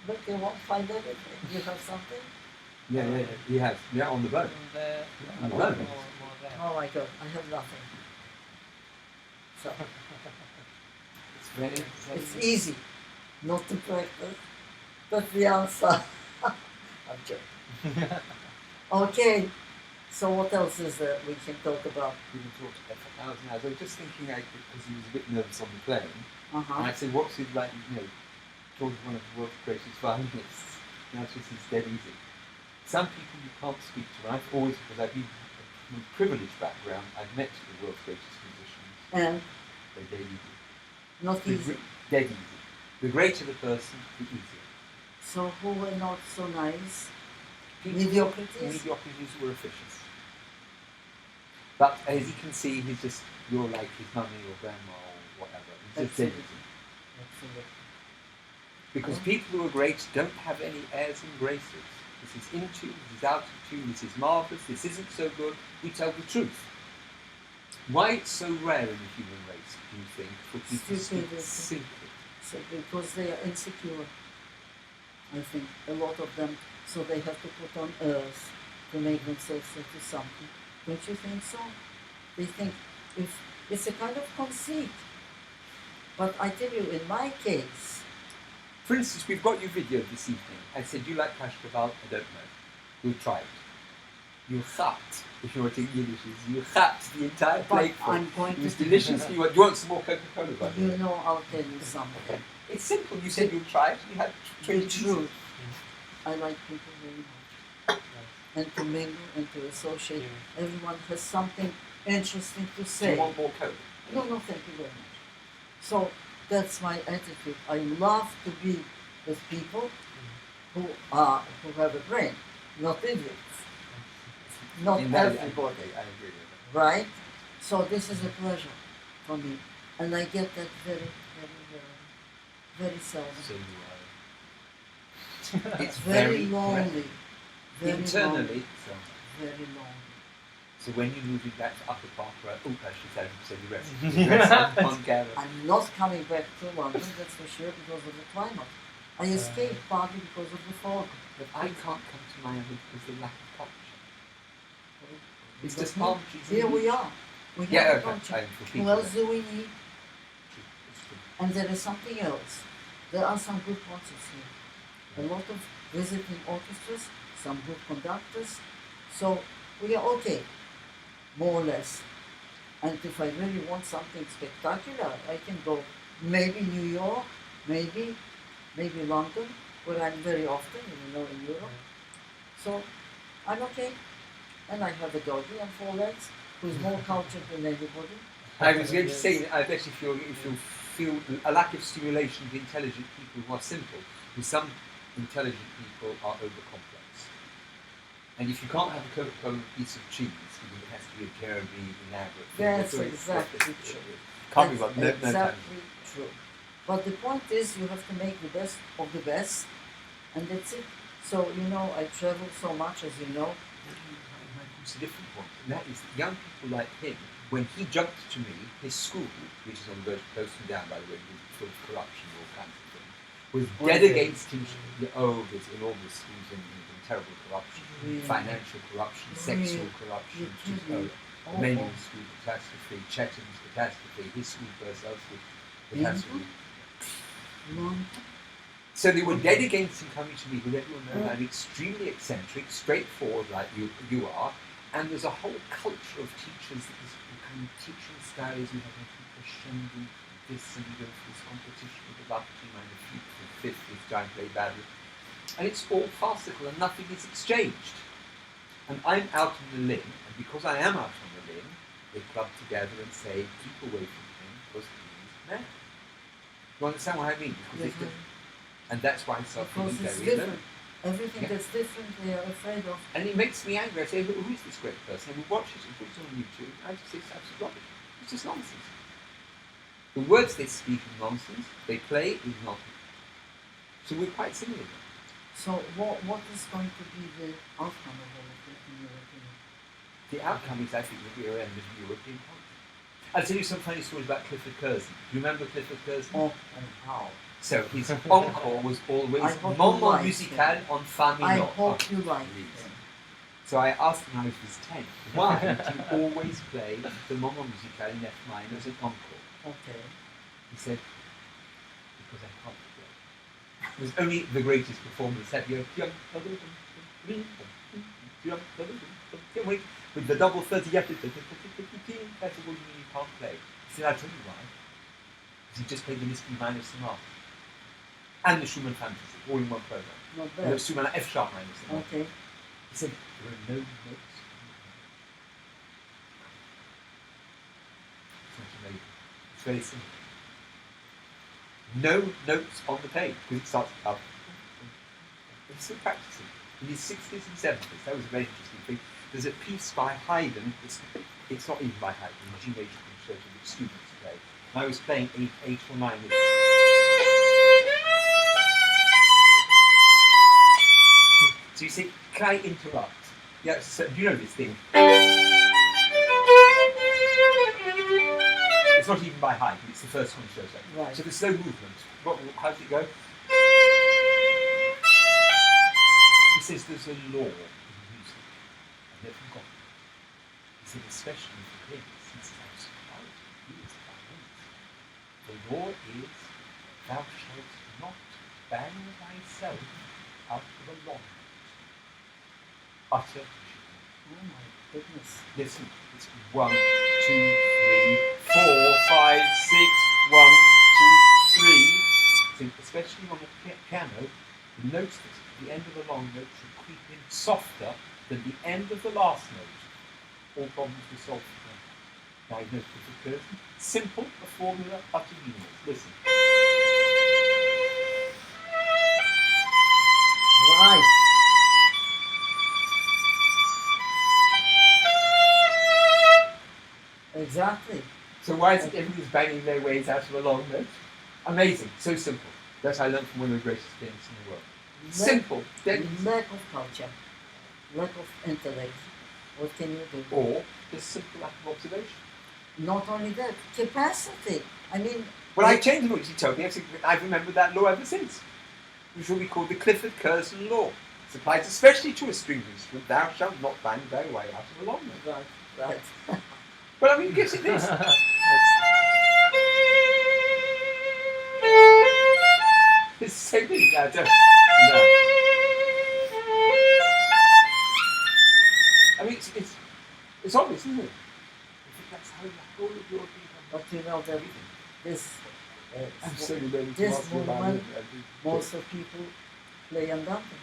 Look, you won't find anything. You have something? Yeah. He has. Yeah, on the boat. There, On the more boat. there. Oh my God, I have nothing. So It's very. it's easy not to practice. That's the answer. I'm joking. Okay. So what else is there we can talk about? We can talk for 1,000 hours. I was just thinking, because he was a bit nervous on the plane, and Uh-huh. I said, "What's it like? George is one of the world's greatest violinists." And that's just it's dead easy. Some people you can't speak to. I've always, because I've been a from a privileged background, I've met the world's greatest musicians. And They're dead easy. not easy. Dead easy. The greater the person, the easier. So who were not so nice? People- Mediocrities? Mediocrities were officious. But as you can see, you're like his mummy or grandma or whatever. He's just dead Absolutely. easy. Absolutely. Because people who are great don't have any airs and graces. This is in tune, this is out of tune, this is marvellous, this isn't so good. We tell the truth. Why it's so rare in the human race, do you think, for people to speak Stupidity. simply? So because they are insecure, I think, a lot of them, so they have to put on earth to make themselves into something. Don't you think so? They think if it's a kind of conceit. But I tell you, in my case, For instance, we've got your video this evening. I said, you like Kashkaval? I don't know. We'll try it. You chapped, if you want to English, you chapped the entire but plate full. I'm going It was to. delicious. You want some more Coca-Cola, by the You way? know, I'll tell you something. It's simple. You said you'll try it. You had The 20 truth. I like people very much. And to mingle and to associate. Everyone has something interesting to Do say. you want more Coke? No, thank you very much. So that's my attitude. I love to be with people who have a brain, not idiots. Not In that, everybody, I agree with that. right? So this is a pleasure for me, and I get that very, very, very seldom. So you are. It's Very very lonely. Very internally. lonely. So, Very lonely. so when you're moving back to Upper Park Road, oh, I should say the rest. The rest on camera. I'm not coming back to London, that's for sure, because of the climate. I escaped partly because of the fog. But I can't come to Miami because of the lack of culture. It's But just palm trees. Here we are. We have Yeah, a okay. culture. I'm for Who people else that- do we need? It's true. And there is something else. There are some good concerts here. A lot of visiting orchestras, some good conductors. So we are okay, more or less. And if I really want something spectacular, I can go maybe New York, maybe London, where I'm very often, in Europe. So I'm okay. And I have a doggy on 4 legs who's more cultured than anybody. I was going to say, I bet if you feel a lack of stimulation to intelligent people who are simple, because some intelligent people are overcomplex. And if you can't have a Coca-Cola piece of cheese, it has to be a terribly elaborate thing. That's So exactly true. Can't be That's about no time. exactly true. But the point is, you have to make the best of the best, and that's it. So, I travel so much, as you know. It's a different point, and that is that young people like him, when he jumped to me, his school, which is on the verge of closing down, by the way, was full of corruption and all kinds of things, was dead against him. There's enormous schools in terrible corruption, Really? financial corruption, sexual corruption, just Manual school catastrophe, Chetham's catastrophe, his school burst out with catastrophe. So they were dead against him coming to me, but everyone knows I'm extremely eccentric, straightforward like you are, and there's a whole culture of teachers that is kind of teaching styles. We have crescendo, this, and we go for this competition with the bucket team and the fifth, this guy play badly. And it's all farcical and nothing is exchanged. And I'm out on the limb, and because I am out on the limb, they club together and say, keep away from him because he's mad. You understand what I mean? Because Yes, they and that's why it's because it's very low. different. Everything that's different, they are afraid of. And it makes me angry. I say, who is this great person? And we watch it and put it on YouTube. I just say it's absolute rubbish. It's just nonsense. The words they speak are nonsense. They play is nonsense. So we're quite similar. So what is going to be the outcome of all of it, in your opinion? The outcome is, I think, that we are in the European culture. I'll tell you some funny stories about Clifford Curzon. Do you remember Clifford Curzon? Oh, and how? So his encore was always I hope you Moment like musical him. en fa I minor. hope you like Please. it. So I asked him when I was 10, why do you always play the Moment musical in F minor as an encore? Okay. He said, because I can't play. It was only the greatest performers that you with the double 30, you have to that's what you mean you can't play. He said, I'll tell you why. Because he just played the Liszt minor sonata and the Schumann Fantasy, all in one program. Not And the bad. Schumann F sharp minor sonata. Okay. He said, there are no notes. It's very simple. No notes on the page because it starts up. He's still practicing. In his 60s and 70s, that was a very interesting thing. There's a piece by Haydn, it's not even by Haydn, G major concerto that students play. And I was playing 8 or 9 minutes. So you say, can I interrupt? Yeah, so, do you know this thing? It's not even by Haydn, it's the first concerto. Right. So there's no movement. How does it go? He says there's a law in music. I've never forgotten. He said, especially for pianists, he says, I'm surprised he is violinist. The law is, thou shalt not bang thyself out of a long note. Utter Oh my goodness. Listen, it's 1, 2, 3, 4, 5, 6, 1, 2, 3. So especially on the piano, the notes at the end of the long note should creep in softer than the end of the last note. All problems were solved for them. Diagnosed with the curtain. Simple, a formula, utter genius. Listen. Right. Exactly. So why is it everybody's banging their ways out of a long note? Amazing, so simple. That I learned from one of the greatest pianists in the world. Simple, dead easy. Lack of culture, lack of intellect. What can you do? Or just simple lack of observation. Not only that, capacity. I mean, Well, I changed what you told me. I've remembered that law ever since. Which will be called the Clifford-Curzon law. It applies especially to a stringed instrument. Thou shalt not bang thy way out of a long note. right. Well, I mean, it gives it this. It's the same thing. No, don't. No. I mean, it's obvious, isn't it? I think that's how all of your people. But you know that this I'm so ready to this ask you about movement, it. most of people play andante.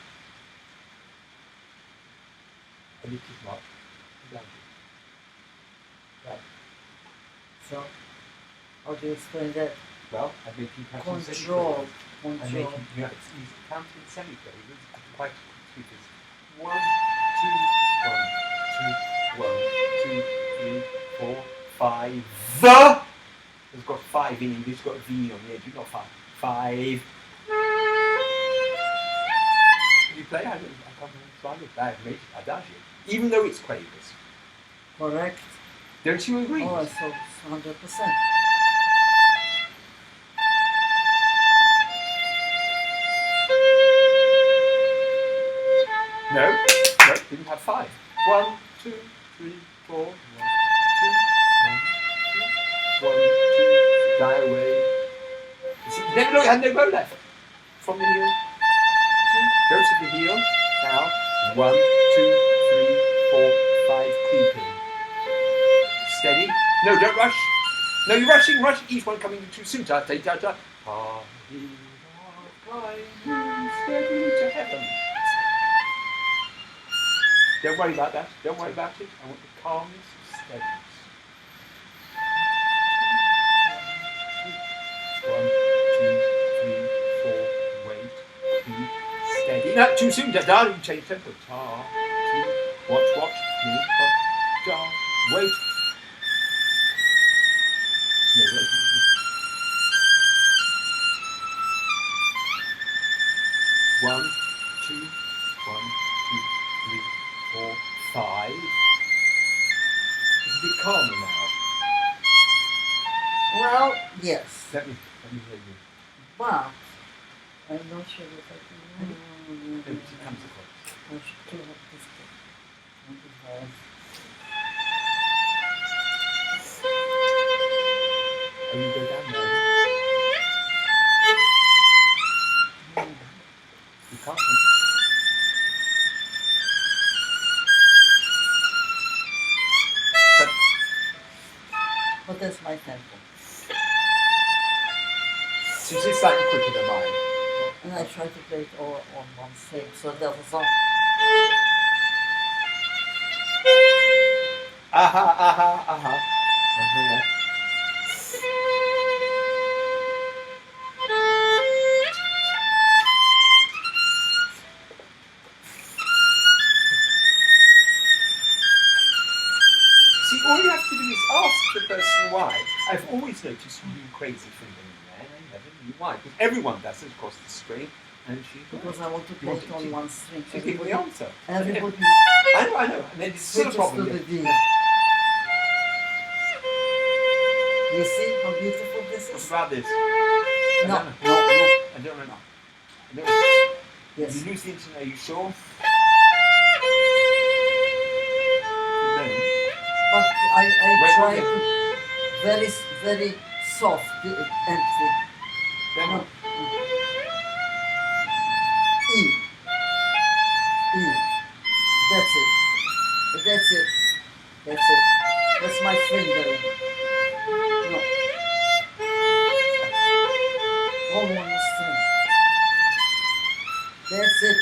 And it is not blanket. Right. So, how do you explain that? Well, I make you count in Control, I make control. you, it's easy. Count in semiquavers. I can quite speakers. 1, 2, 1, 2, 1, 2, 3, 4, 5. It's got 5 in English, it's got a V on the edge, not 5. 5. Can you play? I can't remember the bad major adagio. Even though it's quavers. Correct. Don't you agree? Oh, so 100%. No, didn't have 5. 1, 2, 3, 4, 1, 2, 1, 2, 1, 2, die away. You see, never look, had no bow left. From the heel, 2, go to the heel, now, 1, 2, 3, 4, 5, creeping. Steady, no, don't rush. No, you're rushing, each one coming too soon, steady to heaven. Don't worry about that. Don't worry about it. I want the calmness of steadiness. 1, 2, 3, 4. Wait. Steady. No, too soon. Darling, change tempo. Ta. 2. Watch. Me. Da. Wait. Slow. One, two, 1, 2, 3, 4, 5. It's a bit calmer now. Well, yes. Let me hear you. But I'm not sure if I can. It comes across. I should do it this way. Oh, you go down there. You can't. But that's my tempo. So it's slightly quicker than mine. And I try to play it all on one string. So that was all. Aha. see, all you have to do is ask the person why. I've always noticed you being crazy fingering there, and I never knew why. Because everyone does it across the string, and she. Because I want to play it on one string. She's giving the answer. Everybody I know. And then it's still a switches problem. to the D. You see how beautiful this What is? about this? No, I no, no. don't know. Yes. You lose the internet, are you sure? But I Wait, try wait. to very soft, empty. Then No. what? E. E. That's it. That's it. That's it. That's my fingering. No. All one string. That's it.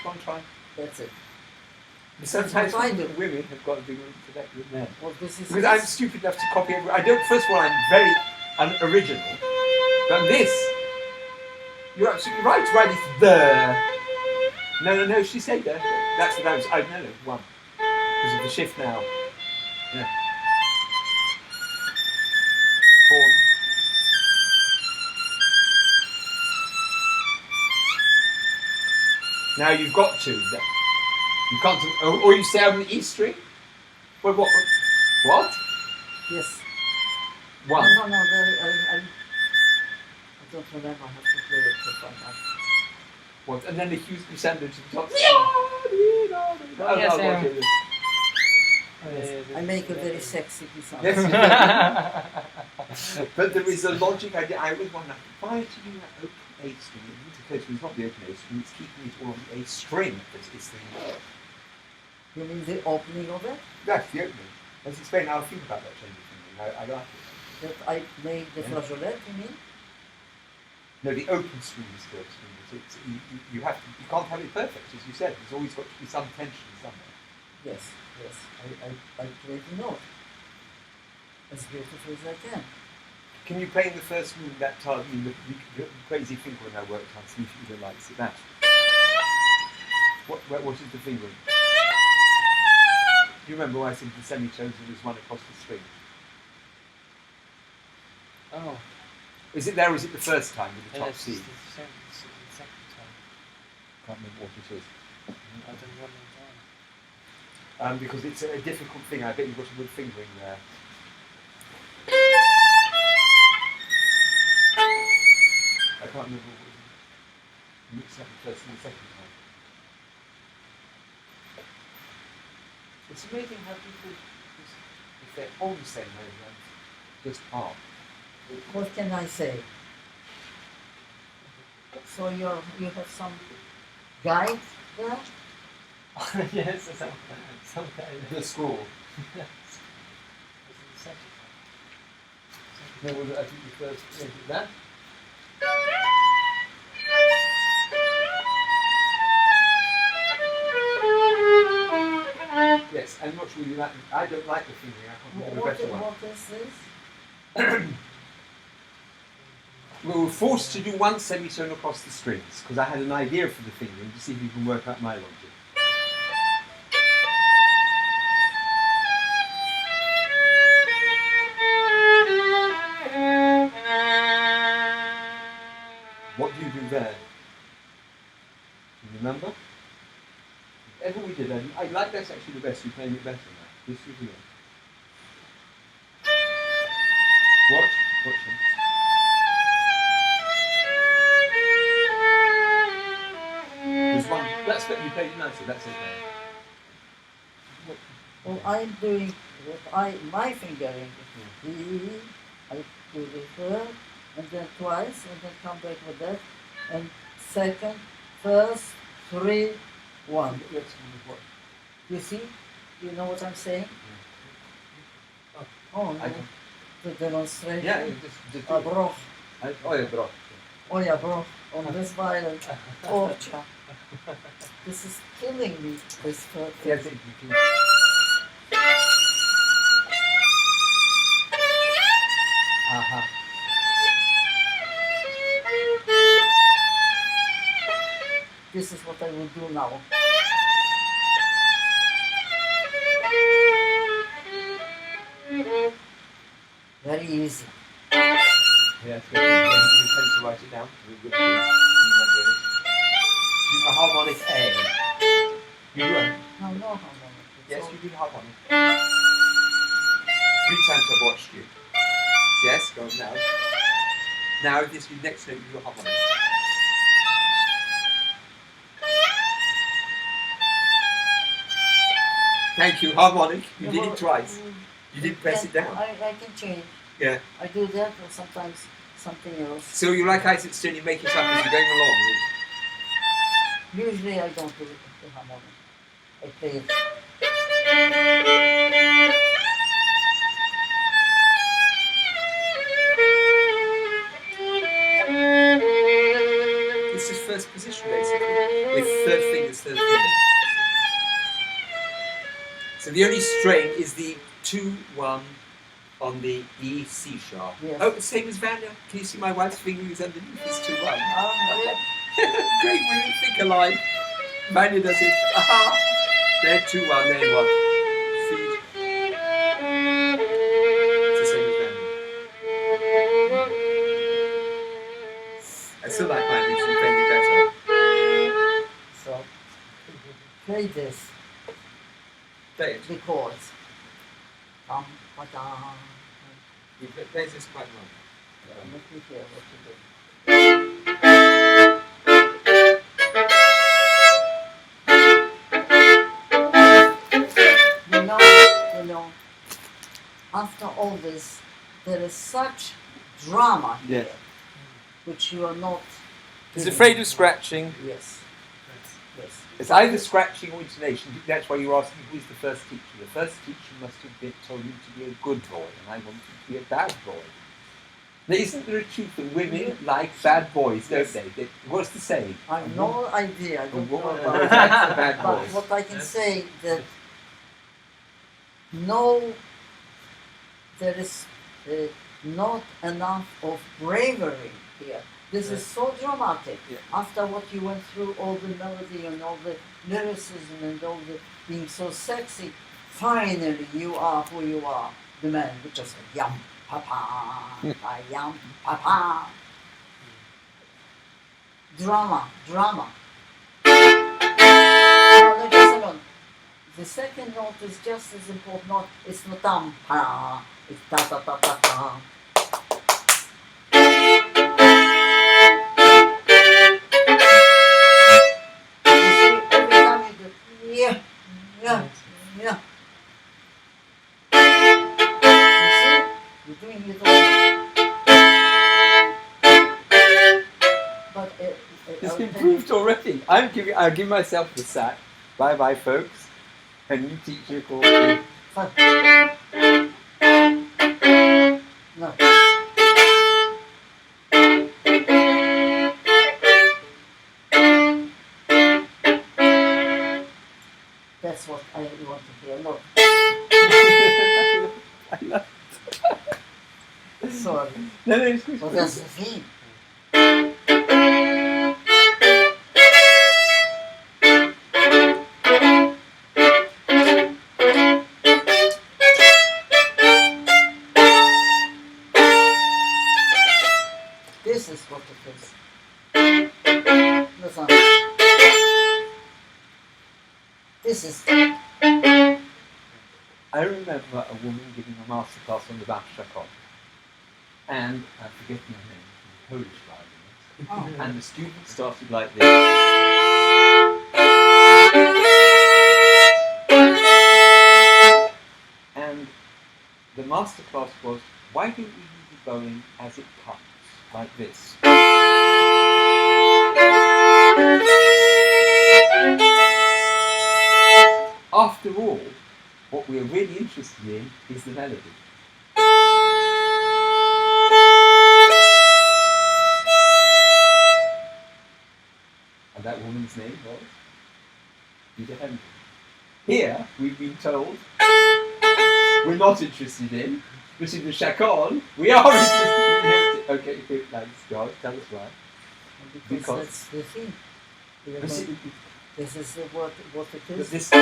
One try. That's it. Sometimes what I do. women have got a bigger intellect than men. Well, this is Because I'm stupid enough to copy every. I don't. First of all, I'm very unoriginal. But this, you're absolutely right. Right, it's the. No. She said that. That's what I was. No. One. Because of the shift now. Yeah. Four. Now you've got to. You can't. Or you say on the E string. What? yes. One. No. I don't remember how to play it to find out. What? And then the huge crescendo to the top. Yes, I make a very sexy sound. Yes, but there is a logic. I always wonder why to do that open A string. It's not the open A string. It's keeping it all on the A string. It's the. You mean the opening of it? That's the opening. Let's explain. I'll think about that change of fingering. I like it. That I made the flageolet, you mean? No, the open string is the string. You have to. You can't have it perfect, as you said. There's always got to be some tension somewhere. Yes. I play the note as beautiful as I can. Can you play in the first movement that time? I mean, the crazy finger when I worked on, see if you likes it. That. What is the fingering? You remember when I said the semitones and there's one across the string? Oh. Is it there or is it the first time with the top Yes, C? it's the second time. Can't remember what it is. I don't remember the time. Because it's a difficult thing. I bet you've got a good fingering there. I can't remember what it was. Mix up the first and the second time. It's amazing how people, if they're all the same wavelength, just are. What can I say? So you have some guide there? Yes, some kind of. The score. Yes. This is the second No, I think the first is that. Yes, I'm not sure you like. I don't like the fingering. I can't think of a better one. What is this? We were forced to do one semitone across the strings because I had an idea for the fingering to see if you can work out my logic. What do you do there? Do you remember? Whatever we did, I like that's actually the best. You're playing it better now. This was it. Watch him. There's one. That's better. You played it nicely. That's okay. Well, I'm doing my fingering. E, I do the third, and then twice, and then come back with that, and second, first, 3, 1. You see? You know what I'm saying? Oh, no. The demonstration. Yeah, just Bro. Oh yeah, bro. Oh yeah, bro. On this violin. Torture. This is killing me, this third thing. Yes, you can. Aha. This is what I will do now. Very easy. Yes, good. You tend to write it down. Good. You remember it. You do the harmonic A. You do it. No, no harmonic. Yes, you do the harmonic. 3 times I've watched you. Yes, go on now. Now, if this is next note, you do a harmonic. Thank you, harmonic. You did it twice. You didn't press it down. I can change. Yeah. I do that or sometimes something else. So you like Isaac Stone, you make it up as you're going along with Usually I don't do the harmonic. I play it. This is first position basically, with third fingers, third finger. So the only strain is the 2-1 on the E C sharp. Yes. Oh, same as Vanya. Can you see my wife's finger is underneath this 2-1? Yeah. Great, we don't think alike. Vanya does it. Aha! There, 2-1, there, 1. Feed. It's the same as Vanya. I still like mine, which is playing better. So play this. Play it. The chords. Ba-dum. He plays this quite well. Let me hear what you do. You know, after all this, there is such drama here, Yes. which you are not. He's afraid of scratching. Yes. Yes. It's either scratching or intonation. That's why you're asking who's the first teacher. The first teacher must have been told you to be a good boy, and I want you to be a bad boy. Now, isn't there a truth that women like bad boys, don't they? What's the saying? I have no idea. I A don't know woman about likes that. a bad But boy. what I can say that no, there is not enough of bravery here. This is so dramatic. Yeah. After what you went through, all the melody and all the lyricism and all the being so sexy, finally you are who you are. The man who just yum papa, yum papa. Drama, drama. Now, let us alone. The second note is just as important. Not, it's not pa, it's ta ta ta ta ta. Yeah. You see? You're doing it all. But It's been proved already. I'll give myself the sack. Bye bye, folks. A new teacher called me. No. That's what I want to hear. Look. I love Sorry. No, it's good. But that's the thing. This is what it is. Listen. This is. I remember a woman giving a masterclass on the Bach Chacon. And I forget her name, Polish violinist. Oh. And the student started like this. And the masterclass was, why don't you do the bowing as it comes, like this? After all, what we're really interested in is the melody. And that woman's name was IDA HAENDEL. Here, we've been told we're not interested in, but in the Chacon, we are interested in. Okay, thanks, God. Tell us why. Because that's the thing. You But know, see, this is what it but is. this,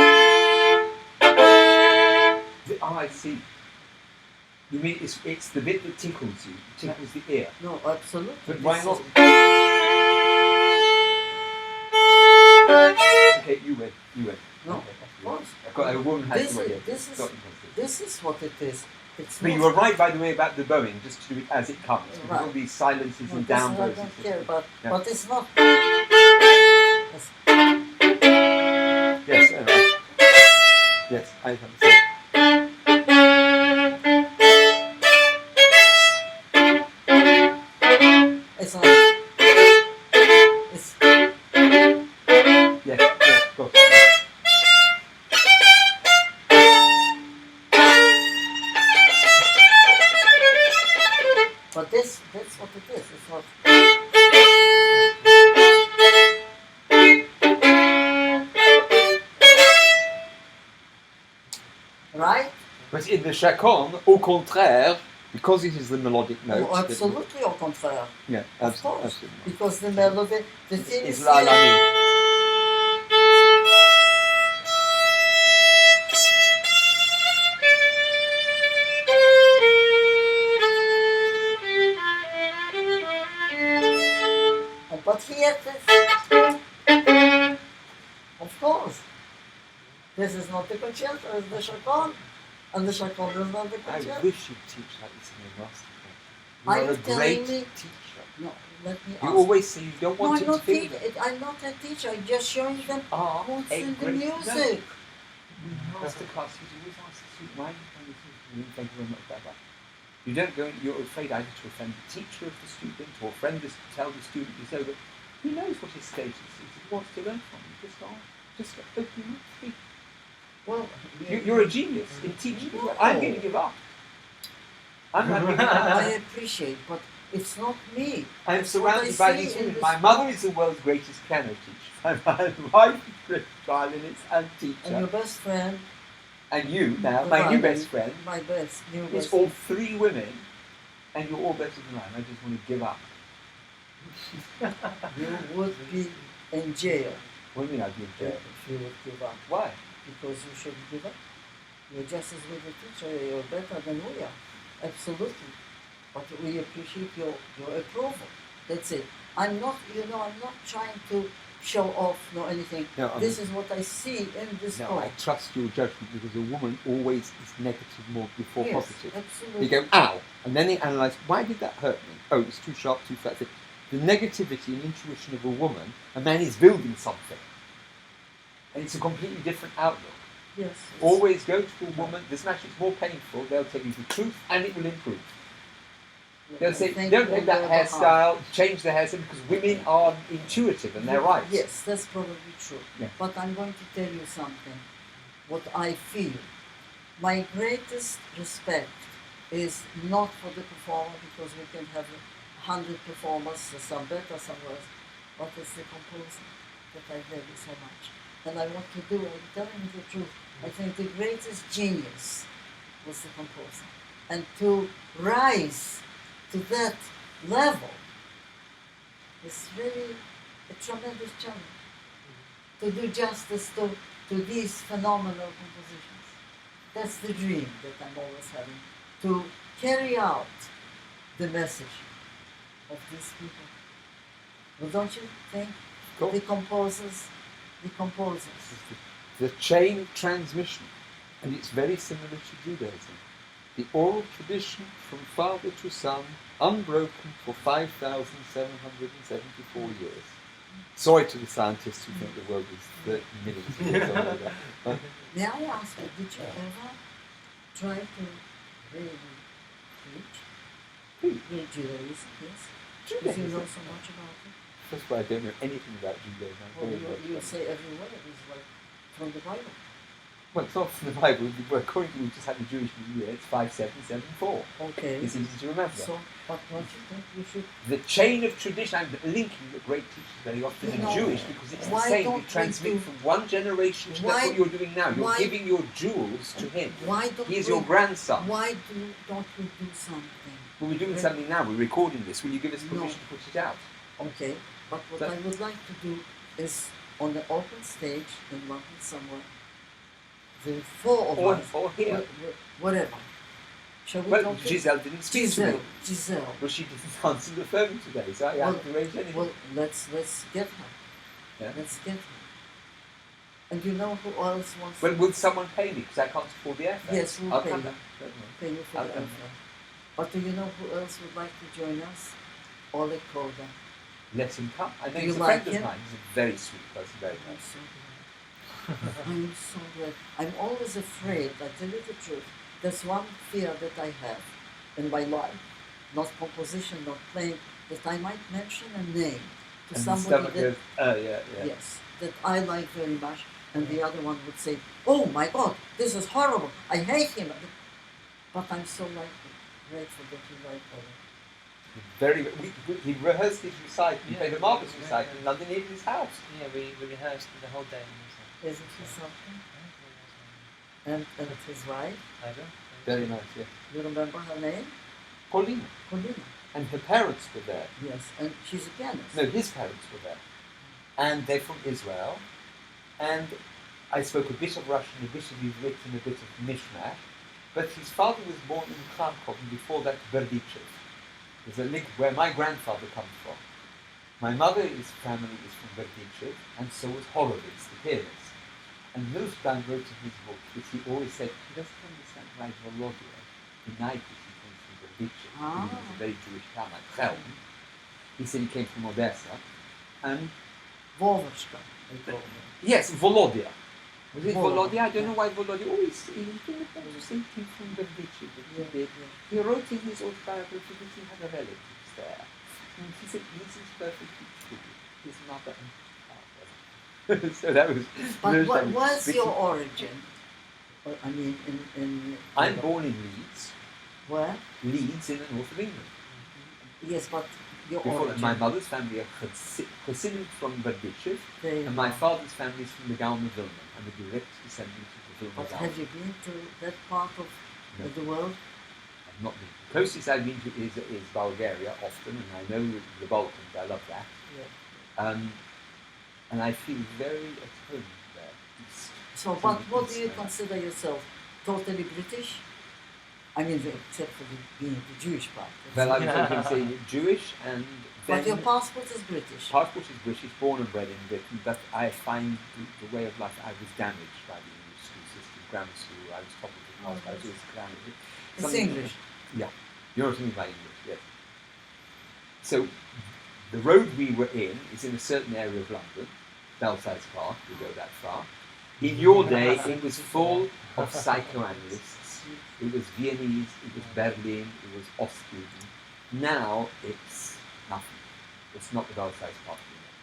I see. You mean it's the bit that tickles you, tickles the ear. No, absolutely. But why This not? is- Okay, you win. You win. No, Okay, of course. I've got a woman has This to win is- here. this It's is- not impossible. This is what it is. It's But not you were right, by the way, about the bowing, just to do it as it comes. Because Right. all these silences No, and this is down I bows. don't care about, Yeah. but it's not. It's, Yes, right. Yes, I understand. it's not. It's Yes, yes, of course. Right. but that's what it is. It's not. Right? But in the chaconne, au contraire, because it is the melodic note. Oh, absolutely au contraire. Yeah, Of course. absolutely. Because the melody, the thing It's is la la here. mi. But here, of course, this is not the concerto, it's the chaconne, and the chaconne is not the I concerto. wish you'd teach like this in your master class. Are You are you a telling great me- teacher. No, let me You ask. always say you don't No, want I'm to not, feel I'm not a teacher, I'm just showing them are what's a in the great music. Master class teacher always asks the student, why are you playing this music? Thank you very much, bye bye. You don't go, you're afraid either to offend the teacher of the student or offend the, tell the student he's over. He knows what his status is. He wants to learn from you. Just open your mouth, speak. Well, You're a genius in teaching. No. I'm going to give up. I'm not giving up. I appreciate, but it's not me. I'm It's what surrounded I by see these in women. this My mother is the world's greatest piano teacher. My wife is a great violinist and And your teacher. best friend, And you now, the my new violin- best friend, my best, new it's best all friend. 3 women, and you're all better than I am. I just want to give up. You would be in jail What do you mean I'd be in jail? if you would give up. Why? Because you shouldn't give up. You're just as good a teacher, you're better than we are. Absolutely. But we appreciate your approval. That's it. I'm not trying to show off nor anything. No, This is what I see in this No, poem. I trust your judgment because a woman always is negative more before Yes, positive. absolutely. You go, ow, and then they analyse, why did that hurt me? Oh, it's too sharp, too flat. The negativity and intuition of a woman, a man is building something. And it's a completely different outlook. Yes. Always go to a woman, this match is more painful, they'll tell you the truth and it will improve. They'll say, Thank don't you make on that their behalf. hairstyle, change the hairstyle, because women are intuitive and they're right. Yes, that's probably true. Yeah. But I'm going to tell you something. What I feel. My greatest respect is not for the performer, because we can have 100 performers, some better, some worse, but it's the composer that I value so much. And I want to do, I'm telling you the truth, I think the greatest genius was the composer. And to rise to that level is really a tremendous challenge. To do justice to these phenomenal compositions. That's the dream that I'm always having. To carry out the message of these people. Well, don't you think? Cool. The composers. The chain of transmission, and it's very similar to Judaism. The oral tradition from father to son, unbroken for 5,774 years. Sorry to the scientists who think the world is 30 millions of years old. But May I ask you, did you ever try to really teach Judaism? Yes. Because you know so much about it. that's why I don't know anything about Judaism. I'm Well, very much you like- say every word is like from the Bible. Well, it's not from the Bible. According to we just had the Jewish New Year, it's 5774. Okay. It's easy to remember. So, but don't you think you should? The chain of tradition, I'm linking the great teachers very often in No. Jewish because it's the Why same. don't You we transmit do- from one generation to Why- that's what you're doing now. You're why- giving your jewels to him. Why don't He is we, your grandson. Why don't we do something? Well, we're doing something now. We're recording this. Will you give us No. permission to put it out? Okay, but what So- I would like to do is on the open stage in London somewhere, the 4 of Or, us, or here. whatever, Shall we Well, talk to Giselle didn't speak to me. Giselle. Well, she didn't answer the phone today, so I haven't arranged anything. Well, let's get her. Yeah. Let's get her. And you know who else wants? Well, will someone pay me? Because I can't afford the airfare. Yes, we'll I'll pay come you. down. Don't worry. Pay you for I'll the come airfare. But do you know who else would like to join us? Oleg Koda. Let him come. I know Do he's you a like friend of him? mine. He's a very sweet person, very I'm nice. so glad. I'm so glad. I'm always afraid, I tell you the truth. There's one fear that I have in my life, not composition, not playing, that I might mention a name to And the somebody stomach that, goes, oh, yeah, yeah. yes, that I like very much, and the other one would say, oh my God, this is horrible, I hate him. But I'm so grateful that you like Oleg. Very. He rehearsed his recital. He Yeah, played a marvelous yeah, recital yeah. in London, in his house. Yeah, we rehearsed the whole day. Isn't he something? And his wife, I don't. Very nice, yeah. you remember her name? Paulina. Paulina. And her parents were there. Yes, and she's a pianist. No, his parents were there. And they're from Israel. And I spoke a bit of Russian, a bit of Ivrit, and a bit of Mishmash. But his father was born in Kharkov, and before that, Berdichev. There's a link where my grandfather comes from. My mother's family is from Berdichev, and so was Horowitz, the pianist. And Milstein wrote in his book that he always said he doesn't understand why Volodya denied that he came from Berdichev. He was a very Jewish town, like Chelm. He said he came from Odessa. And Vovachka, they call her. yes, Volodya. Was it Volodya, Volodya? I don't yeah. know why Volodya. Always he didn't want to say he came from Berdichev. Yeah, yeah. He wrote in his autobiography that he had a relatives there. And he said, this is perfectly true. His mother and father. So that was... But that was what's pretty- your origin? I mean, in I'm born in Leeds. where? Leeds in the north of England. Yes, but your Before, origin. my mother's family are Hasidim from Berdichev, There you and my go. father's family is from the Gaon of Vilna. I'm a direct descendant of the Vilna But Gaon. have you been to that part of No. the world? I've not been. The closest I've been to is Bulgaria often, and I know the Balkans. I love that. Yeah. And I feel very at home there. East. So, but what do you East, consider yourself? Totally British? I mean, except for being the Jewish part. Well, I was going to say Jewish, and then But your passport is British. passport is British, born and bred in Britain, but I find the way of life, I was damaged by the English school system, grammar school, I was top of the class, I was always cramming it. It's Something- English. Yeah, you know what I mean by English, yes. So, the road we were in is in a certain area of London, Belsize Park, we go that far. In your day, it was full of psychoanalysts. It was Viennese, it was Berlin, it was Austrian. Now it's nothing. It's not the Belsize Park anymore.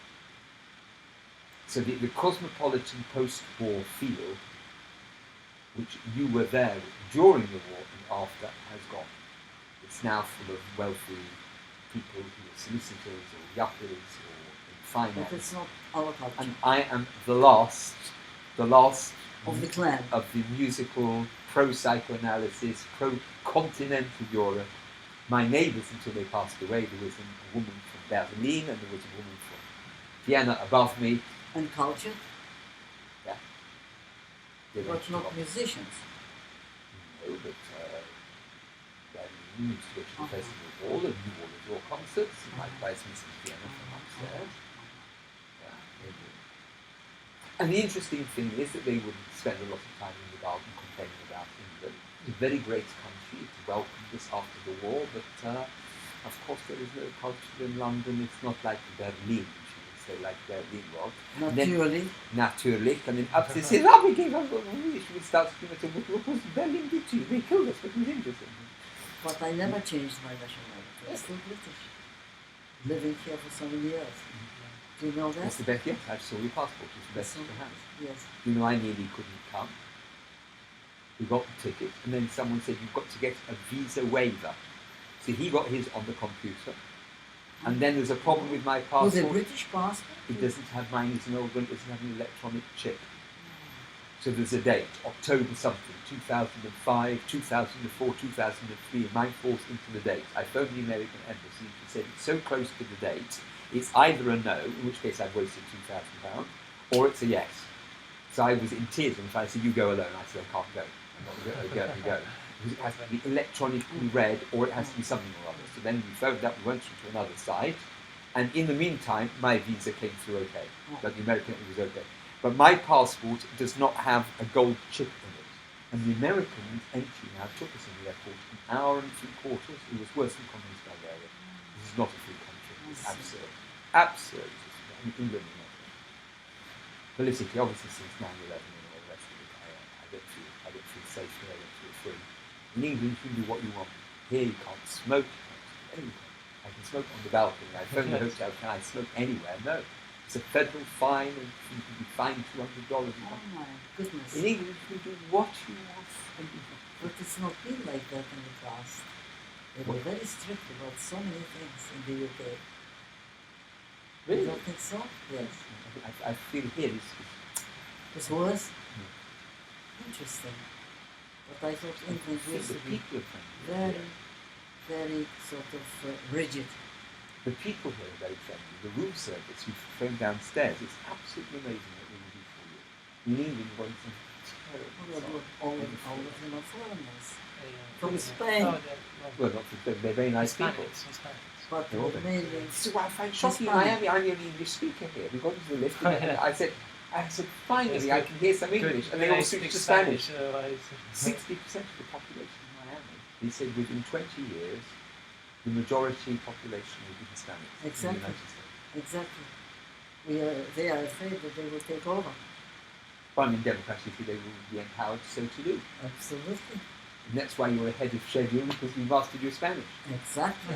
So the cosmopolitan post-war feel, which you were there during the war and after, has gone. It's now full of wealthy people who are solicitors or yuppies or in But finance. it's not our culture. And I am the last Of the clan. of the musical pro-psychoanalysis, pro-continental Europe. My neighbours, until they passed away, there was a woman from Berlin and there was a woman from Vienna above me. And culture, Yeah. They but went to not Rock- musicians. No, but Berlin used to go to the festival hall and New Orleans all concerts. You might buy some piano from upstairs. Yeah, they do. And the interesting thing is that they wouldn't spend a lot of time in the garden complaining about England. It's a very great country. It welcomed us after the war, but of course there is no culture in London. It's not like Berlin, which you would say like Berlin was. And then- Naturally. Natürlich. And then up they say, oh, we gave up, we started to what was Berlin did to you? They killed us, but it was interesting. But I never changed my nationality. I'm still British. Living here for so many years. Do you know that? It's the best, yes, I saw your passport. It's the best you can have. Yes. You know, I nearly couldn't come. We got the ticket, and then someone said, you've got to get a visa waiver. So he got his on the computer. And then there's a problem with my With passport. a British passport? It doesn't have mine, it's an old one, it doesn't have an electronic chip. So there's a date, October something, 2005, 2004, 2003, and mine falls into the date. I phoned the American embassy and said it's so close to the date, it's either a no, in which case I've wasted £2,000, or it's a yes. So I was in tears, and if I said, you go alone, I said, I can't go. I'm not going to go. Because it has to be electronically read, or it has to be something or other. So then we phoned up, we went to another site, and in the meantime, my visa came through okay. But the American it was okay. But my passport does not have a gold chip in it. And the Americans entry now took us in the airport an hour and 3/4. It was worse than communist Bulgaria. This is not a free country. It's absurd. Absurd. I mean, England is not. Politically, obviously, since 9/11 and all the rest of it, I don't feel safe here. I don't feel free. In England, you can do what you want. Here, you can't smoke. You can't do anything. I can smoke on the balcony. I phone the hotel. Can I smoke anywhere? No. It's a federal fine, and you can be fined $200. Oh my goodness. In England, you can do what you want. But it's not been like that in the past. They were very strict about so many things in the UK. Really? You don't think so? Yes. I feel here It's worse? Interesting. But I thought England used the to be people are friendly. very, very sort of rigid. The people here are very friendly. The room service you phone downstairs, it's absolutely amazing what they will do for you. In England, one thing terrible. All of them are foreigners. From Spain. Well, not from Spain, they're very nice people. But They're all very mainly So I find shocking in Miami, I'm the only English speaker here. We got into the lift and I said, finally I can hear some English, and they all switched to Spanish. 60% of the population in Miami, he said within 20 years, the majority population will be Hispanic in the Exactly. United States. Exactly. They are afraid that they will take over. But I mean, democratically, they will be empowered so to do. Absolutely. And that's why you're ahead of schedule, because you mastered your Spanish. Exactly.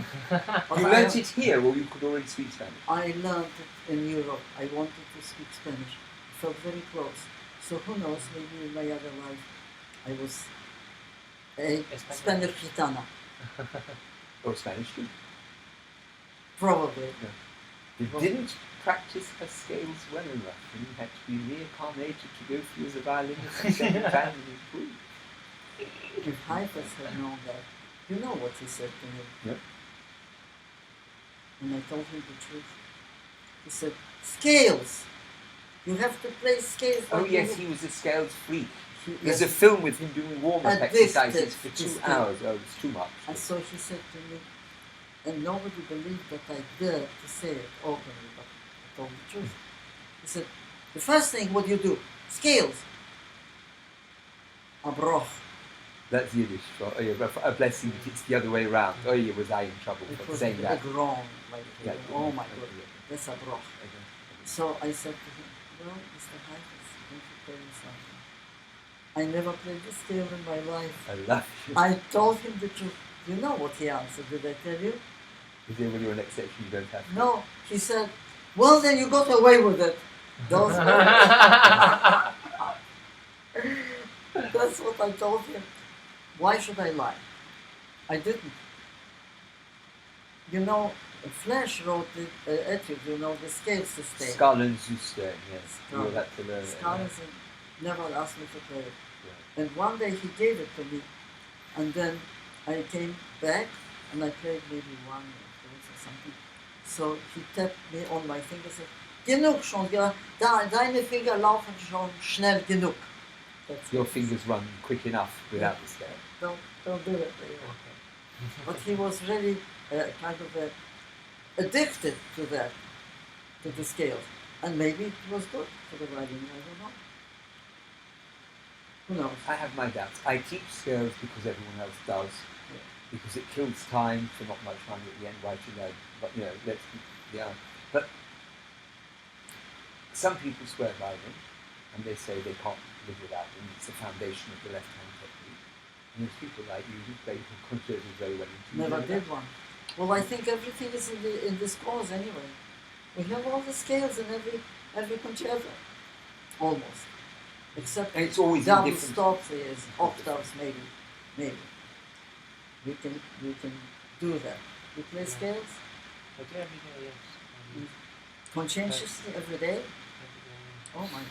You learnt it here, or you could already speak Spanish? I learned it in Europe. I wanted to speak Spanish. Felt very close. So who knows, maybe in my other life I was a Spanish gitana. Or Spanish too. Probably. You didn't practice her scales well enough, and you had to be reincarnated to go through as a violinist and second time and improve. If Heifetz had known that, you know what he said to me. Yep. And I told him the truth. He said, scales! You have to play scales. Oh like yes, you- he was a scales freak. he- There's yes. a film with him doing warm-up Addicted exercises for to 2 scales. hours. Oh, it's too much. And so he said to me, and nobody believed that I dared to say it openly, but I told the truth. He said, the first thing, what do you do? Scales. Abroch. That's Yiddish. For, oh, yeah, but for a blessing, it's the other way around. Oh, yeah, was I in trouble It for was saying that? wrong. Like, Yeah, oh my yeah, God, yeah. that's Abroch. So I said to him, well, Mr. Heifetz, I'm going to tell you something. I never played the scale in my life. I love you. I told him the truth. You know what he answered, did I tell you? Is there when you're an exception, you don't have to? No, he said, well, then you got away with it. Those were- That's what I told him. Why should I lie? I didn't. You know, Flash wrote the etude, you know, the scale system. Scarlett Zuster, yes. Scarlett. You'll have to learn it. Scholars never asked me to play it. Yeah. And one day he gave it to me, and then I came back and I played maybe 1 or 2 or something. So he tapped me on my finger and said, genug schon, ja, deine Finger laufen schon schnell genug. That's Your what he fingers run quick enough without the scale. said. Don't do it. But he was really kind of addicted to that, to the scales. And maybe it was good for the violin, I don't know. Who knows? I have my doubts. I teach scales because everyone else does. Yeah. Because it kills time for not much money at the end, right? But you know, But some people swear by them, and they say they can't live without them. It's the foundation of the left-hand technique. And there's people like you who play concertos very well. Never did one. Well, I think everything is in this course anyway. We have all the scales in every concerto, almost, except And it's always in double different. stops, is octaves maybe. We can do that. We play scales I do every day, yes. conscientiously every day. Oh my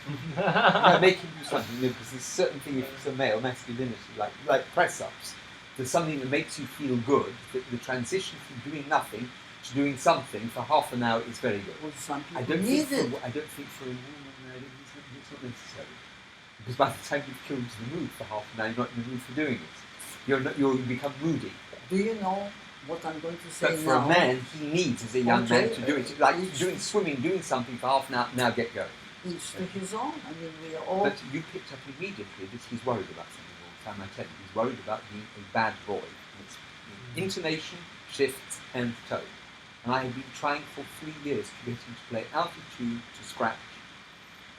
God! Yeah, make him do something new, because there's a certain thing, if it's a male masculinity, like press-ups, there's something that makes you feel good. The transition from doing nothing to doing something for half an hour is very good. Well, some people I don't need think it. for a woman, it's not necessary. Because by the time you've killed the mood for half an hour, you're not in the mood for doing it. You'll become moody. Do you know what I'm going to say But for now? a man, he needs, as a young man, Okay, to do it. It's like each- doing swimming, doing something for half an hour, now get going. Each to his own. I mean, we are all. But you picked up immediately that he's worried about something all the time, I tell you. He's worried about being a bad boy. It's intonation, shifts, and tone. And I have been trying for 3 years to get him to play altitude, to scratch,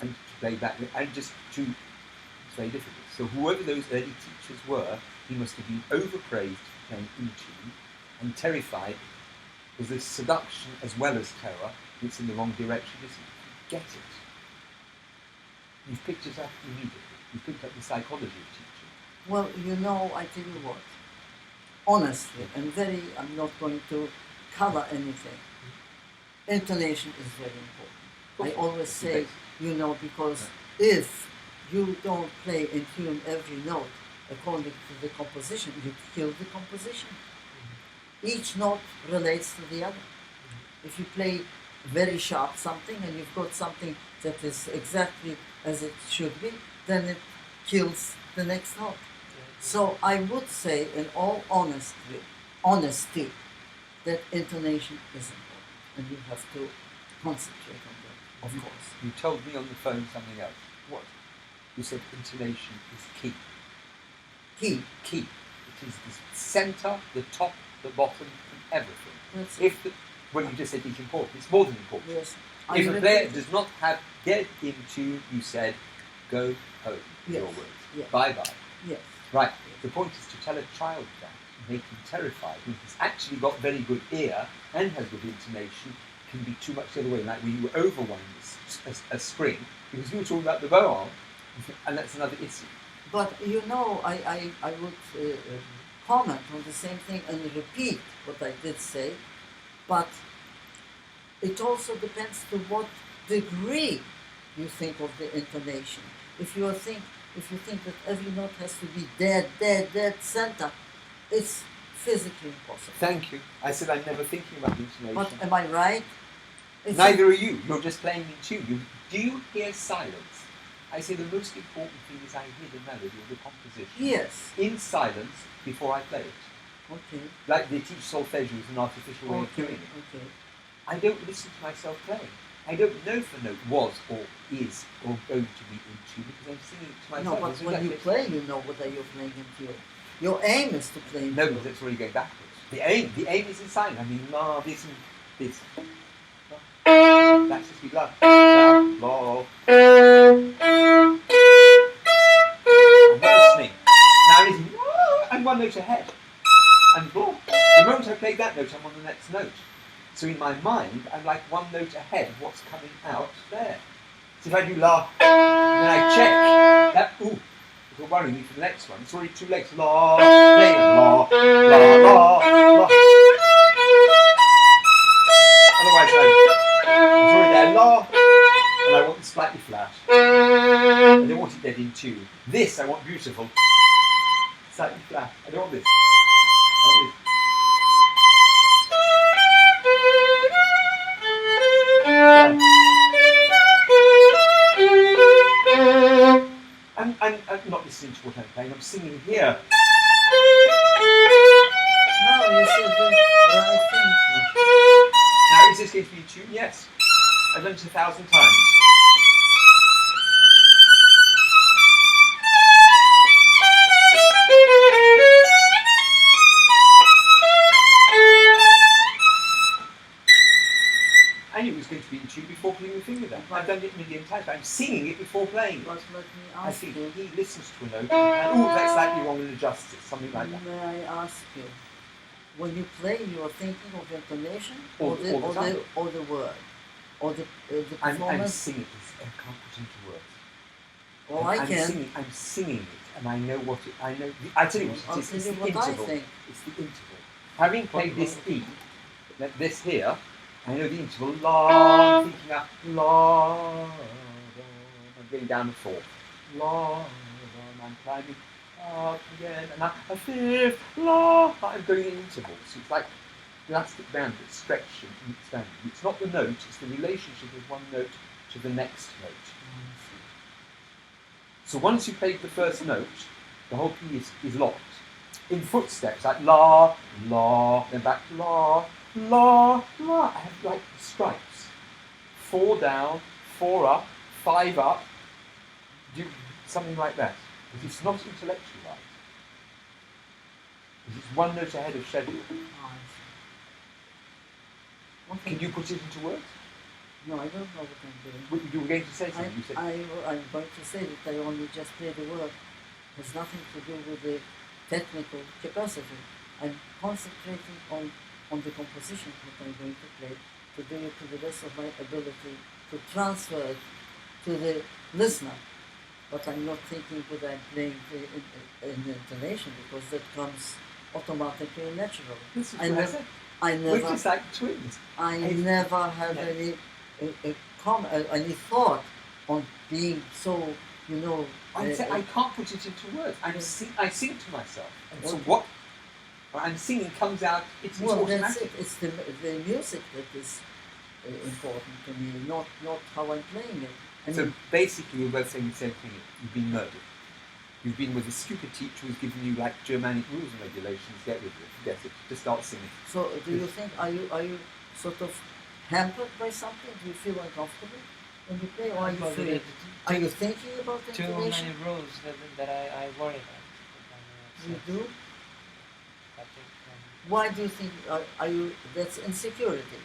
and to play back, and just to, it's very difficult. So whoever those early teachers were, he must have been overpraised for playing in tune, and terrified, because there's seduction as well as terror. It's in the wrong direction, isn't it? Get it. You've picked it up immediately. You've picked up the psychology of teaching. Well, you know, I tell you what. Honestly, I'm not going to color anything. Intonation is very important. I always say, you know, because if you don't play in tune every note according to the composition, you kill the composition. Each note relates to the other. If you play very sharp something and you've got something that is exactly as it should be, then it kills the next note. So I would say, in all honesty, that intonation is important, and you have to concentrate on that, of course. You told me on the phone something else. What? You said intonation is key. Key. Key. It is the centre, the top, the bottom, and everything. That's If the, well, you just said it's important. It's more than important. yes. If a player does not get into, you said, go home. Yes. Your words. Yes. Bye bye. Yes. Right. The point is to tell a child that, make him terrified. When he's actually got very good ear and has good intonation, can be too much the other way. Like when you overwind a string, because you were talking about the bow arm, and that's another issue. But you know, I would comment on the same thing and repeat what I did say, but it also depends to what degree you think of the intonation. If you think that every note has to be dead center, it's physically impossible. Thank you. I said I'm never thinking about the intonation. But am I right? It's Neither are you. You're just playing in tune. Do you hear silence? I say the most important thing is I hear the melody of the composition. Yes. In silence before I play it. Okay. Like they teach solfeggio is an artificial way of doing it. Okay. I don't listen to myself playing. I don't know if a note was or is or going to be in tune because I'm singing it to myself. No, but when you play, you know whether you're playing in tune. Your aim is to play in No, tune. but that's already going backwards. The aim is in silence. I mean, la, this and this. That's just be la, la. I'm listening. Now it is I'm one note ahead. And blah. The moment I play that note, I'm on the next note. So in my mind, I'm like one note ahead of what's coming out there. So if I do la, then I check that. Ooh, it'll worry me for the next one. It's already two legs. La, playing la, la, la, la. Otherwise, it's already there. La, and I want it slightly flat. I don't want it dead in tune. This I want beautiful. Slightly flat. I don't want this. I want this. I'm not listening to what I'm playing, I'm singing here. No, you said the right thing. Now, is this going to be in tune? Yes. I've done it 1,000 times. I knew it was going to be in tune before putting the finger down. I've done it a million times. I'm singing it before playing it. But let me I ask think you, he listens to a note and, oh, that's slightly wrong and adjusts it, something like that. may I ask you, when you play, you are thinking of intonation All or the the time. word, or the I'm performance? singing it. I can't put into words. Well, I can. I'm singing it, and I know what it. I know. I tell you what I'll it is. tell It's you the what I interval. think. It's the interval. Having played this E, this here, I know the interval. La, I'm thinking up. La, I'm going down the fourth. La, I'm climbing up again, and now a fifth. La, I'm going in intervals. So it's like elastic band that's stretching and expanding. It's not the note; it's the relationship of one note to the next note. So once you've played the first note, the whole piece is locked. in footsteps, like la, la, then back to la, la, la. I have like stripes. 4 down, 4 up, 5 up. Something like that. But it's not intellectualized. It's 1 note ahead of schedule. Can you put it into words? No, I don't know what I'm doing. You were going to say something. You said I'm going to say that I only just play the word. It has nothing to do with the technical capacity. I'm concentrating on the composition that I'm going to play, to do it to the best of my ability, to transfer it to the listener. But I'm not thinking that I'm playing in the intonation, because that comes automatically and naturally. We're just like twins. I never had any thought on being so, I can't put it into words. I sing to myself. And so what I'm singing comes out, it's automatic. That's it. It's the music that is important to me, not how I'm playing it. So basically we're both saying the same thing. You've been murdered. You've been with a stupid teacher who's given you like Germanic rules and regulations. Get rid of it. Forget it. Just start singing. So do you think, are you sort of hampered by something? Do you feel uncomfortable when you play, or are you thinking about the too intonation? many rules that I worry about. You do? I think, Why do you think, are you, that's insecurity.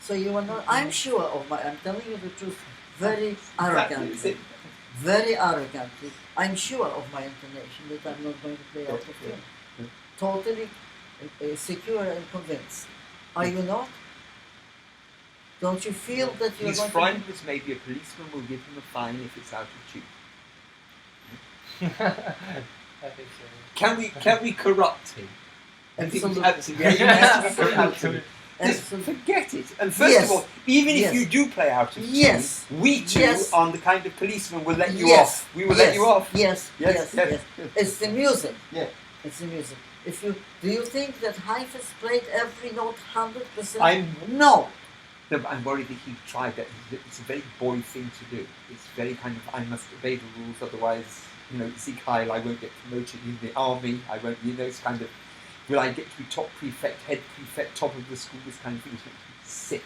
So you are not, I'm sure of I'm telling you the truth, very arrogantly, I'm sure of my intonation, that I'm not going to play out of tune. Totally secure and convinced. Are you not? Don't you feel that you're He's going frightened that maybe a policeman will give him a fine if it's out of tune. I think so. Can we corrupt him? Absolutely. Just forget it. And first of all, even if you do play out of tune, we too, on the kind of policeman, will let you off. We will let you off. Yes. It's the music. Yeah. It's the music. Do you think that Heifetz played every note 100%? No. No, but I'm worried that he tried that. It's a very boy thing to do. It's very kind of, I must obey the rules, otherwise, Sieg Heil, I won't get promoted in the army. I won't, it's kind of, will I get to be top prefect, head prefect, top of the school, this kind of thing. It's makes me sick.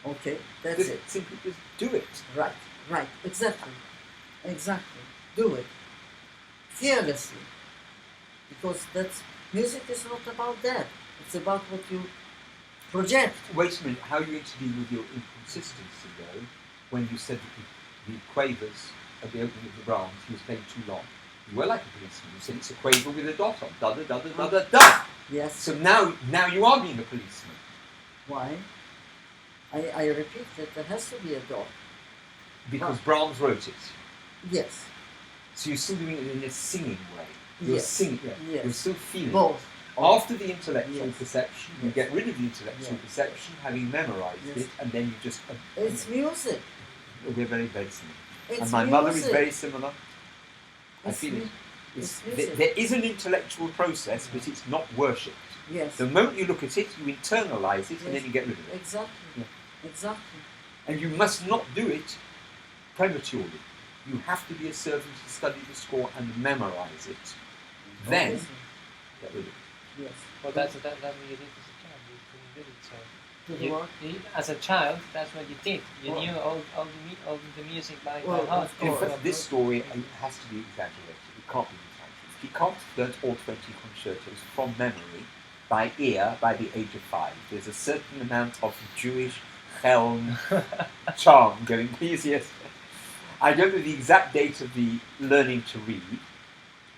Okay, that's it. Simply just do it. Right, exactly. Do it. Fearlessly. Because music is not about that. It's about what you project. Wait a minute, how are you going to deal with your inconsistency though, when you said that the quavers at the opening of the Brahms, he was playing too long? You were like a policeman, you said it's a quaver with a dot on, da-da-da-da-da-da-da. Yes. So now you are being a policeman. Why? I repeat that there has to be a dot. Because Brahms wrote it. Yes. So you're still doing it in a singing way. You're singing, yes. You're still feeling both. After the intellectual perception, you get rid of the intellectual perception, having memorized it, and then you just... It's music. We're very, very similar. It's and my mother is very similar. I feel it. There is an intellectual process, but it's not worshipped. Yes. The moment you look at it, you internalize it, and then you get rid of it. Exactly. Exactly. And you must not do it prematurely. You have to be a servant to study the score and memorize it. Then, get rid of it. Yes. Well, that's what you did as a child. You couldn't do it, so. As a child, that's what you did. You knew all the music by heart. In fact, this story has to be exaggerated. It can't be exaggerated. He can't learn all 20 concertos from memory, by ear, by the age of 5. There's a certain amount of Jewish Chelm charm going. Yes. I don't know the exact date of the learning to read,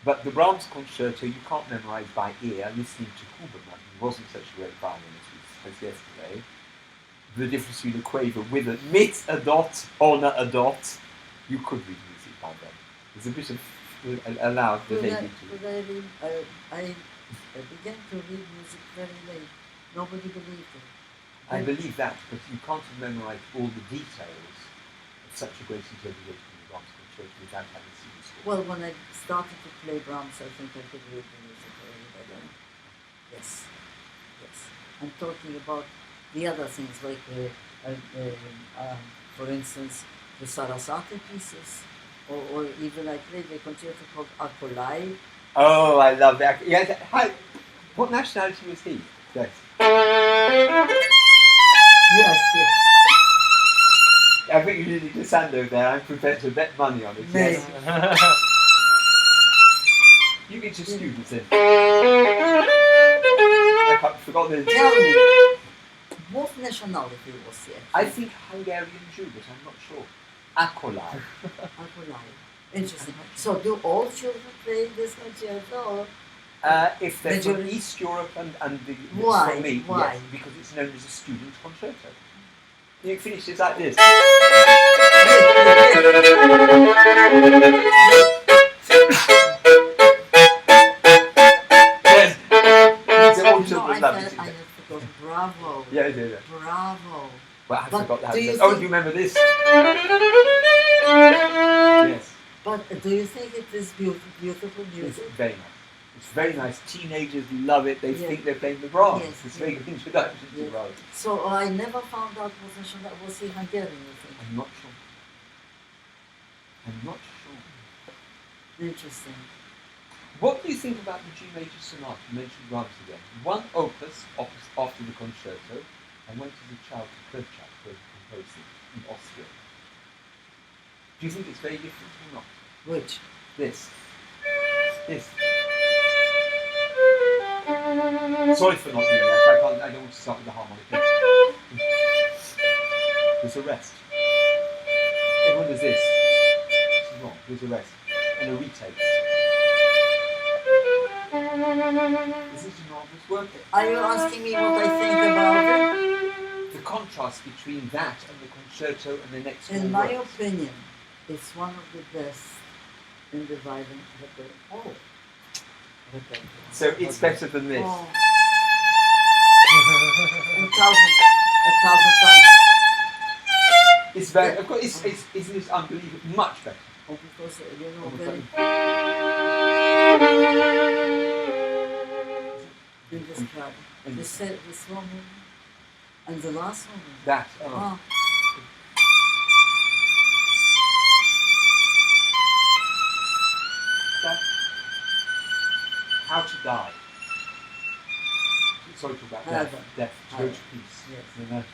but the Brahms concerto you can't memorize by ear. Listening to Huberman, who wasn't such a great violinist as yesterday. The difference between a quaver with a mit a dot, honor a dot, you could read music by then. There's a bit of allowed the lady to. I began to read music very late. Nobody believed it. I believe that, but you can't memorize all the details of such a great interpretation of the Brahms concerto without having seen the score. Well, when I started to play Brahms, I think I could read the music very well. Yes. I'm talking about the other things, like, for instance, the Sarasate pieces, or even I played a concerto called Akolai, Oh, I love that. Yeah, what nationality was he? Yes. Yes, yes. I think you needed to Sando there. I'm prepared to bet money on it. Maybe. Yes. You get your students in. I forgot the. Tell me, what nationality was he? I think Hungarian Jew, but I'm not sure. Akolai. Akolai. Interesting. So, do all children play this concerto? Or? If they're from Majority- East Europe and the Why? from me, Why? yes, because it's known as a student concerto. You finish it like this. Yes. So all No, children I love said it. I have forgotten. Bravo. Yeah. Bravo. Well, I But forgot that. do you Oh, think- do you remember this? Yes. But do you think it is beautiful It's music? very nice. It's very nice. Teenagers love it. They Yeah. think they're playing the Brahms. Yes, It's a yeah. very good introduction to Yeah. Brahms. So I never found out what national was he Hungarian, you think? I'm not sure. I'm not sure. Interesting. What do you think about the G major sonata? You mentioned Brahms again. One opus after the concerto, and went as a child to Kirchhoff, where he composed it in Austria. Do you think it's very different or not? Which? This. This. Sorry for not doing that. I don't want to start with the harmonic. There's a rest. Everyone does this. This is wrong. There's a rest. And a retake. This is marvelous work. Are you asking me what I think about it? The contrast between that and the concerto and the next one. In my opinion, it's one of the best in the violin repertoire. Oh. Repertoire. So it's better than this. Oh. a thousand times. It's very, of course, isn't it unbelievable? Much better. Oh, because you know very. Indescribable. This one and the last one. That. Ah. That. How to die. Sorry to talk about death. Heaven. Death. To go to peace. Yes. And then,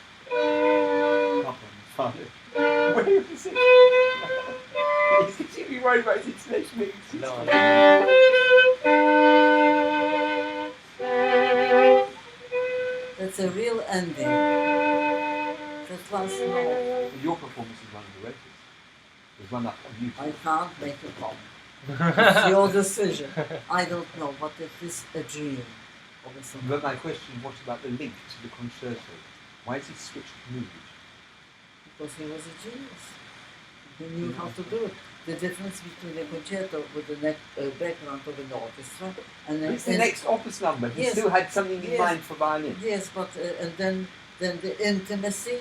Father. Where is it? He's continually worried about his intonation. No. That's a real ending. That was no. Your performance is one of the greatest. There's one up on YouTube. I can't make a problem. It's your decision. I don't know, but it is a dream. But my question, what about the link to the concerto? Why is he switched mood? Because he was a genius. He knew how to do it. The difference between a concerto with the background of an orchestra and It's the next opus number. He still had something in mind for violin. Yes, but and then the intimacy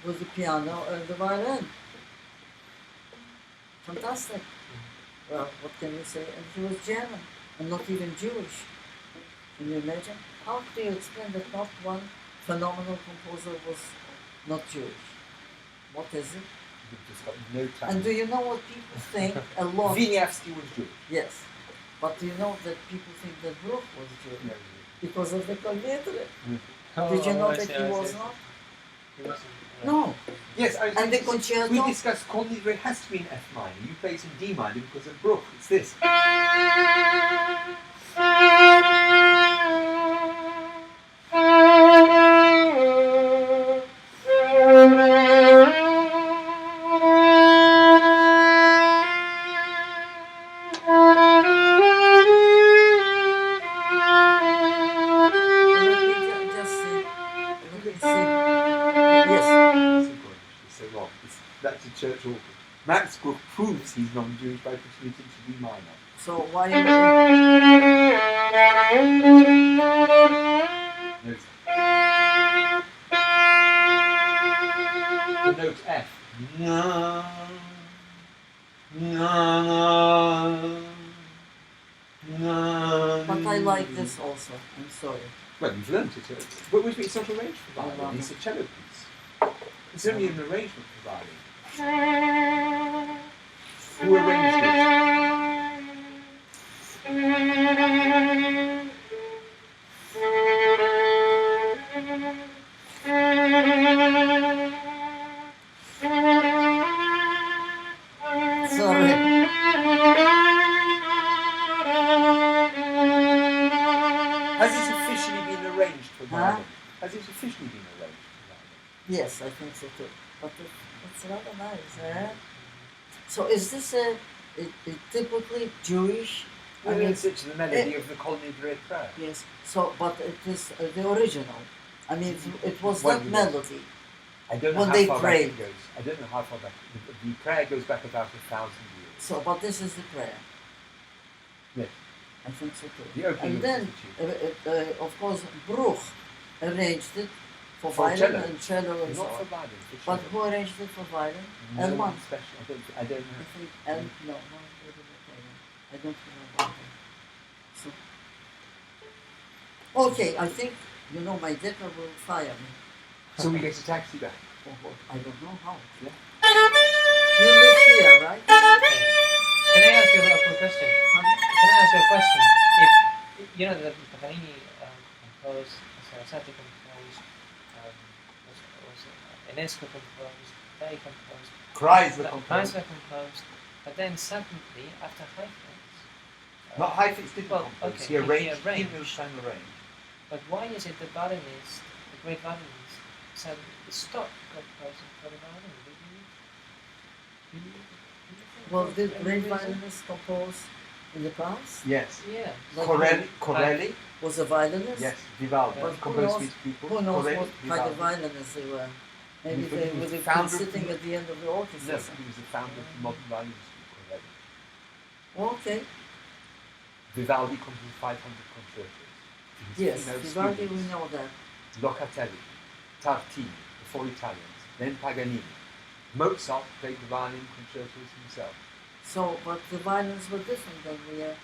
with the piano and the violin. Fantastic. Well, what can you say? And he was German and not even Jewish. Can you imagine? How do you explain that not one phenomenal composer was not Jewish? What is it? You've just got no time. And do you know what people think a lot? Wieniawski was Jewish. Yes. But do you know that people think that Bruch was Jewish? No, Because of the Conversazione. Oh, Did you know I that see, he I was see. not? He wasn't, No. Yes, And the concerto? we discussed Col Nigro has to be in F minor. You play it in D minor because of Bruch. It's this. Just see. Let me see. Yes. It's so wrong. That's a church organ. Max Bruch proves he's non-Jewish by putting it into D minor. So why you Note. The note F. No. No. No. But I like this also. I'm sorry. Well, you've learnt it. But it's not arranged for I love violin. It's it. a cello piece. It's only an arrangement for violin. Who arranged it? Yes, I think so too. But it's rather nice, eh? So is this a typically Jewish? Well, it's the melody of the Colony of Red Prayer. Yes. So, but it is the original. I mean, it was Well, that yes. melody. I don't know When how they far prayed. back it goes. I don't know how far back. The prayer goes back about 1,000 years. So, but this is the prayer. Yes. I think so too. The opening And of then, the of course, Bruch arranged it for For violin cello. and cello and so Not for on. violin, for But cello. who arranged it for violin? No L1. one special. I don't I know. think L. No, I don't remember. So, okay, I think you know my debtor will fire me. So we get a taxi back. Or what? I don't know how. Yeah. You live here, right? Can I ask you a quick question? Honey? Can I ask you a question? If you know that Paganini composed, Sarasate composed, Enesco composed, they composed, Kreisler composed. Kreisler composed, but then suddenly after Heifetz, Not Heifetz didn't well, compose. okay, He arranged. he arranged. Himmelstein arranged. But why is it the violinist, the great violinist, suddenly stopped composing for the violin? Do you think Well, there's did any great reason? violinists compose in the past? Yes. Yeah. Like Corelli. Was a violinist? Yes. Vivaldi. But who Composed knows- with people. Who knows Corelli, what kind of Vivaldi. violinists they were? Maybe He they was would the have been founder of sitting the- at the end of the orchestra. No, he was the founder of the modern violin school. Corelli. Okay. Vivaldi composed 500 concertos. His Yes, female Vivaldi, we students, know that. Locatelli, Tartini, the four Italians, then Paganini. Mozart played the violin concertos himself. So, but the violins were different than we are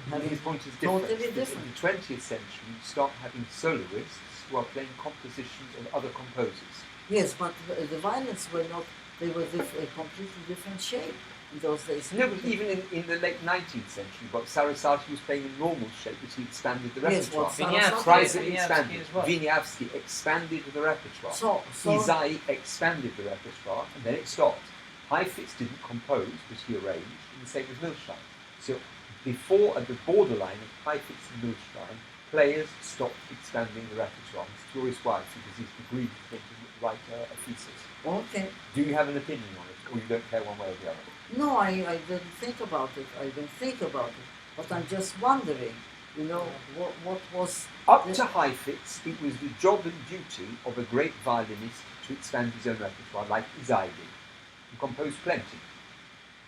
having. His point is different. Totally In different. the 20th century, you start having soloists who are playing compositions of other composers. Yes, but the violins were not. They were a completely different shape in those days. No, but even in the late 19th century, but Sarasate was playing in normal shape, but he expanded the Yes, repertoire. well, Vinyavsky Kreisler Vinyavsky expanded. as well. Vinyavsky expanded the repertoire. So Isai expanded the repertoire, and then it stopped. Heifetz didn't compose, but he arranged, and the same with Milstein. So before, at the borderline of Heifetz and Milstein, players stopped expanding the repertoire. It's curious why, because he's agreed to write a thesis. okay. Do you have an opinion on it, or you don't care one way or the other? No, I didn't think about it. I don't think about it. But I'm just wondering, you know, what was Up the- to Heifetz, it was the job and duty of a great violinist to expand his own repertoire, like Isai did. He composed plenty.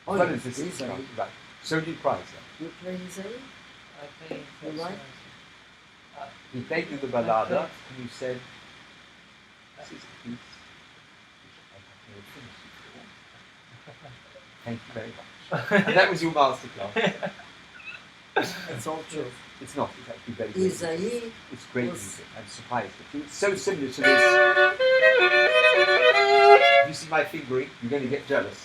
Oh, Well, yes, it's a Isai. right. So did Kreisler. You play Isai? I play You right? He played you the ballada, and you said, this is a piece which I have never finished before. Thank you very much. And that was your masterclass. It's all true. It's not, it's actually very good. Isai It's great was- music. I'm surprised. It's so similar to this. If you see my fingering, you're going to get jealous.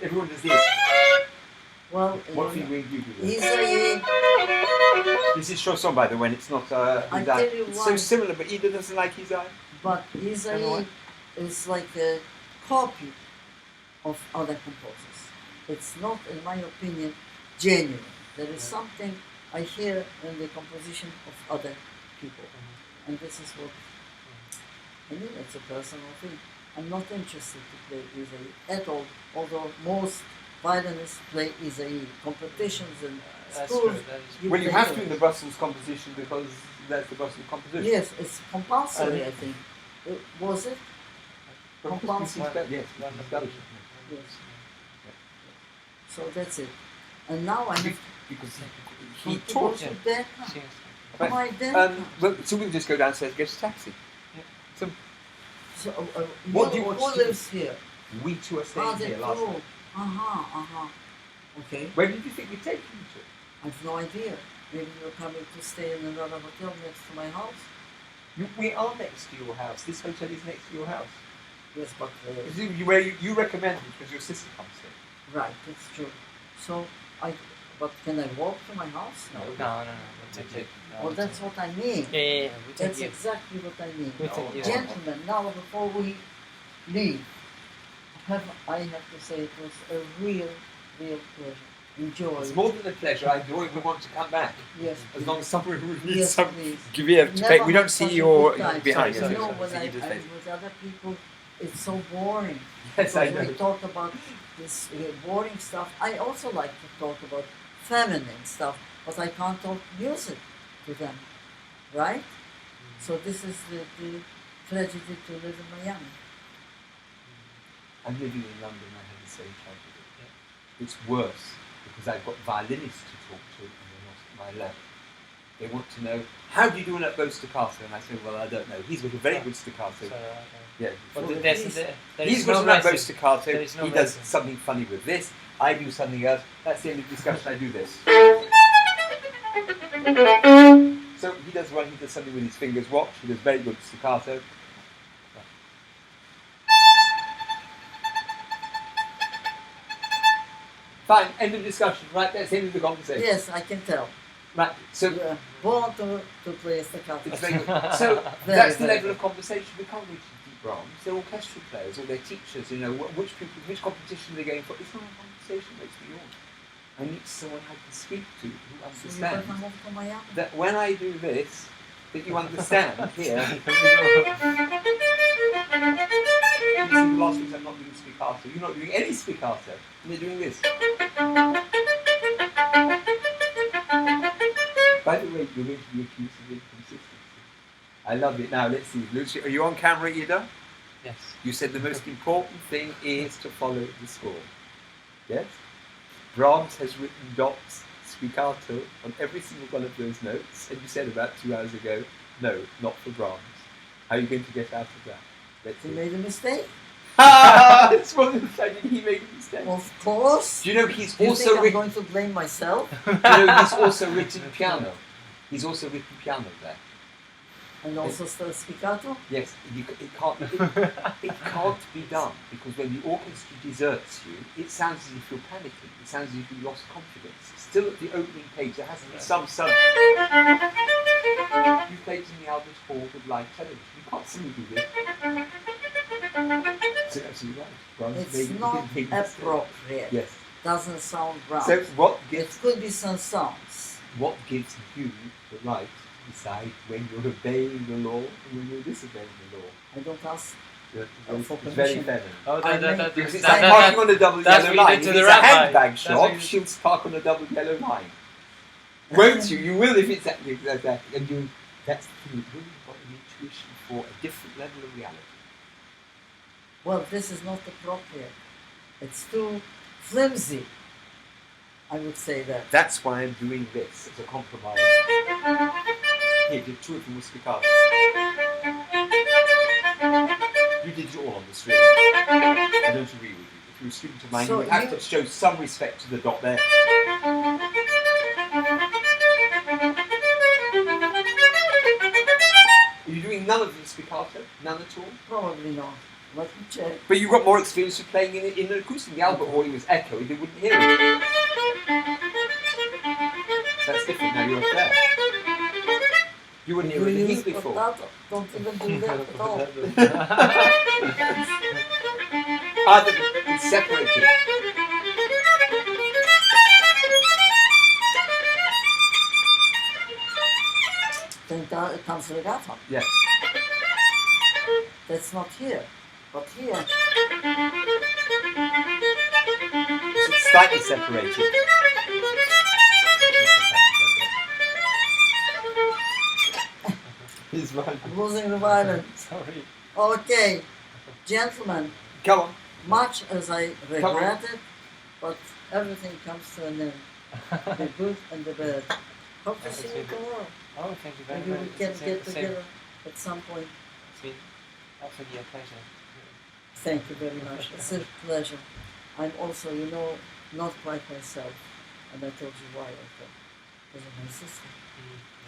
Everyone does this. well, What fingering do you do? Isai. This is Chausson, by the way, and it's not I Isai. tell you It's why. so similar, but Ida doesn't like Isai. But You know Isai what? is like a copy of other composers. It's not, in my opinion, genuine. There is something I hear in the composition of other people. And this is what, I mean, it's a personal thing. I'm not interested to play Isai at all, although most violinists play Isai. Competitions and That's schools. true. That is Well, you play have it. to in the Brussels composition because that's the Brussels composition. Yes, it's compulsory, And- I think. Was it? compulsory. Yes, it's Belgian. Yes. So that's it. And now I have Because to he go taught to him. Decca. But, My Decca. Well, so we'll just go downstairs and get a taxi. So So, what do you want who to do? lives here? we two are staying the here last two. night. Okay. Where did you think we'd take him to? I've no idea. Maybe you're coming to stay in another hotel next to my house. We are next to your house. This hotel is next to your house. Yes, but Where you recommended because your sister comes here. right, it's true. So but can I walk to my house? No. No. We'll take you. Well, that's what I mean. Yeah. We'll take That's you. exactly what I mean. We'll take you. Gentlemen, now before we leave, I have to say it was a real pleasure. enjoy. It's more than a pleasure. I enjoy it. We want to come back. Yes, As long as someone reads yes, some please. gewehr to pay. Never We don't had see such a your good time. behind. You us. know, when See I'm your face. with other people, it's so boring. Yes, I Because know. we talk about this boring stuff. I also like to talk about feminine stuff, but I can't talk music to them, right? So this is the tragedy to live in Miami. I'm living in London. I had the same tragedy. It's worse because I've got violinists to talk to, and they're not at my level. They want to know, how do you do an up bow staccato? And I say, well, I don't know. He's got a very good staccato. Yeah. But So there He's is got no an up bow racing. staccato. There is no He does racing. something funny with this. I do something else. That's the end of the discussion. I do this. So he does one. He does something with his fingers. Watch. He does very good staccato. Fine. End of discussion. Right. That's the end of the conversation. Yes, I can tell. Right. So You're born to play staccato. it's very good. So Very, that's the very level good. of conversation. We can't reach the deep Brahms. They're orchestral players or they're teachers. You know, which competition they're going for. It's not a conversation. It makes me yawn. I need someone I can speak to who So you better understands move to Miami. that when I do this, that you understand here. You see, the last week I'm not doing spiccato. You're not doing any spiccato. And you're doing this. By the way, you're going to be accused of inconsistency. I love it. Now, let's see. Lucy, are you on camera, Ida? Yes. You said the most important thing is to follow the score. Yes? Brahms has written dots, spiccato, on every single one of those notes, and you said about 2 hours ago, no, not for Brahms. How are you going to get out of that? Let's He see. made a mistake. It's one of the times he made a mistake. Of course. Do you know he's Do you also think I'm written? going to blame myself? Do you know he's also written piano? He's also written piano there. And also still spiccato? Yes, it can't be done because when the orchestra deserts you, it sounds as if you're panicking. It sounds as if you've lost confidence. Still at the opening page, there has to be some. You played in the Albert Hall with live television. You can't sing do this. It's absolutely right. Brahms It's made a not big mistake. appropriate. Yes. Doesn't sound right. So what It gives could be some songs. you the right to decide when you're obeying the law and when you're disobeying the law? I don't ask. It's For very permission. feminine. Oh, Because it's like parking on a double that's yellow what you line. did If to it's the a rabbi. handbag That's shop, what you- she'll park on a double yellow line. Won't you? You will if it's that. And you, that's the thing. You've really got an intuition for a different level of reality. Well, this is not appropriate. It's too flimsy. I would say that. That's why I'm doing this as a compromise. Here, the two of them will speak up. You did it all on the string. I don't agree with you. If you're a student of mine, So you would have you- to show some respect to the dot there. Are you doing none of the spiccato? None at all? Probably not. Let me check. But you've got more experience of playing in an acoustic. The Albert Hall, it was echoey, they wouldn't hear it. That's different now, you're up there. You wouldn't hear it in here before. Potato. Don't even do that at all. It's separated. It comes legato. Yeah. That's not here. But here, It's slightly separated. He's right. I'm losing the violin. Sorry. Okay, gentlemen, Come on. much as I Come on. regret it, but everything comes to an end. The good and the bad. Hope to see you tomorrow. Oh, thank you very Maybe much. we can Same- get same. together at some point. It's been absolutely a pleasure. Thank you very much. It's a pleasure. I'm also, not quite myself. And I told you why I thought. Because of my sister.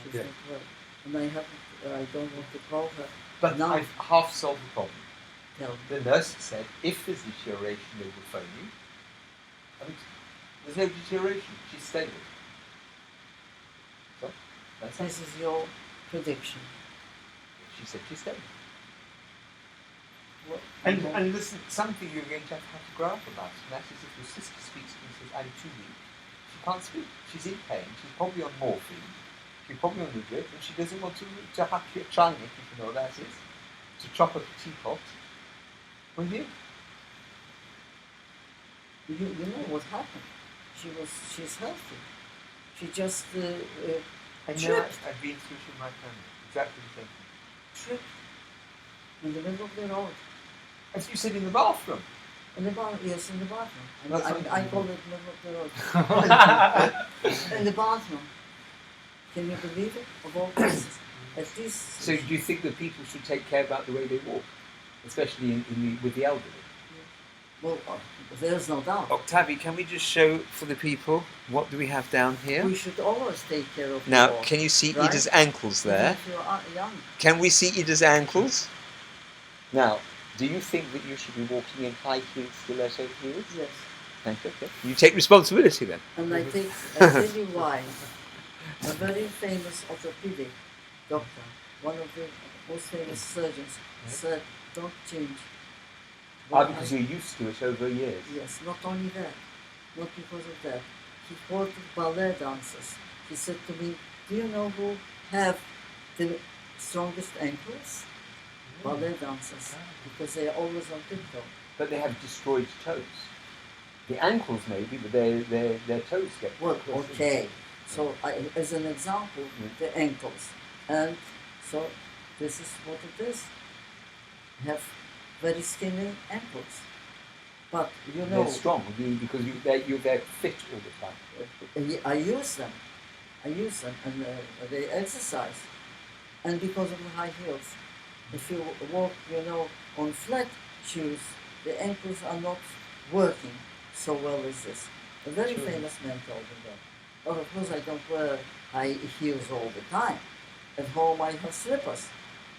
She's Yeah. not well. And I don't want to call her. But No. I've half solved the problem. Tell me. The nurse said if there's deterioration, they will phone you. I mean, there's no deterioration. She's stable. So, that's it. This is your prediction. She said she's stable. What, And listen, something you're going to have to grow up about, and that is if your sister speaks to you and says, I'm too weak, She can't speak. She's in pain. She's probably on morphine. She's probably on the drip, and she doesn't want to hack your china, if you know what that is, to chop up a teapot. With you? You know what happened? She's healthy. She just I know. tripped. I've been through it in my family. Exactly the same thing. Tripped in the middle of the road. As you said, in the bathroom. In the bathroom, yes, in the bathroom. That's I call it middle of the road. In the bathroom. Can you believe it? Of all places. At least. So do you think that people should take care about the way they walk? Especially with the elderly? Well, there's no doubt. Octavi, can we just show for the people, what do we have down here? We should always take care of Now, people, can you see right? Ida's ankles there? Even if you are young. Can we see Ida's ankles? Now, do you think that you should be walking in high heels, stiletto heels? Yes. Thank you. Okay. You take responsibility then. And I tell you why. A very famous orthopedic doctor, one of the most famous surgeons, said, don't change. Because you're used to it over years. Yes, not only that, not because of that. He quoted ballet dancers. He said to me, do you know who have the strongest ankles? Ballet dancers, because they are always on tiptoe. But they have destroyed toes. The ankles maybe, but their toes get... Well, okay. So as an example, the ankles. And so this is what it is. Have very skinny ankles. But you know... They're strong because you're there fit all the time. I use them. And they exercise. And because of the high heels. If you walk, on flat shoes, the ankles are not working so well as this. A very famous man told me that. But of course I don't wear high heels all the time. At home I have slippers,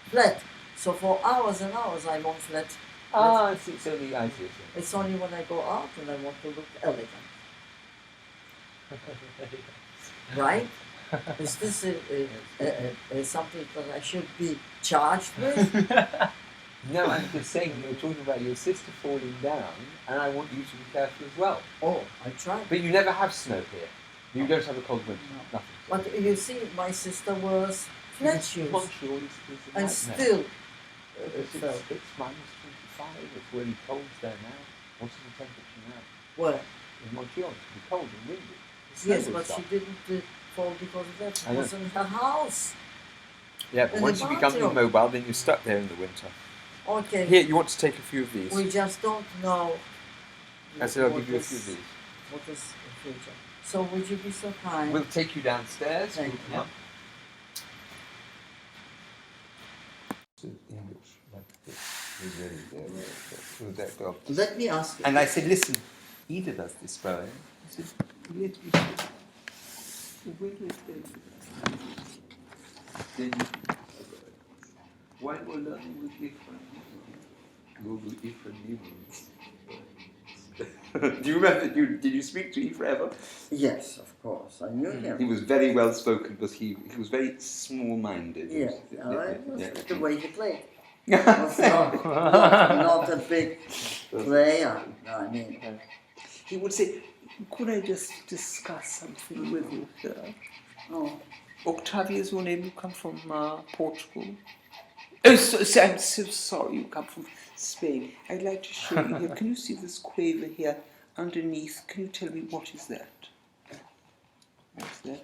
flat. So for hours and hours I'm on flat. I see. It's only I see. It's only when I go out and I want to look elegant. Right? Is this something that I should be charged with? No, I'm just saying, you were talking about your sister falling down, and I want you to be careful as well. Oh, I tried. But you never have snow here. You don't have a cold winter. No. Nothing. But you see, my sister wears flat shoes. Montreal is a And nightmare. still, It's minus 25. It's really cold there now. What's the temperature now? where? In Montreal, it's really cold and windy. Yes, Snow will but stop. she didn't fall because of that. I It know. was in her house. Yeah, but in once the you become bathroom. immobile, then you're stuck there in the winter. Okay. Here, you want to take a few of these? We just don't know. I said I'll what give you a is- few of these. What is the future? So would you be so kind? We'll take you downstairs. Thank We'll you. come up. English, like this. Let me ask you. And I said, listen, Ida does this poem. I said, wait a minute. Then while we're learning with different Google different humans. Do you remember, did you speak to Ifra ever? Yes, of course. I knew He him. was very well spoken, but he was very small-minded. Yeah, Yeah. the way he played. Was not a big player. I mean, He would say, could I just discuss something with you, sir? oh, Octavi is your name, you come from Portugal. Oh, so, I'm so sorry, you come from Spain. I'd like to show you here. Can you see this quaver here underneath? Can you tell me what is that? What's that?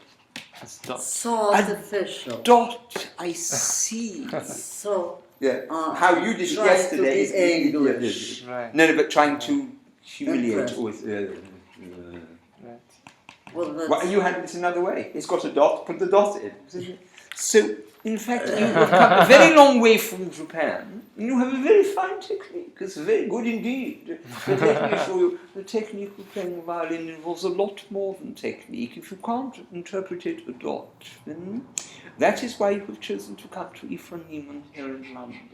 That's dot. so artificial. Dot, I see. So Yeah. How you did it trying yesterday. to be English. Right. No, but trying to humiliate Impress. with. Right. Well, that's, Well, you had it another way. It's got a dot. Put the dot in. So, in fact, you have come a very long way from Japan. And you have a very fine technique. It's very good indeed. But let me show you, the technique of playing violin involves a lot more than technique. If you can't interpret it a dot, then that is why you have chosen to come to Ifra Niemann here in London.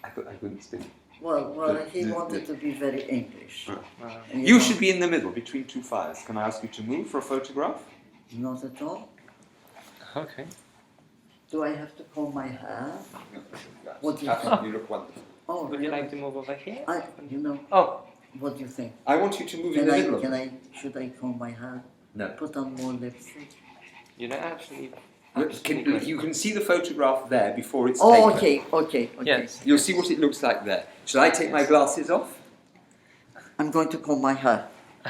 I couldn't speak. well, he wanted to be very English. And You know, should be in the middle, between two fires. Can I ask you to move for a photograph? Not at all. Okay. Do I have to comb my hair? What do you Absolutely, you look wonderful. Oh, Would you like to move over here? You know, Oh, What do you think? I want you to move in the middle of it. Should I comb my hair? No. Put on more lipstick? You know, actually. You can see the photograph there before it's Oh, taken. okay. Yes. You'll see what it looks like there. Shall I take my glasses off? I'm going to comb my hair.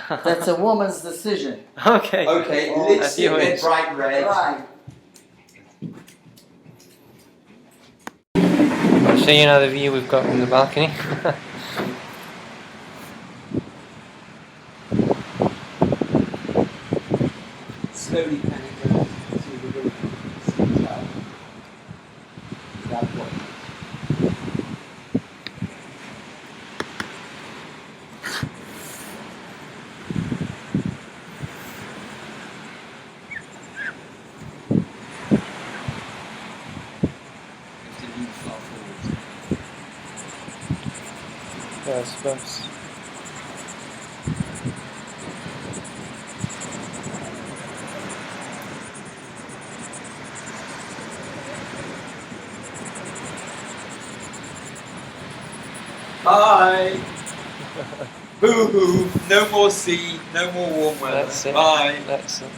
That's a woman's decision. Okay. Okay, Oh, lipstick you in wish. bright red. Right. I'll show you now the view we've got from the balcony. Slowly panning down through the building. Without blocking. Yeah, I suppose. Bye! Boo hoo! No more sea, no more warm weather. That's it. Bye! That's it.